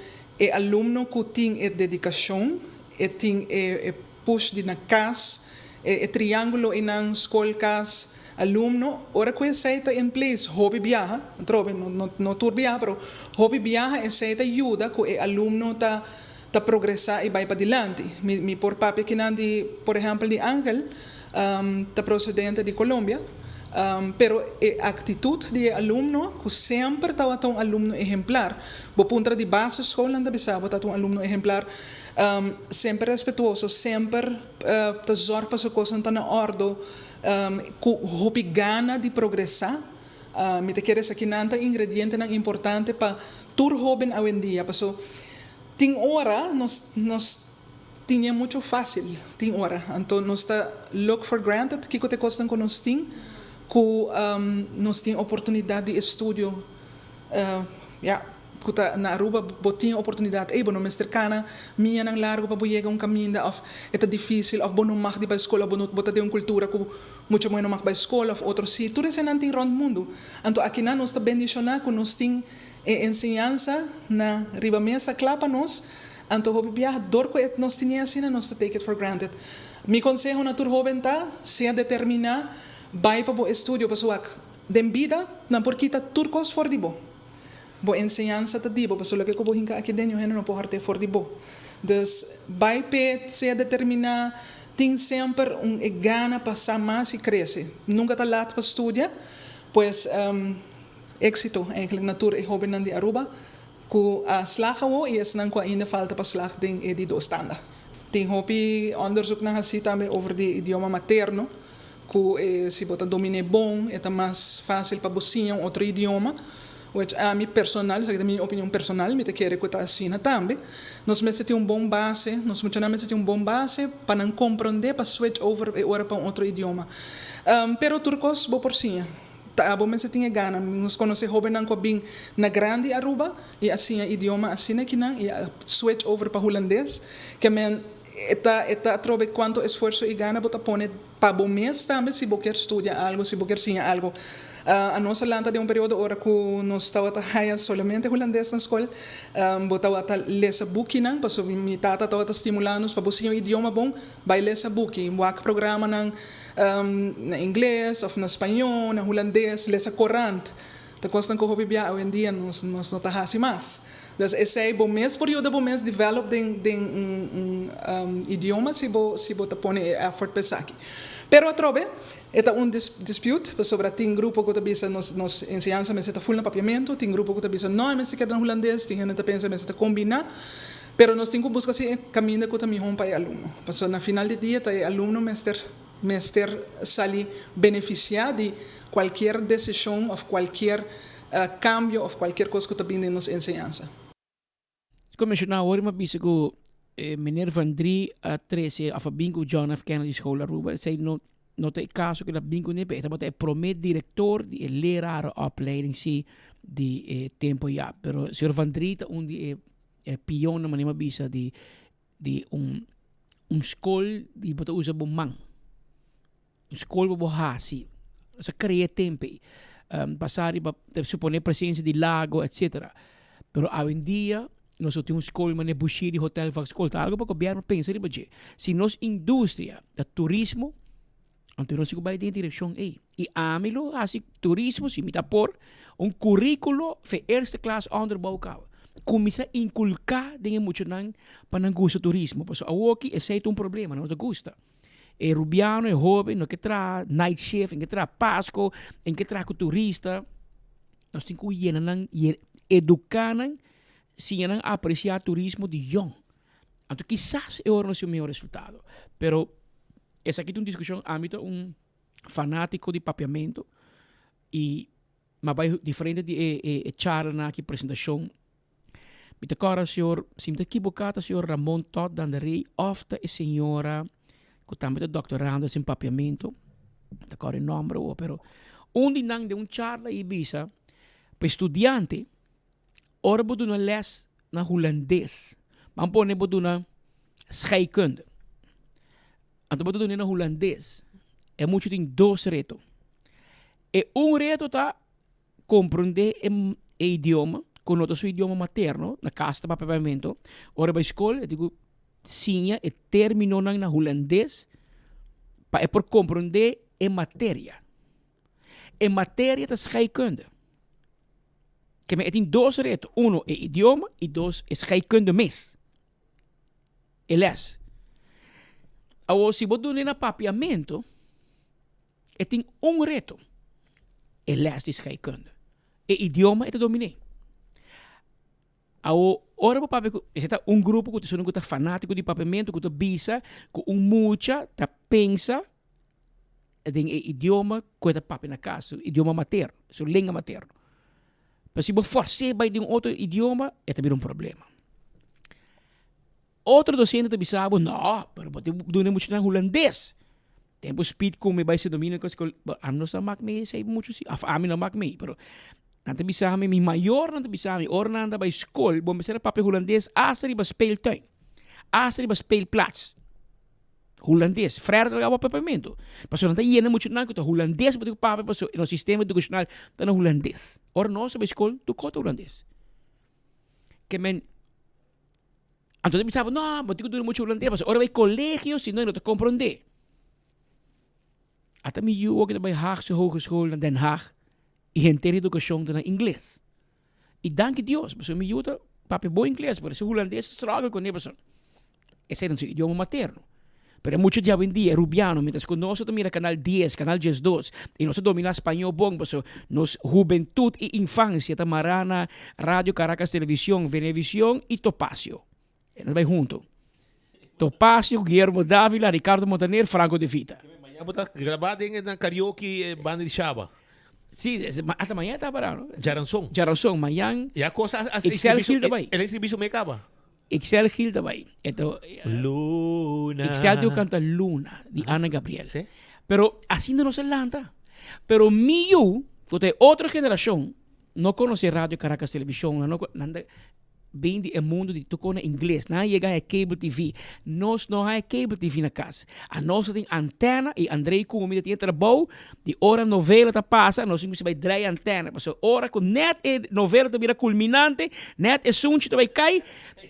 é aluno que tem dedicação, tem push de na casa, triângulo em na escola casa, alumno, ora que aceita em place, hobby viaja, trove, no tour viaja, pero hobby viaja aceita ajuda que o alumno ta progressar e vai para adiante. Mi por papi que nandi, por exemplo, de Ángel, ta procedente de Colômbia, pero a atitude de alumno que sempre estava um aluno exemplar. Bo punta de base escola anda bisa, bo um aluno exemplar, sempre respetuoso, sempre ta zorg para sua coisa tá na ordem, com hobby gana de progressar. Me te queres aqui nanta ingrediente na importante para tur hobby hoje em dia, paso tem hora nós tinha muito fácil, tem hora, então nós tá look for granted que te costam com nós tem que nós tem oportunidade de estudo, que na Aruba botinha oportunidade, bono Mr. Kana, minha nang largo para boiega caminho, of é difícil, of bono mag de para escola, bono bota de cultura que muito mais não mag para escola, of outro sim, tudo isso não tem rond mundo, então aqui na nós tá bendicionar que nós tem ensinança na riba mesa clapa nós, então hobby viajar dor que nós tinha assim, nós take it for granted. Mi consejo na tur jovem tá, se determinar vai para o estudo, pessoal, de vida, na porquita turcos for de bo. Bo ensinança tá dibo, pessoal, que como hinka aqui dentro, não pode ter for de bo. Dus vai para se determinar, tem sempre gana passar mais e crescer. Nunca tá lato para estudar, pois éxito eigenlijk natuur e hobby nan di Aruba ku slagen wo is nan ko ainda falta pa slag ding e di do standa. Ting hobby onderzoek na hasi também over di idioma materno ku si bota domine bom é mais fácil para você outro idioma. Which a mim personal, da minha opinião personal, me te quero que tá assim também. Nós mesmo tem bom base, nós muitos tem bom base para não compreender, para switch over e ora para outro idioma. Pero turcos bo por sim. Abo mensen tinha gana, nos conhece jovem não bem na grande Aruba e assim idioma assim que não e switch over para holandês, que men eta trobe quanto esforço e gana bota pone para bom mês também se você quer estudar algo, se você quer sim algo. A nossa lanta de período ora que nós estava a somente holandês na escola, botava a ler book não, porque minha tata estava estimulando para você idioma bom, vai ler book, um programa na inglês ou na espanhol, na holandês, ler corrente. Tá costando que o hobby bia hoje em dia nós não tá assim mais. Dus esse é bom mês período bom mês develop idioma se bota pone effort pesar aqui. Pero trobe eta dispute sobre tem grupo que bisa nos ensinança mas está full na papiamento, tem grupo que bisa não mas se quer na holandês, tem gente pensa mas está combinar. Pero nós temos que buscar se caminho que também para aluno. Porque na final de dia tá aluno mestre sali beneficiar de qualquer decisão ou qualquer cambio ou qualquer coisa que também nos ensinança. Como mencionar hoje uma bisa que meneer van 3 a 13 af bingo John F. Kennedy School Aruba sei no te caso que la bingo ne beta but é promet diretor de lerarenopleiding si di tempo ja pero senhor van 3 onde é pion na manema bisa de school di bota usa bomang school bo hasi sa crea tempe passare per supporre presenza di lago eccetera pero hoje em dia nós temos escola mas bushi de hotel faz escola algo para o governo pensa de budget se nós indústria da turismo então nós vai em direção e amilo assim turismo se mita por currículo para eerste classe onderbouw começa a inculcar dingen muito não para não gosto turismo porque aqui é problema não te gosta e rubiano e jovem no que tra night shift em que tra pasco em que tra turista nós temos que ir educar se não apreciar turismo de young. Então, quizás é o meu resultado. Pero, essa aqui é uma discussão, âmbito, fanático de papiamento, e mas vai diferente de charla na apresentação. Me agora, senhor, se me equivocado, senhor Ramon Todd Danderey, ofta é senhora, que também é doutorando em papiamento, agora em nome, pero, onde não de charla e visa, para estudante, ora bodo na les na holandês. Maar pone bodo na scheikunde. Então bodo na holandês. É muito tem dois retos. E reto tá compreender o idioma, com o seu idioma materno, na casa de papiamento. Ora para a escola, eu digo, sim, e terminou na holandês, para por compreender a matéria. em matéria da scheikunde. Que me tem dois retos. Um é idioma e dois é scheikunde mes. É les. Agora, se você doe na papiamento, tem reto. É les de scheikunde. E idioma é te dominei. Agora, ora para papi, está grupo que está fanático de papiamento, que está bisa, que mucha, está pensa, tem idioma que está papi na casa, idioma materno, sua língua materno. Mas se você forçar para de outro idioma, é também problema. Outro docente também sabe, não, pero você não muito na holandês. Tempo speed como vai se domina com a escola. A nossa macme sei muito sim. A mim não macme, pero nanta bisa mi maior nanta bisa mi or nanta by school, bom ser papel holandês, astri ba speeltuin. Astri ba speelplaats. Holandês, frère da papiamento. Passo nanta iena muito na que holandês ba papel passo no sistema educacional tá no holandês. Or nossa ba school tu cota holandês. Que men então pensava, não, mas eu muito holandês, mas ora vai colégio, se não te compreender. Até me eu que bij Haagse Hogeschool in Den Haag, e entender educação na inglês. E danke Deus, mas me eu papi bom inglês, mas o holandês struggle com ele, esse é o idioma materno. Pero mucho de hoy en día, rubiano, mientras que nosotros mira Canal 10, Canal 10-2, y nosotros domina español bon, pues nos juventud y infancia, tamarana, Radio Caracas Televisión, Venevisión y Topacio. Nos vai junto. Topacio, Guillermo Dávila, Ricardo Montaner, Franco de Vita. Amanhã vou estar gravado na karaoke banda de Chava. Sim, até amanhã está parado. Jaranson. Jaranson, amanhã. E a coisa, Excel Gil também. Ele serviço me acaba. Excel Gil também. Então, Luna. Excel deu canta Luna, de Ana Gabriel. ¿Sí? Pero assim não se lanta. Pero mío, porque outra geração, não conhece Rádio Caracas Televisão, não bem de mundo de tu com inglês, não chega a cable TV. Nós não há cable TV na casa. A nossa tem antena e Andrei como tem trabalho de hora novela tá passa, nós temos vai drai antena. Mas hora com net e novela tá vira culminante, net e sunchi tá vai cai,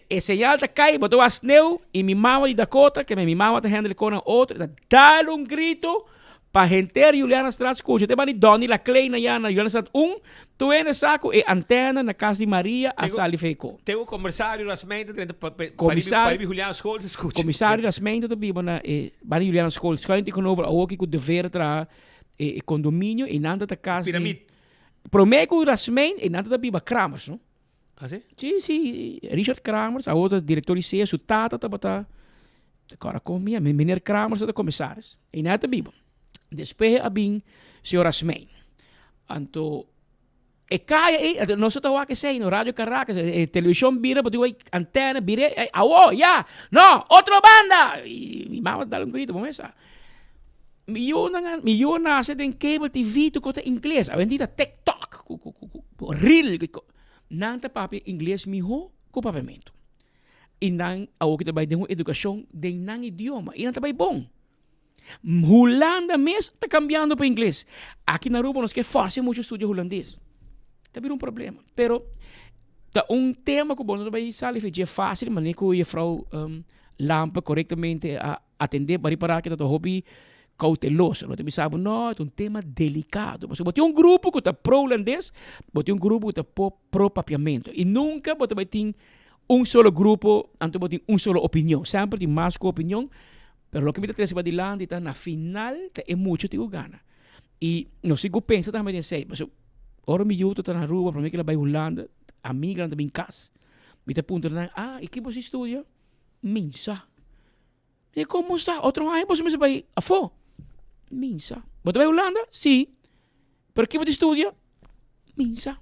e señal tá cai, botou a sneu e mi mama de Dakota, que mi mama tá handle com a outra, dá grito para gente Juliana Strat escucha. Te bani Donny la Kleina Jana, Juliana Strat tu ene saco e antena na casa de Maria a Sali Feco. Tem o comissário das mentes Comissário Juliana School escucha. Comissário das mentes também bana bani Juliana School schijnt ik over ook ik de ver tra e condomínio e nanda da casa. Piramide. Promeco das mentes e nanda da biba Kramers, no? Ah, sim? Sim, Richard Kramers, a outra diretor de CE, su tata tabata. Agora comia, meneer Kramers da commissaris. E nada biba. Después abing senhora Asmein. Anto e caia e nós estamos aqui sei no Rádio Caracas, televisão vira, botou antena, vira, aô, já, não, outra banda. E minha mãe dá grito, vamos essa. Milhão nasce em cable TV, tu conta inglês, a vendida TikTok, reel, nanta papi inglês miho com papiamento. E não a o que também tem uma educação de não idioma, e não também bom. Holanda mesmo está cambiando para inglês. Aqui na Aruba nós que força muito estudar holandês. Está vendo problema. Pero tá tema que nós vai sair é fácil, mas nem que a frau lampa corretamente a atender para reparar que tá hobby cauteloso. Não te sabe não, é tema delicado. Mas tem grupo que está pro holandês, tem grupo que está pro papiamento. E nunca você vai ter solo grupo, antes vai ter solo opinião. Sempre tem mais opinião. Pero lo que me interesa para adelante está na final é muito que gana. E não sei que pensa também de sei, mas ora me ajuda tá na rua para mim que ela vai Holanda, amiga também em casa. Me te apunta na, e que você estuda? Minsa. E como está? Outro ano você me vai a fo? Minsa. Você vai Holanda? Sim. Pero que você estuda? Minsa.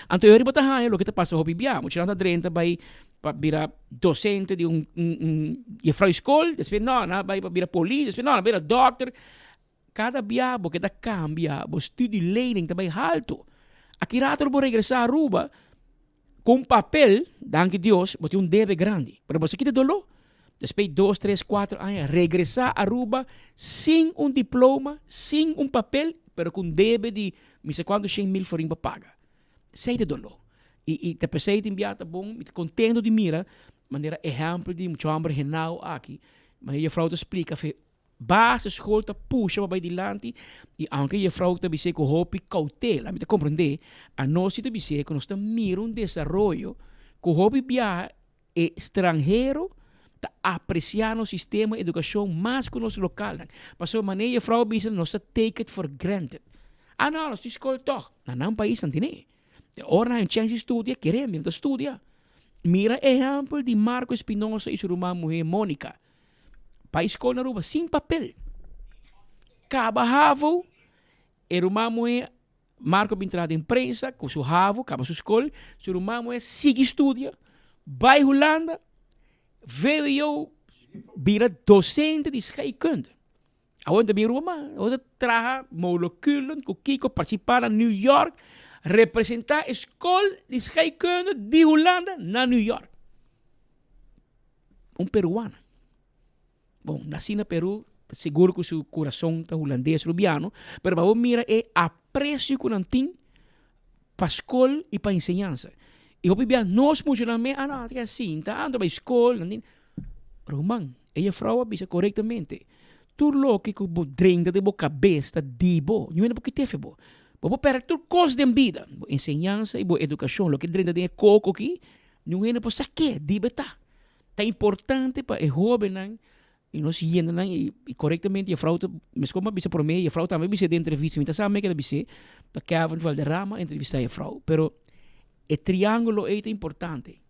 Então eu ribo tá lo que te passa hobby bia, muito não tá vai para virar docente de e fra escola, depois não, vai para virar polícia, depois não, virar doctor. Cada biabo que tá cambia, o estudo learning também alto. Aqui rato vou regressar a Aruba com papel, danke Deus, bote debe grande. Para você que te dolor, depois 2, 3, 4 anos, regressar a Aruba sem diploma, sem papel, pero com debe de, não sei quantos 100,000 forinhos para pagar. Sei de dolor. E te pensei de enviar tá bom, me contento de mira, maneira exemplo de muito hambre renal aqui. Mas a frau te explica, basisschool te pushen bij die land. E anche je vrouw te bise con hopi cautela. Me comprende? A nós te bise con sta mira un desarrollo. Con hopi bia extranjero te apreciar no sistema de educação mais que nos local. Passou maneira je vrouw bise nos take it for granted. Ah não, nós escola toch. Na não país não tem. De hora na chance estudia, queremos estudia. Mira exemplo de Marco Espinosa e sua irmã mulher Mônica. Para a escola na Aruba, sem papel. Acaba Havo, a irmã mulher Marco entrada em imprensa, com seu Havo, acaba sua escola, sua irmã mulher sigue estudia, vai Holanda, veio eu, vira docente de scheikunde. Aonde minha irmã, aonde traga moleculen, com Kiko participar em New York, representar a escola de scheikunde de Holanda na New York. Peruano. Bom, nasci no Peru, seguro que o seu coração está holandês, rubiano, mas vamos mirar o apreço que não tem para a escola e para a ensinança. E eu bebia nós funcionamos, não, é assim, está andando para a escola, não tem. Romão, ela frau bisa corretamente. Tu louco que o drenda de boca cabeça de bo, não é porque teve bo. Vou perder tudo coisa de vida, ensinança e boa educação, lo que drenda de coco aqui, não é para saque, de beta. É importante para o jovem, e nós indo e corretamente a frau mas como bisa por mim a frau também bisa de entrevista me sabe que ela bisa da Kevin Valderrama entrevista a frau pero o triângulo é importante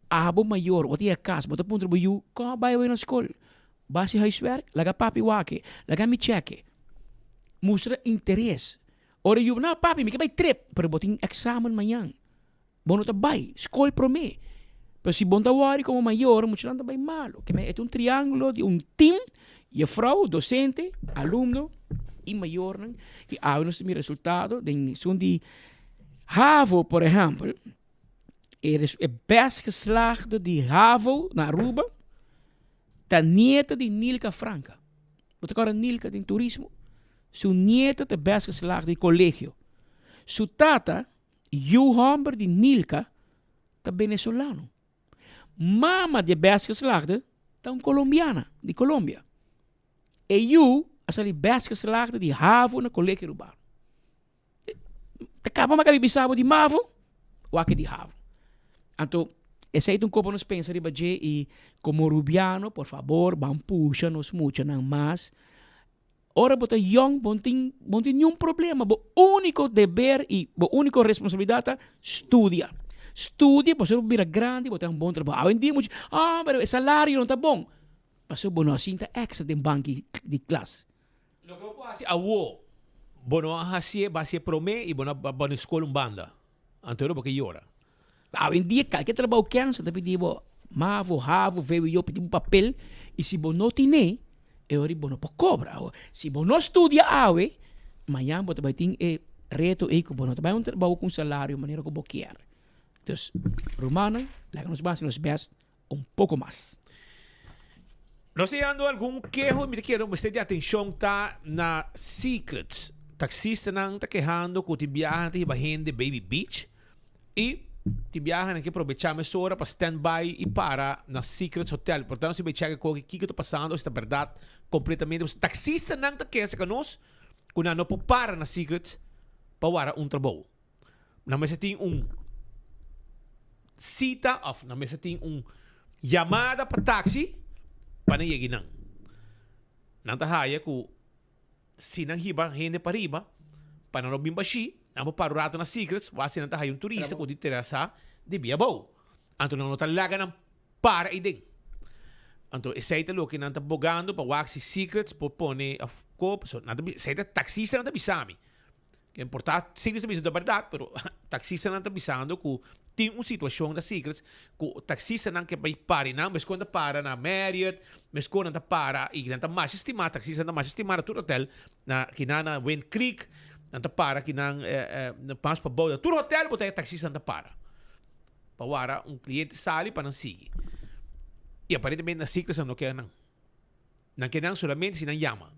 abo maior o dia casa bota ponto trabalho como vai na escola base huiswerk laga papi wake laga mi cheque mostra interesse ora eu não papi me que vai trip pero botin examen amanhã bom tá vai escola por mim. Pero si bon tawari como mayor, mucho nada vai malo. Que é triângulo de team, e a frau, docente, alumno e mayor. E há uns resultado de HAVO, por exemplo, é best geslaagde de HAVO na Aruba, da nieta de Nilka Franca. Wat agora Nilka de turismo, sua nieta é best geslaagde de colégio. Sua tata, Humber de Nilka, tá venezolano. Mama de best geslaagde, tá colombiana, de Colômbia. E eu, as ali best geslaagde de HAVO na colégio Aruba. Acaba mas que bisabo de MAVO, ou aqui de HAVO. Então, esse é um pouco nos pensa de baje e como rubiano, por favor, vamos puxa nos mucho não mais. Ora bota young, bom tem nenhum problema, o único dever e a única responsabilidade é estudiar. Estudia, para ser vira grande, botar bom trabalho. Em dia, mas o salário não está bom. Mas o bono assim está extra de banco de classe. Lo que eu faço, bono assim, base promê e bono escola banda. Antero porque llora. Em dia, qualquer trabalho cansa, tapi digo, MAVO, HAVO, veio eu pedir papel, e se bono tem, eu bono para cobra. Se bono estudia, amanhã botar vai ter reto e que bono vai um trabalho com salário, maneira que eu quero. Dus, Romana, nos más los best un poco más. Nós temos algum queijo, me quero mostrar de atenção tá na Secrets. Taxista não tá quejando que o viajan te bajen de Baby Beach e te viajan que aprovechamos hora para stand-by e para na Secrets Hotel. Portanto, se vai chegar com o que está passando, esta verdade completamente. Os taxistas não tá queixa que nós, quando não para na Secrets, para trabalho. Não mas tem cita of na mesa tem chamada para táxi para não chegar não tá haya que se não hiba gente para riba para não vir baixi não para o rato na Secrets vai se não tá haya turista que interessa de via bom então não tá laga não para idem então esse é o que não tá bogando para waxi Secrets por pone a cop so nada se é taxista não tá bisami que importa sim isso é verdade pero taxista não tá bisando que tem uma situação da Secrets que o taxista não quer parar não mas quando para na Marriott mas quando não para e não tá mais estimado taxista não mais estimado todo hotel na que na Wind Creek não tá para que não passa para boda todo hotel botar taxista não tá para agora cliente sai para não seguir e aparentemente na Secrets não quer não quer não somente se não chama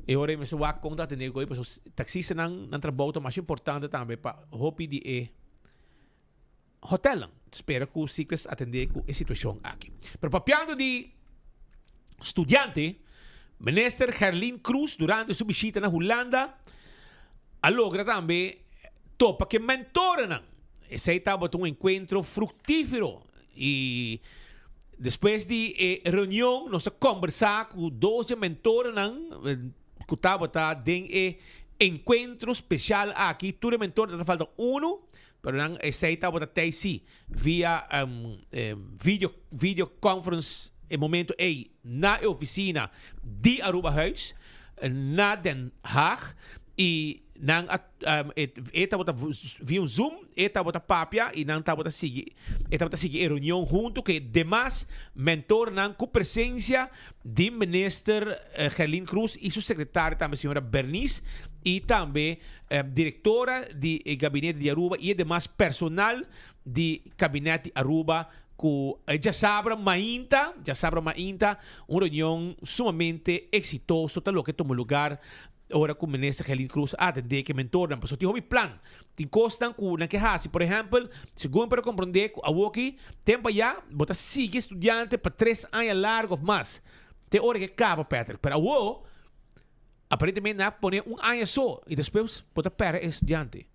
e agora me se vai contar de nego para os taxistas não trabalham mais importante também para hobby de hotel. Espero que o Secrets atender com a situação aqui. Pero papiando de estudiante, Minister Gerlin Cruz, durante sua visita na Holanda, logra também topa que mentoram. Esse aí estava um encontro fructífero. E depois de reunião, nós conversamos com 12 mentores que estavam em encontro especial aqui. Todo mentor falta um, pero esse aí estava via video conference em momento aí na oficina de Aruba Huis, na Den Haag. E nang eta bota via um Zoom, eta bota papia e nang ta bota seguir a reunião junto que demais mentor nang com presença de minister Gerlin Cruz e sua secretária também senhora Bernice e também diretora de gabinete de Aruba e demais personal de gabinete de Aruba que já sabra mainta uma reunião sumamente exitosa tal que tomou lugar ora com o ministro Gerlin Cruz atender que mentoram, mas tem um plano, tem costas com na que hasi, por exemplo, segundo para compreender que a aqui tempo já bota sigue estudante para 3 anos largo ou mais, tem hora que acaba Patrick, para o aparentemente na poner ano só e depois bota para estudante,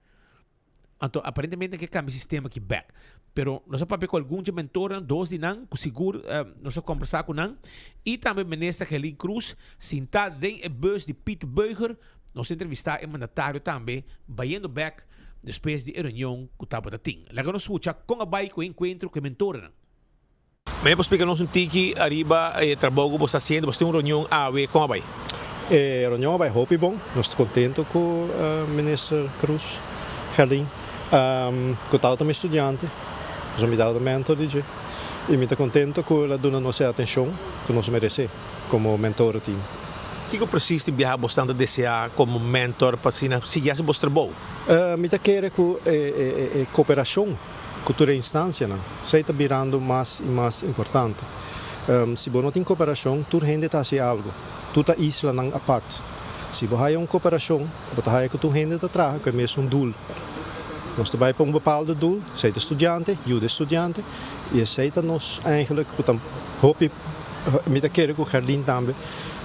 então aparentemente que cambia o sistema aqui back. Pero nós vamos com alguns mentores, dois de nang, com seguro, nós vamos conversar com nang, e também o ministro Gerlin Cruz, sentado em bus de Peter Beuger, nós entrevistar o mandatário também, vaindo back, depois de reunião que estava da TIM. Lá nós escuta com a baia com o encontro que mentoram. Me posso explicar-nos tiki arriba trabalho que você está fazendo, você tem uma reunião com a baia? Reunião a baia, hope bom, nós estamos contentes com o ministro Cruz, Gerlin, que estava também estudante. Nós me dá o mentor DJ e me está contente com ela dando nossa atenção que nós merecemos como mentor do time. O que precisa viajar bastante desejar como mentor para seguir esse vosso trabalho? Me está querendo com cooperação com toda a instância, não? Isso está virando mais e mais importante. Se você não tem cooperação, toda gente está fazendo algo, toda a isla não a parte. Se você tem uma cooperação, você tem que toda gente está atrás, que é mesmo doel. Nós trabalhamos para bepaalde doel, zij de studenten, jullie studenten. E zij dat nos eigenlijk, hoop ik, met de kerk, Gerlin também,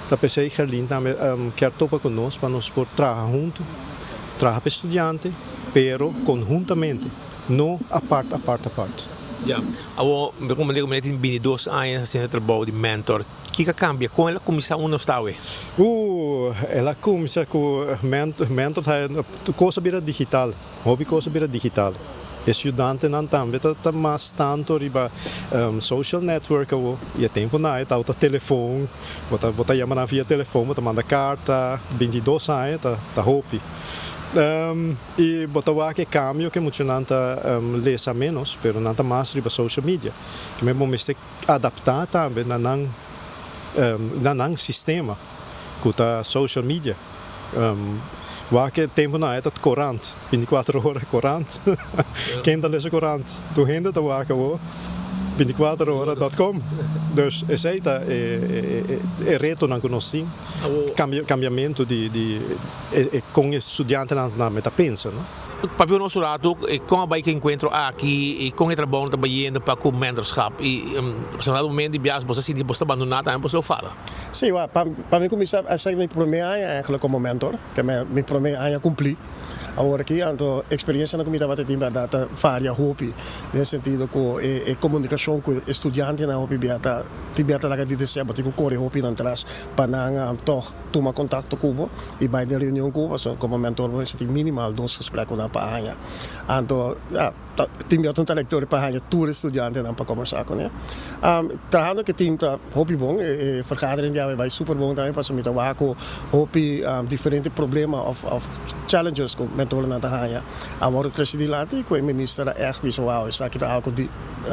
dat per se Gerlin também quer topar conosco para nós por trabalhar junto, trabalhar para estudantes, pero conjuntamente, não a parte. Ja, eu como digo, tem 22 anos fazendo trabalho de mentor. O que cambia? Com ela começar um estado? Ela começa com mentor, coisa vira digital, hobby coisa vira digital. Estudante não também tá mais tanto riba social network e tempo na é o telefone, bota chamar via telefone, bota manda carta, 22 anos tá hobby. E botar que cambio que muita gente lê menos, pero não tá mais riba social media, que mesmo me se adaptar também na sistema que tá social media. Waar tempo na é corante, 24 horas corante. Quem tá lê corante, tu rende tá waar 24horas.com. Dus esse aí é reto não conheci, cambiamento com estudante na meta pensa, não? Papel nosso lado, com a bike que encontro aqui e com o trabalho trabalhando para o mentorschap e no momento de viagem você sente você abandonar também você fala. Sim, para mim começar a ser meu primeiro ano eigenlijk como mentor, que meu primeiro ano cumpri. Agora aqui, então, experiência na comunidade tem verdade varia hopi, nesse sentido com a comunicação com estudante na hopi biata, tibiata lá de dezembro, tipo corre hopi na trás, para não tomar contato com e vai na reunião com como mentor você tem minimal 2 gesprekken na pahanha. Então, tibiata um intelectual pahanha, tour estudante na para conversar com ele. Trabalhando que tem hopi bom, vergadering já vai super bom também para somita wako hopi diferente problema of challenges com mentor na tahanha. Agora o presidente com o ministro echt visual, está aqui tá algo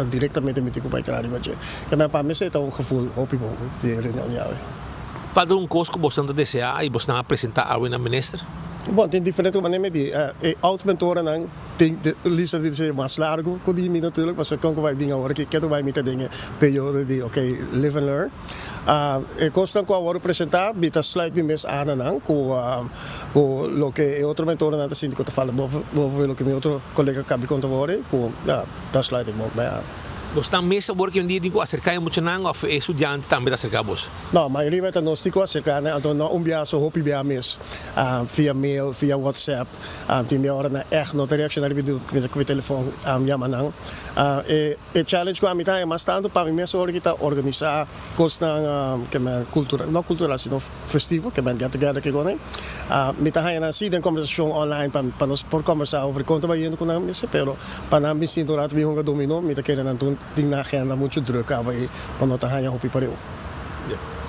diretamente met ik bij trari budget. Ja, maar para mim é um gevoel hopi bom de reunião já. Falta coisa que você não deseja e você não apresentar ao ministro? Bom, tem diferente maneiras de oud-mentoren dan tem lista de ser mais largo, com die natuurlijk, mas como vai vir agora que quero vai meter dinge período de live and learn. Constant com agora apresentar, bita slide bem mais ana não, com lo que outro mentor na sindicato fala, vou ver lo que meu outro colega acaba de contar agora, com da slide bom bem. Você está mesmo working dia digo acercar muito não ou estudante também acercar vos? Não, a maioria vai nos tico acercar, né? Então não biaso hopi bia mes, via mail, via WhatsApp, tem minha hora na echt não reaccionar com telefone, yamanang. E challenge com a mitad é mais tanto para mim mesmo hora que tá organizar coisas que é cultura, não cultural, sino festivo, que é get together que gone. Mitad é na sim conversação online para nós por conversar sobre conta baiano com nós, pero para nós sinto rato vi um domino, mitad querendo então tem na agenda muito druk aí para nós tá hopi para eu.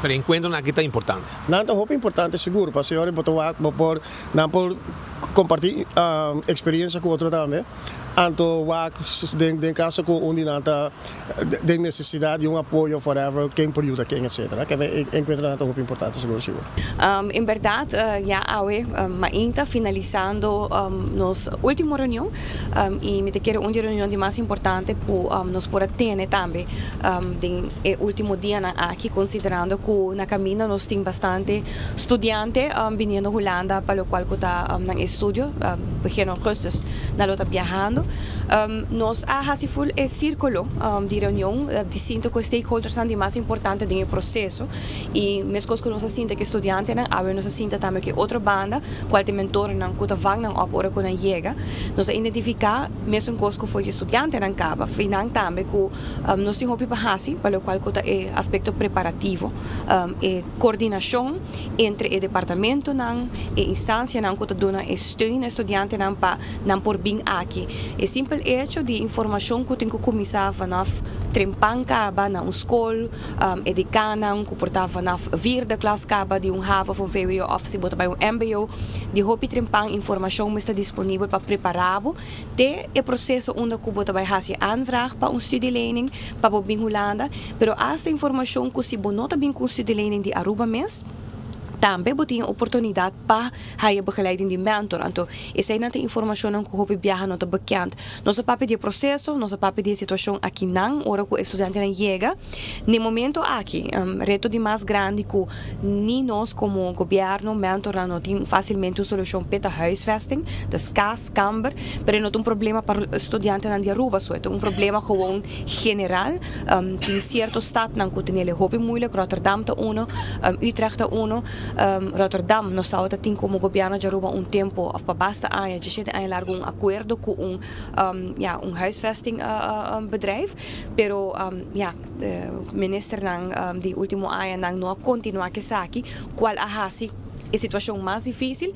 Pero encuentro na que tá importante. Nada hopi importante seguro, para senhor botar não por compartilhar experiência com outro também. Anto den caso com nata de necessidade de apoio forever quem período quem etc. Que encontro nada muito importante seguro. Em verdade, já awe ainda finalizando nossa última reunião e me te quero uma reunião de mais importante que nós por ter também de último dia aqui considerando que na caminho nós temos bastante estudantes vindo da Holanda para o qual que está no estudo begin augustus na lota viajando. Nós hacemos o círculo de reunião de cinco stakeholders são de mais importante do processo e mesmo que nós sinta que estudante nós sinta também que outra banda qual tem mentor não que vão não op hora quando chega nós identificar mesmo que foi estudante não caba final também que nós temos hopi bahasi para o qual que é aspecto preparativo e coordenação entre o departamento não e instância não que dona steun estudante não para não por bem aqui é simples hecho de informação que tem que começar vanaf trempang kaba na school edikanan que portava vanaf vir da classe kaba de hava van VWO office bota bij MBO de hopi trempang informação está disponível para prepará-lo de o processo onde que bota bij hasi aanvraag para studielening para bem Holanda pero esta informação que se bonota bem com studielening de Aruba mes também botem oportunidade para a begeleiding de mentor. Então, essa é a informação que eu viajar não está bekend. Nosso papel de processo, nosso papel de situação aqui não, hora que o estudante não chega. No momento aqui, reto de mais grande que nem nós como governo, mentor, não temos facilmente uma solução para a huisvesting, dus CAS, Camber, mas não tem problema para o estudante de Aruba, so é um problema gewoon general. Tem certos estados que tem ele hobby moeilijk, Rotterdam tá uno, Utrecht tá uno. Rotterdam nós estamos como governo de Aruba tempo of basta aia de gente em largo acordo com huisvesting bedrijf pero minister de último aia não continua que aqui qual a hasi a situação mais difícil,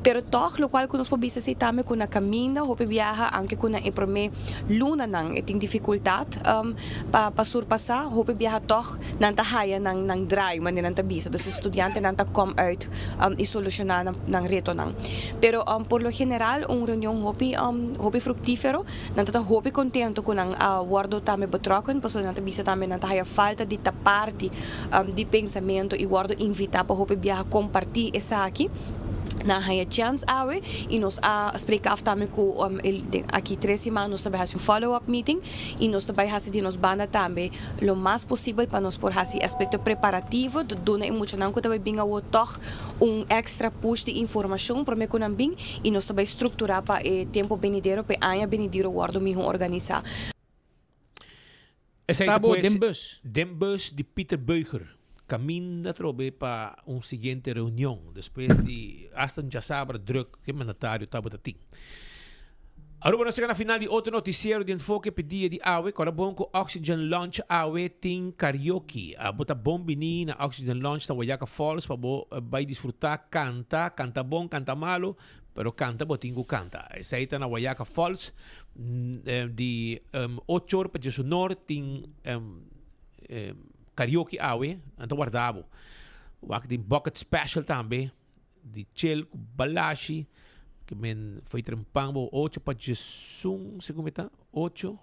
pero toch lo qual que nós podemos ser também com a caminho, hope viaja, anche com a prime luna nang tem dificuldade para surpassar, hope viaja toch não tá haya nang drive, mas não tá bisa, dos estudantes não tá come uit e solucionar nang reto nang. Pero por lo general reunião hope fructífero, não tá hope contento com ang guardo também betrokken, paso não tá bisa também não tá haya falta de ta parte de pensamento e guardo invitar para hope viaja compartilhar essa aqui na haya chance awe e nós spreken af também com aqui 3 semanas nós também fazemos follow-up meeting e nós também fazemos nos banda também o mais possível para nós por fazer aspecto preparativo de dona emocional que também binga o toch extra push de informação para me conam bem e nós também estruturar para tempo benidero para anya benidero guardo mi organizar. Essa aí depois den bus de Peter Beuger. Caminha trobe para seguinte reunião depois de hasta já sabe druk que mandatário estava tatim. Aruba nós chegamos na final de outro noticiero de enfoque pedia de AWE, agora bom com Oxygen Launch AWE tem karaoke. A bota bom bini na Oxygen Launch na Wayaka Falls para vai desfrutar canta bom, canta malo, pero canta botingo canta. Essa aí tá na Wayaka Falls de 8 horas para o norte tem karaoke awe, então guardavo. O aqui tem bucket special também, de chill, com balashi, que men foi trempando 8 para Jesus, se como está? 8.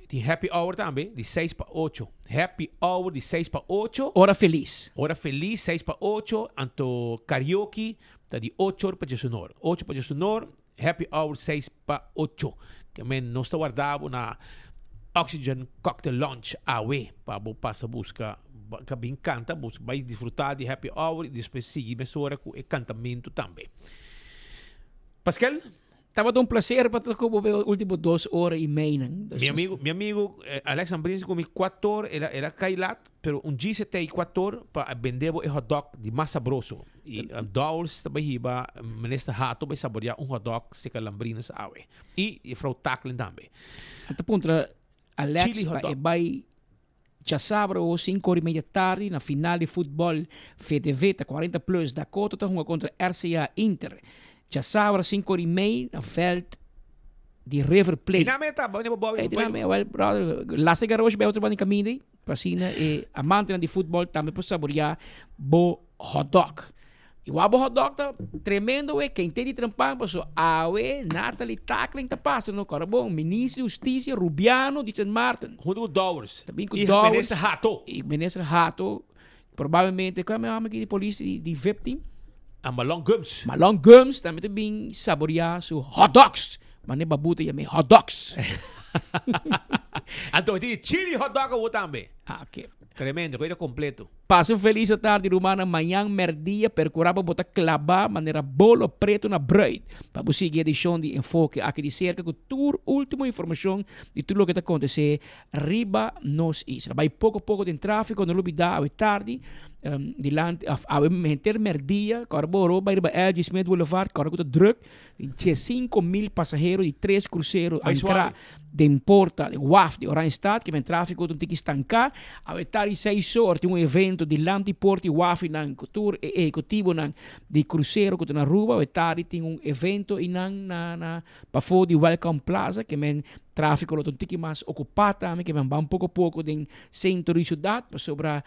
Tem happy hour também, de 6 para 8. Happy hour de 6 para 8. Hora feliz. Hora feliz, 6 para 8. Então karaoke, tá de 8 horas para Jesus Nor. 8 para Jesus Nor, happy hour 6 para 8. Que men não está guardado na Oxygen Cocktail Launch AWE para passar busca que canta vai desfrutar de happy hour e depois seguir mesura com o cantamento também. Pascal, Estava um prazer para tocar os últimos 2 horas e meia. Mi amigo Alex Ambrinsi com 4 horas, era cailat, pero dia se tem 4 horas para vender o hot dog de mais sabroso. E $2 também hiba, menesta hato vai saborear hot dog se calambrinas awe. E frau Taklin também. Até ponto, Alex vai já sábado ou 5h30 da tarde na final de futebol FTV 40 plus da Cota contra RCA Inter. Já sábado 5h30 na veld de River Plate. Laatste garage bij outro caminho para cima e amante de futebol também para saborear bo hot dog. E o hot dog tá tremendo quem tem de trampar passou Natalie Taklin tá passando no Carabão, ministro de Justiça Rubiano de San Martin. $100. Também com e $1. Ministro Hato. E ministro Hato provavelmente como é aqui de polícia de VIP team. A Malong Gums. Malong Gums também saborear seu hot dogs. Mas nem babuta e hot dogs. Então, tem chili hot dog ou também. Ok. Tremendo, coisa completo. Passa feliz tarde, Romana. Amanhã, merdia, percurava, botar clavar, maneira bolo preto na bread. Para você seguir a edição de Enfoque aqui de cerca com toda última informação de tudo o que está acontecendo riba nos isla. Vai pouco a pouco de tráfego, não olvidar, a tarde, dilante, a meter merdia, carboro, vai riba L. Smith Boulevard, carboro druk, de 5.000 passageiros de 3 cruzeiros, de importa, de WAF, de Orange Stad, que vem tráfego, tem que estancar, a tarde 6 horas, tem evento de Lantiporti WAF nang cultura executivo nang de cruzeiro que na Aruba, tarde tem evento na pafo de Welcome Plaza que men tráfego lo tem que mais ocupado também que men pouco a pouco de centro de cidade para sobre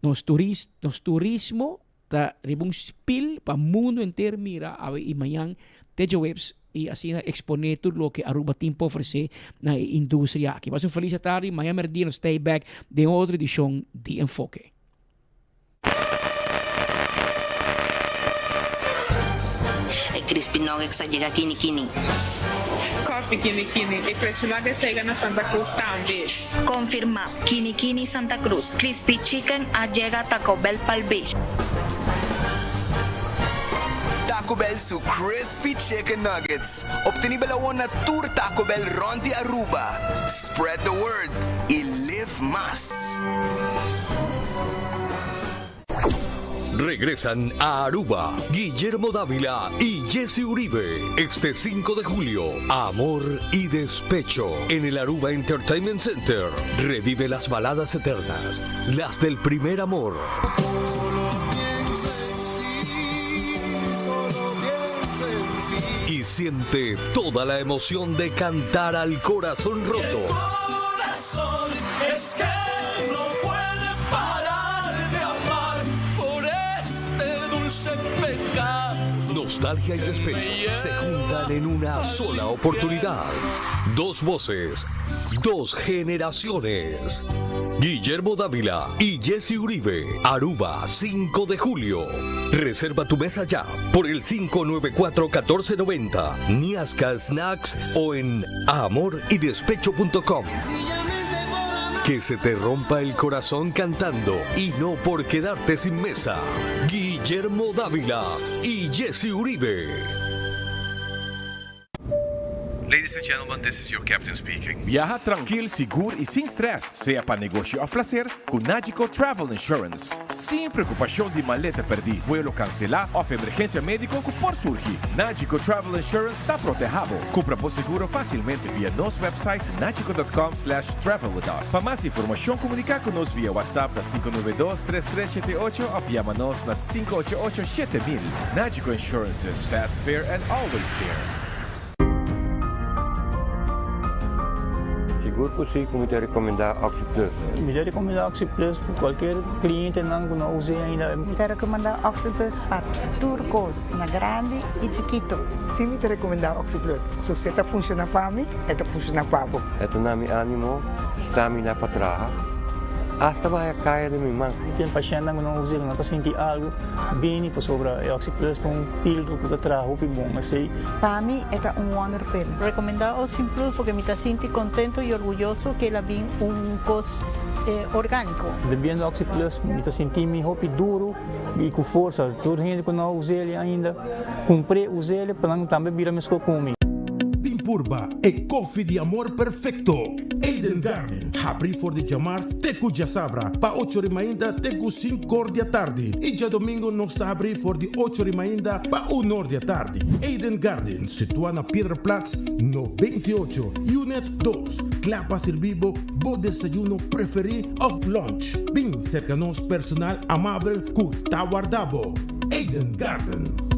nos turismo tá ribung spil para mundo inteiro mira e amanhã teja webs e assim exponer tudo o que Aruba tem para oferecer na indústria aqui. Mas feliz tarde, amanhã merdia no Stay Back de outra edição de Enfoque. Crispy Nuggets llega Kini Kini. Coffee Kini Kini e Crispy Nuggets llega na Santa Cruz también. Confirma, Kini Kini Santa Cruz. Crispy Chicken llega Taco Bell Palm Beach. Taco Bell su Crispy Chicken Nuggets. Obteni na tour Taco Bell Ronti Aruba. Spread the word y live más. Regresan a Aruba Guillermo Dávila y Jesse Uribe este 5 de julio. Amor y despecho en el Aruba Entertainment Center. Revive las baladas eternas, las del primer amor. Y siente toda la emoción de cantar al corazón roto. Corazón es que no puede parar de amar por este dulce pecado. Nostalgia y despecho se juntan en una sola oportunidad. 2 voces, 2 generaciones. Guillermo Dávila y Jesse Uribe. Aruba, 5 de julio. Reserva tu mesa ya por el 594-1490, Niasca Snacks o en amorydespecho.com. Que se te rompa el corazón cantando y no por quedarte sin mesa. Guillermo Dávila y Jesse Uribe. Ladies and gentlemen, this is your captain speaking. Viaja tranquilo, seguro y sin stress, sea para negocio o placer, con Nagico Travel Insurance. Sin preocupación de maleta perdida, vuelo cancelar o emergencia médica que por surgir. Nagico Travel Insurance está protegido. Compra por seguro facilmente via nos website nagico.com/travel with us. Para más información, comunicar con nos via WhatsApp na 592-3378 o llama-nos na 588-7000. Nagico Insurances, fast, fair and always there. Seguro que sim, como te recomendar Oxy Plus. Me recomendar Oxy Plus para qualquer cliente que não use ainda. Me recomendar Oxy Plus para turcos, na grande e chiquito. Sim, me recomendar Oxy Plus. Se você está funcionando para mim, está funcionando para você. É na meu ânimo, estamina para trás. Hasta vai cair de mim, mano. Tem paciente que não usa, não está sentindo algo bem para sobre Oxy Plus, um pílula que está atrás, o bom, assim. Para mim, é wonder pill. Recomendar Oxy Plus porque me está sentindo contento e orgulhoso que ela vem coisa orgânico. Bebendo Oxy Plus, me está sentindo roupa duro e com força. Toda gente que não usa ele ainda, comprei, usei ele para também virar mesmo comigo. purba e coffee de amor perfecto. Eden Garden, abri for de chamars teku jasabra, pa 8 ainda teku 5 cordia tarde. E já domingo nós está abri for de 8 ainda pa 1 dia tarde. Eden Garden, situado na Piedraplatz, no 28, Unit 2. Clapa servibo, bo desayuno preferi of lunch. Bem cerca nos personal amável, cu ta guardabo. Eden Garden.